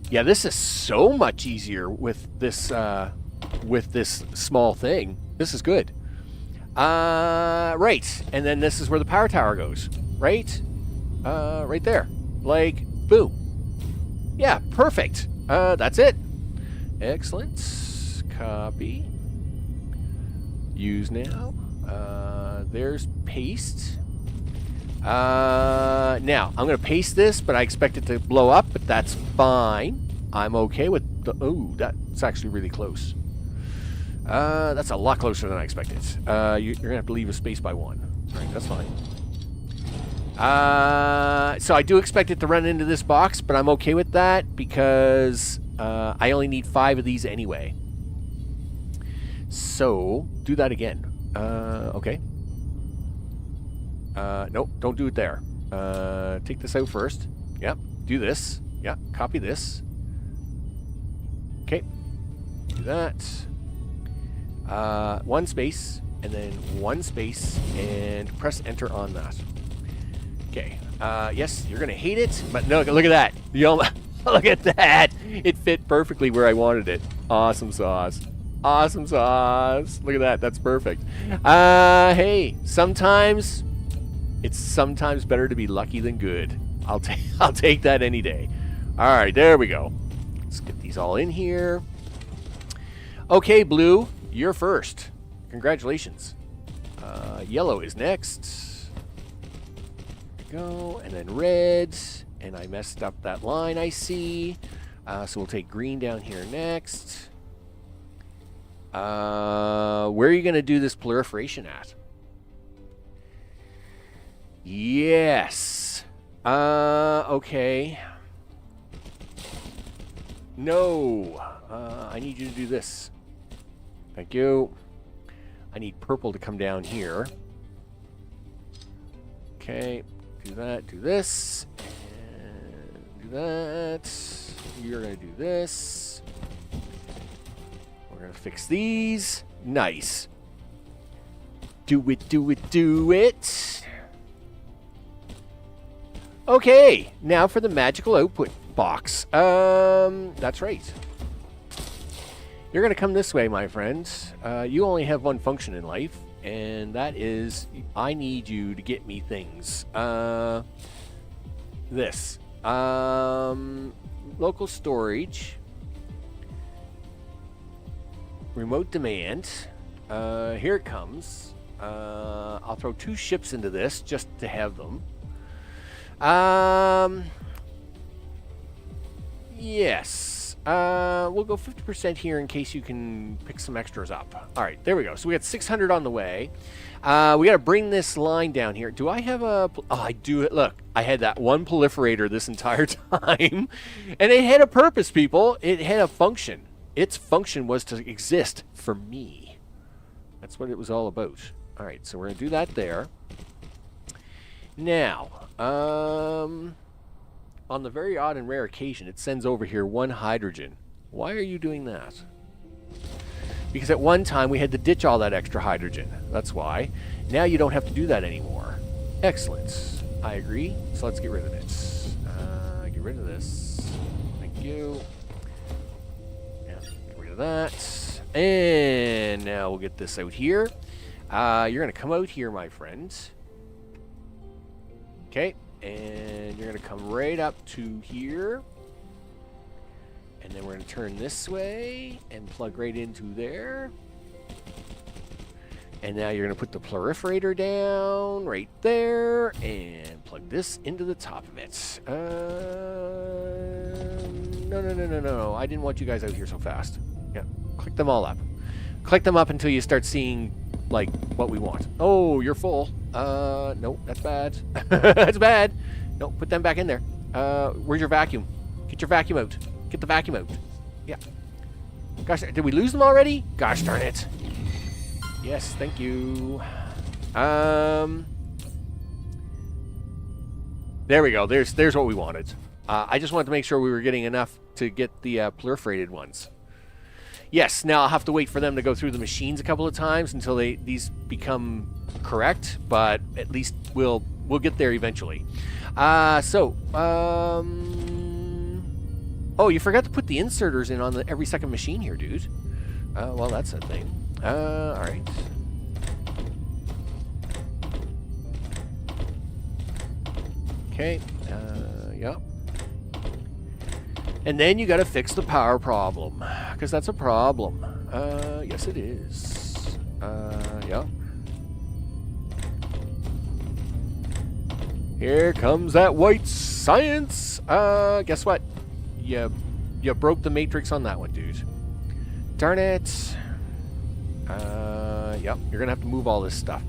Yeah, this is so much easier with this small thing. This is good. Right. And then this is where the power tower goes. Right? Right there. Like, boom. Yeah, perfect. That's it. Excellent. Copy. Use now. There's paste. Now, I'm going to paste this, but I expect it to blow up, but that's fine. I'm okay with the... Ooh, that's actually really close. That's a lot closer than I expected. You're going to have to leave a space by 1. All right, that's fine. So I do expect it to run into this box, but I'm okay with that because I only need 5 of these anyway. So, do that again. Okay. Nope, don't do it there. Take this out first. Yep, do this. Yep, copy this. Okay, do that. 1 space, and then 1 space, and press enter on that. Okay, yes, you're gonna hate it, but no, look at that. Look at that. It fit perfectly where I wanted it. Awesome sauce. Awesome sauce. Look at that. That's perfect. Hey, sometimes it's better to be lucky than good. I'll take that any day. All right, there we go. Let's get these all in here. Okay, blue, you're first. Congratulations. Yellow is next. There we go, and then red. And I messed up that line, I see. So we'll take green down here next. Where are you going to do this proliferation at? Yes. Okay. No. I need you to do this. Thank you. I need purple to come down here. Okay. Do that. Do this. And do that. You're going to do this. We're going to fix these. Nice. Do it, do it, do it. Okay, now for the magical output box. That's right. You're going to come this way, my friends. You only have one function in life, and that is I need you to get me things. This. Local storage. Remote demand. Here it comes. I'll throw 2 ships into this just to have them. Yes. We'll go 50% here in case you can pick some extras up. All right, there we go. So we got 600 on the way. We got to bring this line down here. Do I have a... Oh, I do. Look, I had that one proliferator this entire time. And it had a purpose, people. It had a function. Its function was to exist for me. That's what it was all about. All right, so we're going to do that there. Now, on the very odd and rare occasion, it sends over here 1 hydrogen. Why are you doing that? Because at one time we had to ditch all that extra hydrogen. That's why. Now you don't have to do that anymore. Excellent. I agree. So let's get rid of it. Get rid of this. Thank you. Yeah, get rid of that. And now we'll get this out here. You're going to come out here, my friends. Okay. And you're going to come right up to here. And then we're going to turn this way and plug right into there. And now you're going to put the proliferator down right there and plug this into the top of it. No. I didn't want you guys out here so fast. Yeah, click them all up. Click them up until you start seeing, like, what we want. Oh, you're full. No, that's bad. That's bad. No, put them back in there. Where's your vacuum? Get your vacuum out. Get the vacuum out. Yeah. Gosh, did we lose them already? Gosh darn it. Yes, thank you. There we go. There's what we wanted. I just wanted to make sure we were getting enough to get the proliferated ones. Yes, now I'll have to wait for them to go through the machines a couple of times until these become correct, but at least we'll get there eventually. Oh, you forgot to put the inserters in on every second machine here, dude. Well, that's a thing. All right. Okay. Yep. And then you got to fix the power problem, because that's a problem. Yes, it is. Yep. Here comes that white science. Guess what? You broke the matrix on that one, dude. Darn it. Yep, you're gonna have to move all this stuff.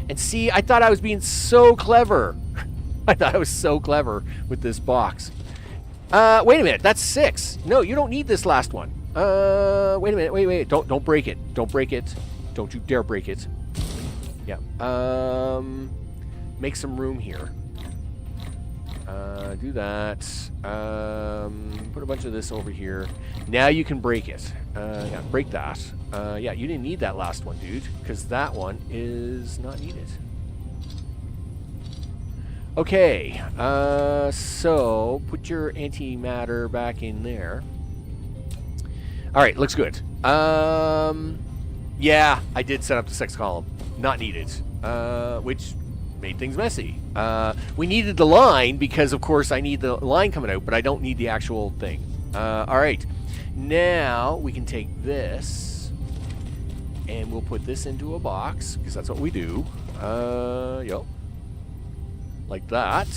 And see, I thought I was being so clever. I thought I was so clever with this box. Wait a minute, that's 6. No, you don't need this last one. Wait a minute, wait. Don't break it. Don't break it. Don't you dare break it. Yeah. Make some room here. Do that. Put a bunch of this over here. Now you can break it. Yeah, break that. Yeah, you didn't need that last one, dude, because that one is not needed. Okay, so put your antimatter back in there. All right, looks good. Yeah, I did set up the 6th column. Not needed, which made things messy. We needed the line because, of course, I need the line coming out, but I don't need the actual thing. All right, now we can take this and we'll put this into a box because that's what we do. Yep. Like that.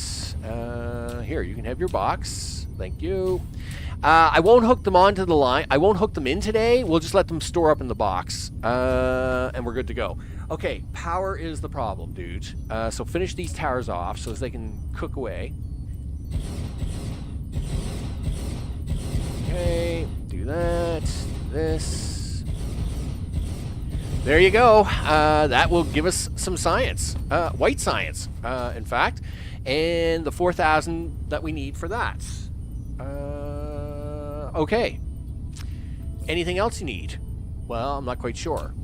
Here, you can have your box. Thank you. I won't hook them onto the line. I won't hook them in today. We'll just let them store up in the box, and we're good to go. Okay, power is the problem, dude. So finish these towers off so as they can cook away. Okay, do that, this. There you go. That will give us some science, white science, in fact, and the 4,000 that we need for that. Okay. Anything else you need? Well, I'm not quite sure.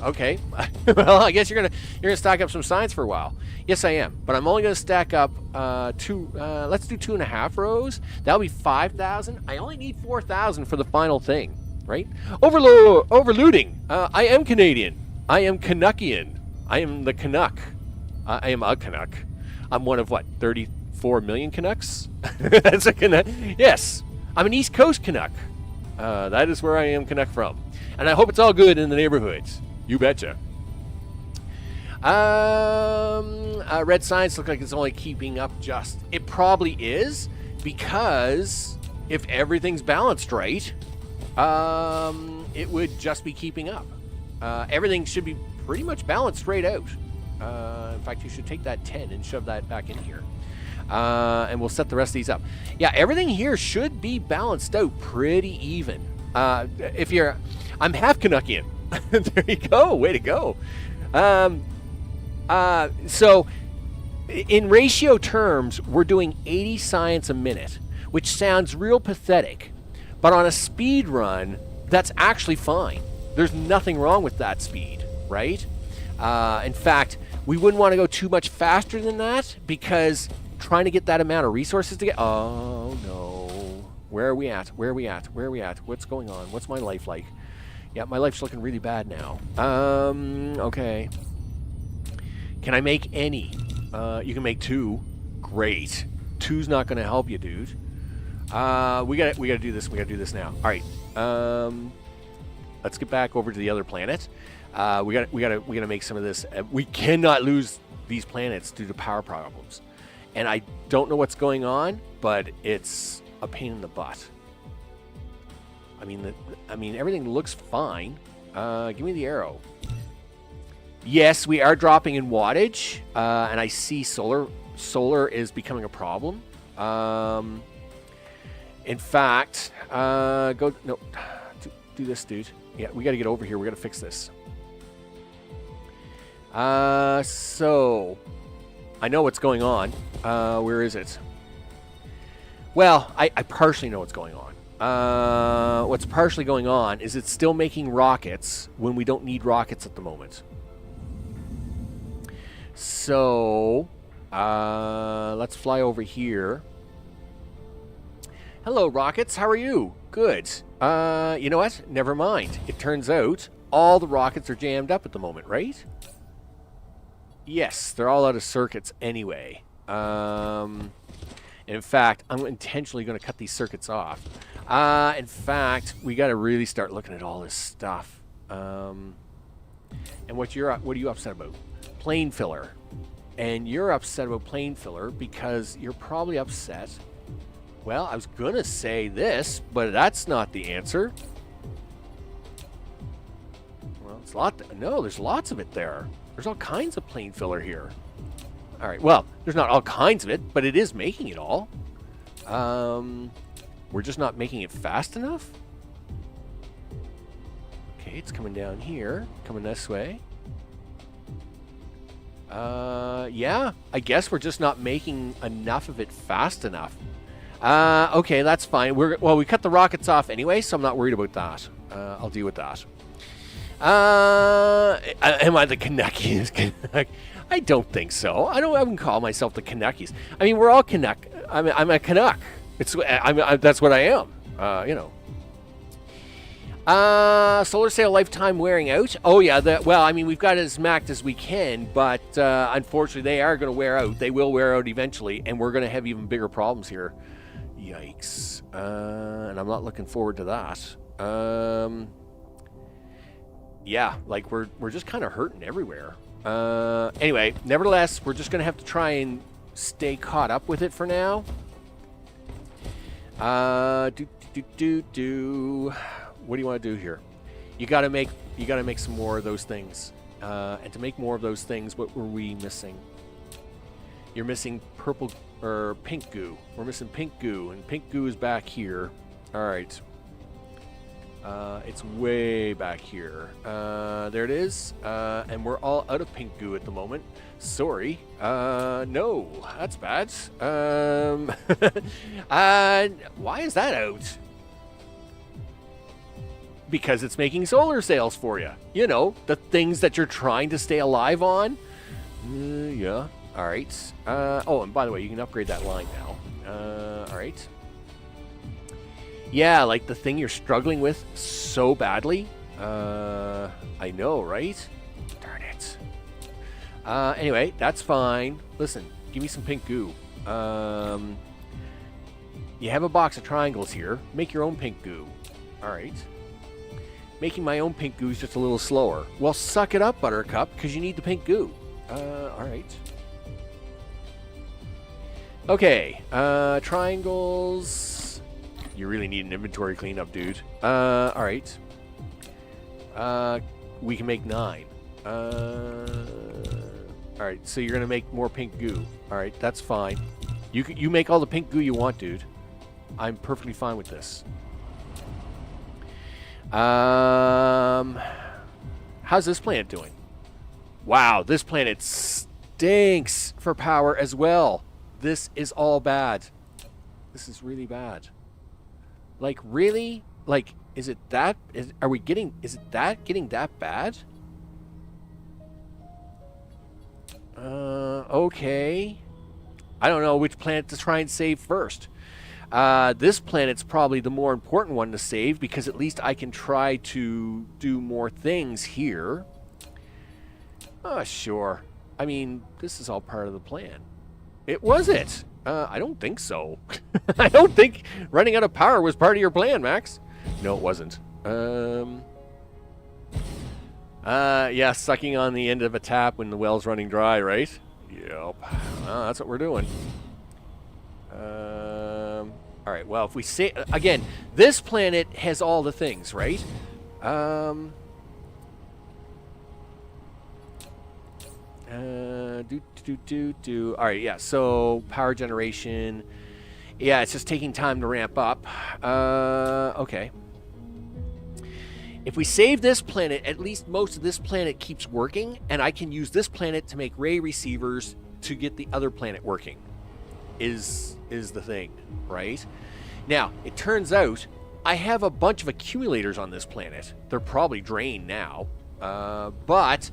Okay. Well, I guess you're gonna stack up some science for a while. Yes, I am. But I'm only gonna stack up let's do 2.5 rows. That'll be 5,000. I only need 4,000 for the final thing, right? Overlooting. I am Canadian. I am Canuckian. I am the Canuck. I am a Canuck. I'm one of what, 34 million Canucks? That's a Canuck. Yes, I'm an East Coast Canuck. That is where I am Canuck from. And I hope it's all good in the neighborhoods. You betcha. Red science looks like it's only keeping up just. It probably is, because if everything's balanced right, it would just be keeping up. Everything should be pretty much balanced straight out. In fact, you should take that 10 and shove that back in here. And we'll set the rest of these up. Yeah, everything here should be balanced out pretty even. I'm half Canuckian. There you go. Way to go. So in ratio terms, we're doing 80 science a minute, which sounds real pathetic. But on a speed run, that's actually fine. There's nothing wrong with that speed, right? In fact, we wouldn't want to go too much faster than that, because trying to get that amount of resources to get... Oh, no. Where are we at? Where are we at? Where are we at? What's going on? What's my life like? Yeah, my life's looking really bad now. Okay. Can I make any? You can make 2. Great. 2's not going to help you, dude. We gotta do this. We gotta do this now. All right. Let's get back over to the other planet. We gotta make some of this. We cannot lose these planets due to power problems. And I don't know what's going on, but it's a pain in the butt. I mean, everything looks fine. Give me the arrow. Yes, we are dropping in wattage, and I see solar is becoming a problem. In fact, do this, dude. Yeah, we got to get over here. We got to fix this. So I know what's going on. Where is it? Well, I partially know what's going on. What's partially going on is it's still making rockets when we don't need rockets at the moment. So, let's fly over here. Hello, rockets. How are you? Good. You know what? Never mind. It turns out all the rockets are jammed up at the moment, right? Yes, they're all out of circuits anyway. And in fact, I'm intentionally going to cut these circuits off. In fact, we got to really start looking at all this stuff. And what are you upset about? Plane filler. And you're upset about plane filler because you're probably upset. Well, I was going to say this, but that's not the answer. Well, it's a lot. No, there's lots of it there. There's all kinds of plane filler here. All right, well, there's not all kinds of it, but it is making it all. We're just not making it fast enough. Okay, it's coming down here, coming this way. Yeah, I guess we're just not making enough of it fast enough. Okay, that's fine. We cut the rockets off anyway, so I'm not worried about that. I'll deal with that. Am I the Canuckies? I don't think so. I wouldn't call myself the Canuckies. I mean, we're all Canuck. I'm a Canuck. That's what I am. You know. Solar sail lifetime wearing out. Oh yeah. We've got it as maxed as we can, but unfortunately, they are going to wear out. They will wear out eventually, and we're going to have even bigger problems here. Yikes. And I'm not looking forward to that. Yeah, like we're just kind of hurting everywhere. Anyway, nevertheless, we're just going to have to try and stay caught up with it for now. What do you want to do here? You gotta make some more of those things. And to make more of those things, what were we missing? You're missing purple or pink goo. We're missing pink goo, and pink goo is back here. All right. It's way back here. There it is. And we're all out of pink goo at the moment. Sorry. No, that's bad. Why is that out? Because it's making solar sails for you. You know, the things that you're trying to stay alive on. Yeah. All right. Oh, and by the way, you can upgrade that line now. All right. Yeah, like the thing you're struggling with so badly. I know, right? Darn it. Anyway, that's fine. Listen, give me some pink goo. You have a box of triangles here. Make your own pink goo. All right. Making my own pink goo is just a little slower. Well, suck it up, Buttercup, because you need the pink goo. All right. Okay, triangles. You really need an inventory cleanup, dude. All right. We can make 9. All right, so you're gonna make more pink goo. All right, that's fine. You make all the pink goo you want, dude. I'm perfectly fine with this. How's this planet doing? Wow, this planet stinks for power as well. This is all bad. This is really bad. Like, really? Like, is it that getting that bad? Okay. I don't know which planet to try and save first. This planet's probably the more important one to save because at least I can try to do more things here. Oh, sure. I mean, this is all part of the plan. Was it? I don't think so. I don't think running out of power was part of your plan, Max. No, it wasn't. Yeah, sucking on the end of a tap when the well's running dry, right? Yep. That's what we're doing. All right, well, if we say... Again, this planet has all the things, right? All right, yeah, so power generation. Yeah, it's just taking time to ramp up. Okay. If we save this planet, at least most of this planet keeps working, and I can use this planet to make ray receivers to get the other planet working. Is the thing, right? Now, it turns out I have a bunch of accumulators on this planet. They're probably drained now. But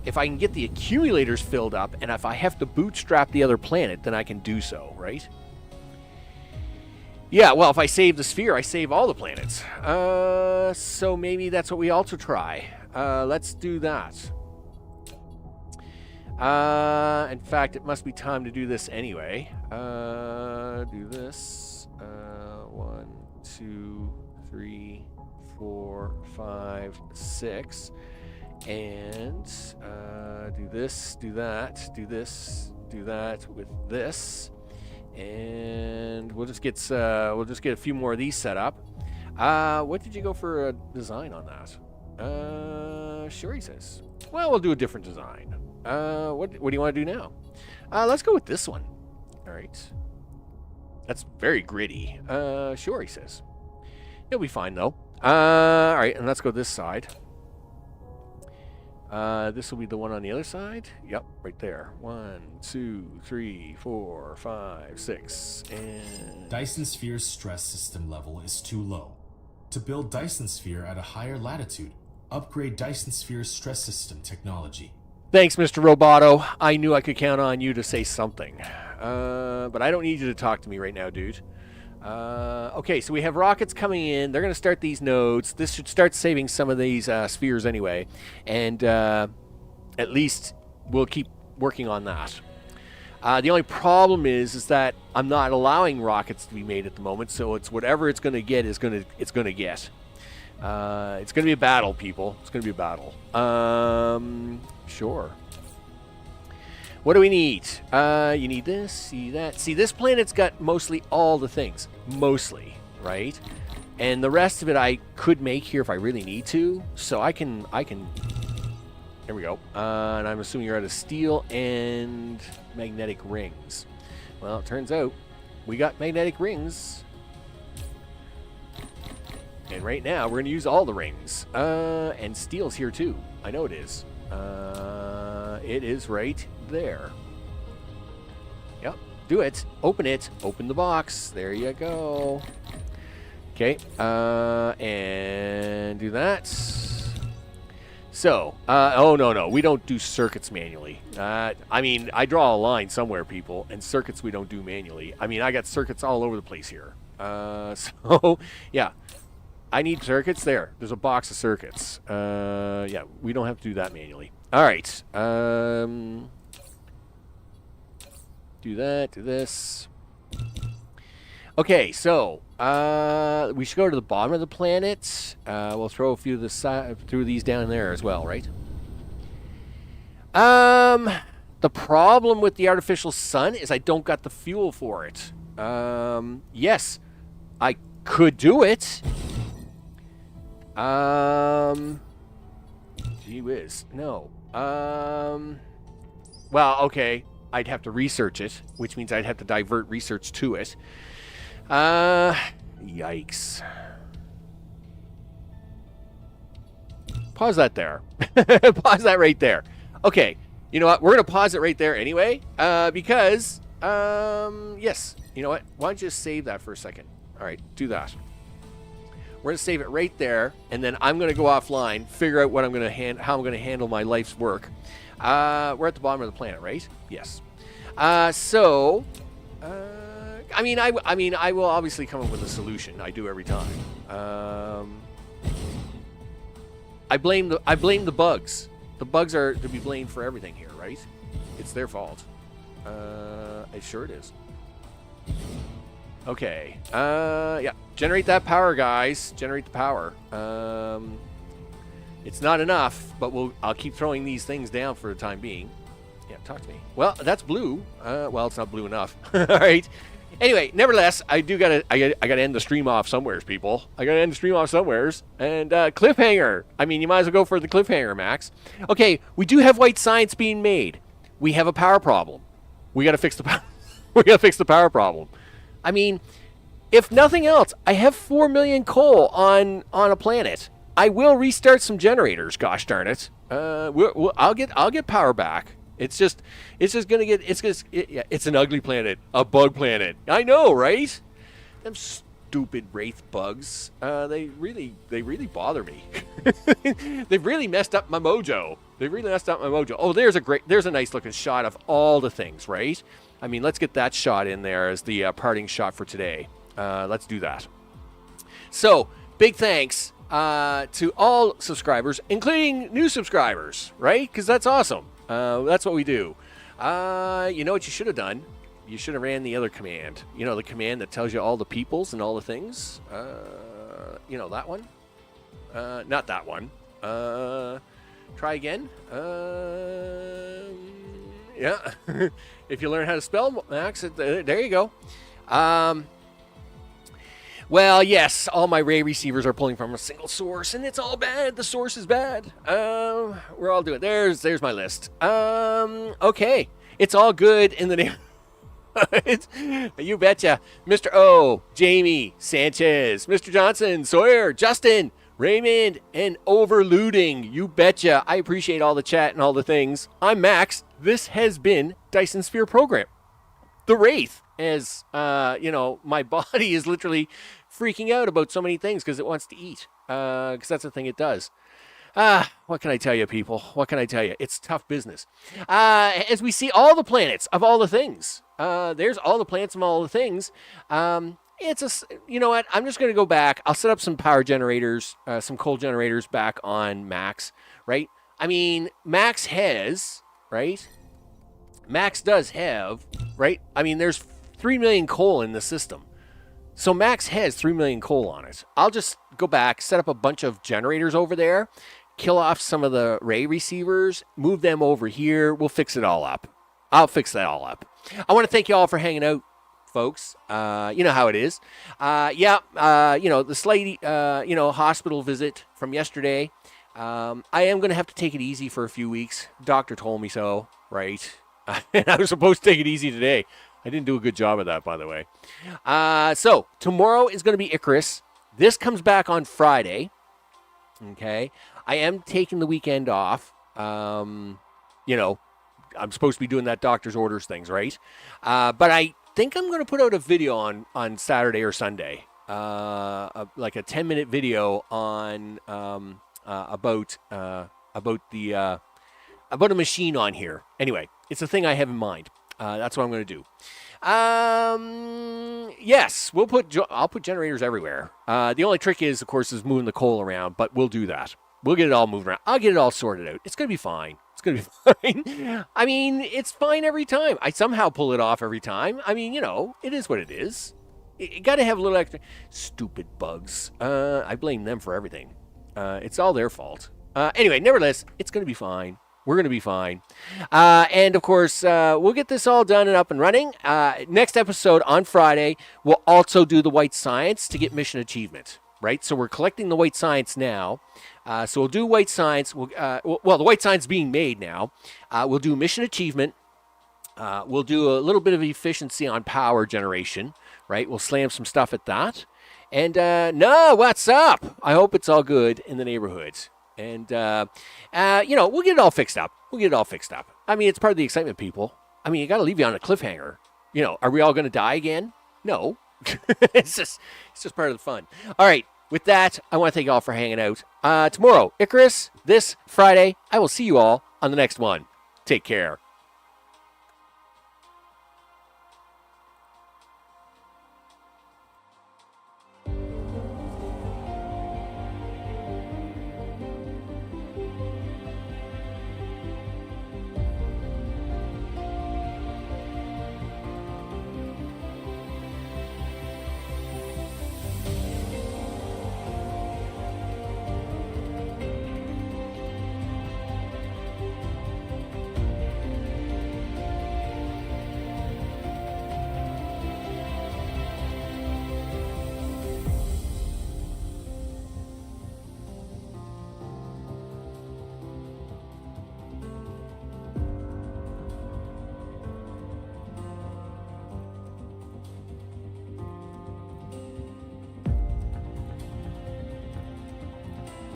if I can get the accumulators filled up, and if I have to bootstrap the other planet, then I can do so, right? Yeah, well, if I save the sphere, I save all the planets. So maybe that's what we also try. Let's do that. In fact, it must be time to do this anyway. Do this. 1, 2, 3, 4, 5, 6. And do this, do that, do this, do that with this. And we'll just get a few more of these set up. What did you go for a design on that? Sure, he says. Well, we'll do a different design. What do you want to do now? Let's go with this one. All right. That's very gritty. Sure, he says. It'll be fine though. All right, and let's go this side. This will be the one on the other side. Yep, right there. 1, 2, 3, 4, 5, 6, and... Dyson Sphere's stress system level is too low. To build Dyson Sphere at a higher latitude, upgrade Dyson Sphere's stress system technology. Thanks, Mr. Roboto. I knew I could count on you to say something. But I don't need you to talk to me right now, dude. Okay, so we have rockets coming in. They're going to start these nodes. This should start saving some of these spheres anyway. And at least we'll keep working on that. The only problem is that I'm not allowing rockets to be made at the moment. So it's whatever it's going to get is it's going to get. It's going to be a battle, people. It's going to be a battle. Sure. What do we need? You need this, see that. See, this planet's got mostly all the things. Mostly, right? And the rest of it I could make here if I really need to. So I can... There we go. And I'm assuming you're out of steel and magnetic rings. Well, it turns out we got magnetic rings. And right now, we're going to use all the rings. And steel's here too. I know it is. It is right there. Yep. Do it. Open it. Open the box. There you go. Okay. And do that. So, oh, no. We don't do circuits manually. I mean, I draw a line somewhere, people. And circuits we don't do manually. I mean, I got circuits all over the place here. So, yeah. I need circuits. There's a box of circuits. Yeah, we don't have to do that manually. All right. Do that. Do this. Okay, so we should go to the bottom of the planet. We'll throw a few of through these down there as well, right? The problem with the artificial sun is I don't got the fuel for it. Yes, I could do it. Gee whiz. No. Well, okay. I'd have to research it, which means I'd have to divert research to it. Yikes. Pause that there. Pause that right there. Okay. You know what? We're going to pause it right there anyway, because, yes. You know what? Why don't you just save that for a second? All right. Do that. We're going to save it right there, and then I'm going to go offline, figure out what I'm going to how I'm going to handle my life's work. We're at the bottom of the planet, right? Yes. I will obviously come up with a solution. I do every time. I blame the bugs. The bugs are to be blamed for everything here, right? It's their fault. It sure it is. Okay. Yeah. Generate that power, guys. Generate the power. It's not enough, but I'll keep throwing these things down for the time being. Yeah, talk to me. Well, that's blue. Well, it's not blue enough. All right. Anyway, nevertheless, I gotta end the stream off somewheres, people. I gotta end the stream off somewheres. And cliffhanger. I mean, you might as well go for the cliffhanger, Max. Okay, we do have white science being made. We have a power problem. We gotta fix the power. We gotta fix the power problem. I mean, if nothing else, I have 4 million coal on a planet. I will restart some generators. Gosh darn it! I'll get power back. It's an ugly planet, a bug planet. I know, right? Them stupid Wraith bugs. They really bother me. They've really messed up my mojo. Oh, there's a nice looking shot of all the things, right? I mean, let's get that shot in there as the parting shot for today. Let's do that. So, big thanks to all subscribers, including new subscribers, right? Because that's awesome. That's what we do. You know what you should have done? You should have ran the other command. You know, the command that tells you all the peoples and all the things. You know, that one? Not that one. Try again. Yeah. If you learn how to spell, Max, there you go. Well, yes, all my Ray receivers are pulling from a single source, and it's all bad. The source is bad. We're all doing it. There's my list. Okay. It's all good in the name. You betcha. Mr. O, Jamie, Sanchez, Mr. Johnson, Sawyer, Justin, Raymond, and Overlooting. You betcha. I appreciate all the chat and all the things. I'm Max. This has been Dyson Sphere Program. The Wraith. As, you know, my body is literally freaking out about so many things because it wants to eat. Because that's the thing it does. What can I tell you, people? What can I tell you? It's tough business. As we see all the planets of all the things. There's all the planets of all the things. You know what? I'm just going to go back. I'll set up some power generators, some coal generators back on Max, right? I mean, Max has, right? Max does have, right? I mean, there's 3 million coal in the system. So Max has 3 million coal on it. I'll just go back, set up a bunch of generators over there, kill off some of the Ray receivers, move them over here. We'll fix it all up. I'll fix that all up. I want to thank you all for hanging out, folks. You know how it is. The slight, hospital visit from yesterday. I am going to have to take it easy for a few weeks. Doctor told me so, right? And I was supposed to take it easy today. I didn't do a good job of that, by the way. So tomorrow is going to be Icarus. This comes back on Friday. Okay. I am taking the weekend off. I'm supposed to be doing that doctor's orders things, right? But I think I'm going to put out a video on Saturday or Sunday, like a 10-minute video on about a machine on here. Anyway, it's a thing I have in mind. That's what I'm going to do. Yes, I'll put generators everywhere. The only trick is, of course, is moving the coal around, but we'll do that. We'll get it all moved around. I'll get it all sorted out. It's going to be fine. It's going to be fine. I mean, it's fine every time. I somehow pull it off every time. I mean, it is what it is. You got to have a little extra. Stupid bugs. I blame them for everything. It's all their fault. Anyway, nevertheless, it's going to be fine. We're going to be fine. And, of course, we'll get this all done and up and running. Next episode on Friday, we'll also do the white science to get mission achievement, right? So we're collecting the white science now. So we'll do white science. The white science being made now. We'll do mission achievement. We'll do a little bit of efficiency on power generation, right? We'll slam some stuff at that. And, what's up? I hope it's all good in the neighborhood. And, we'll get it all fixed up. I mean, it's part of the excitement, people. I mean, you got to leave you on a cliffhanger. Are we all going to die again? No. It's just part of the fun. All right. With that, I want to thank you all for hanging out. Tomorrow, Icarus, this Friday, I will see you all on the next one. Take care.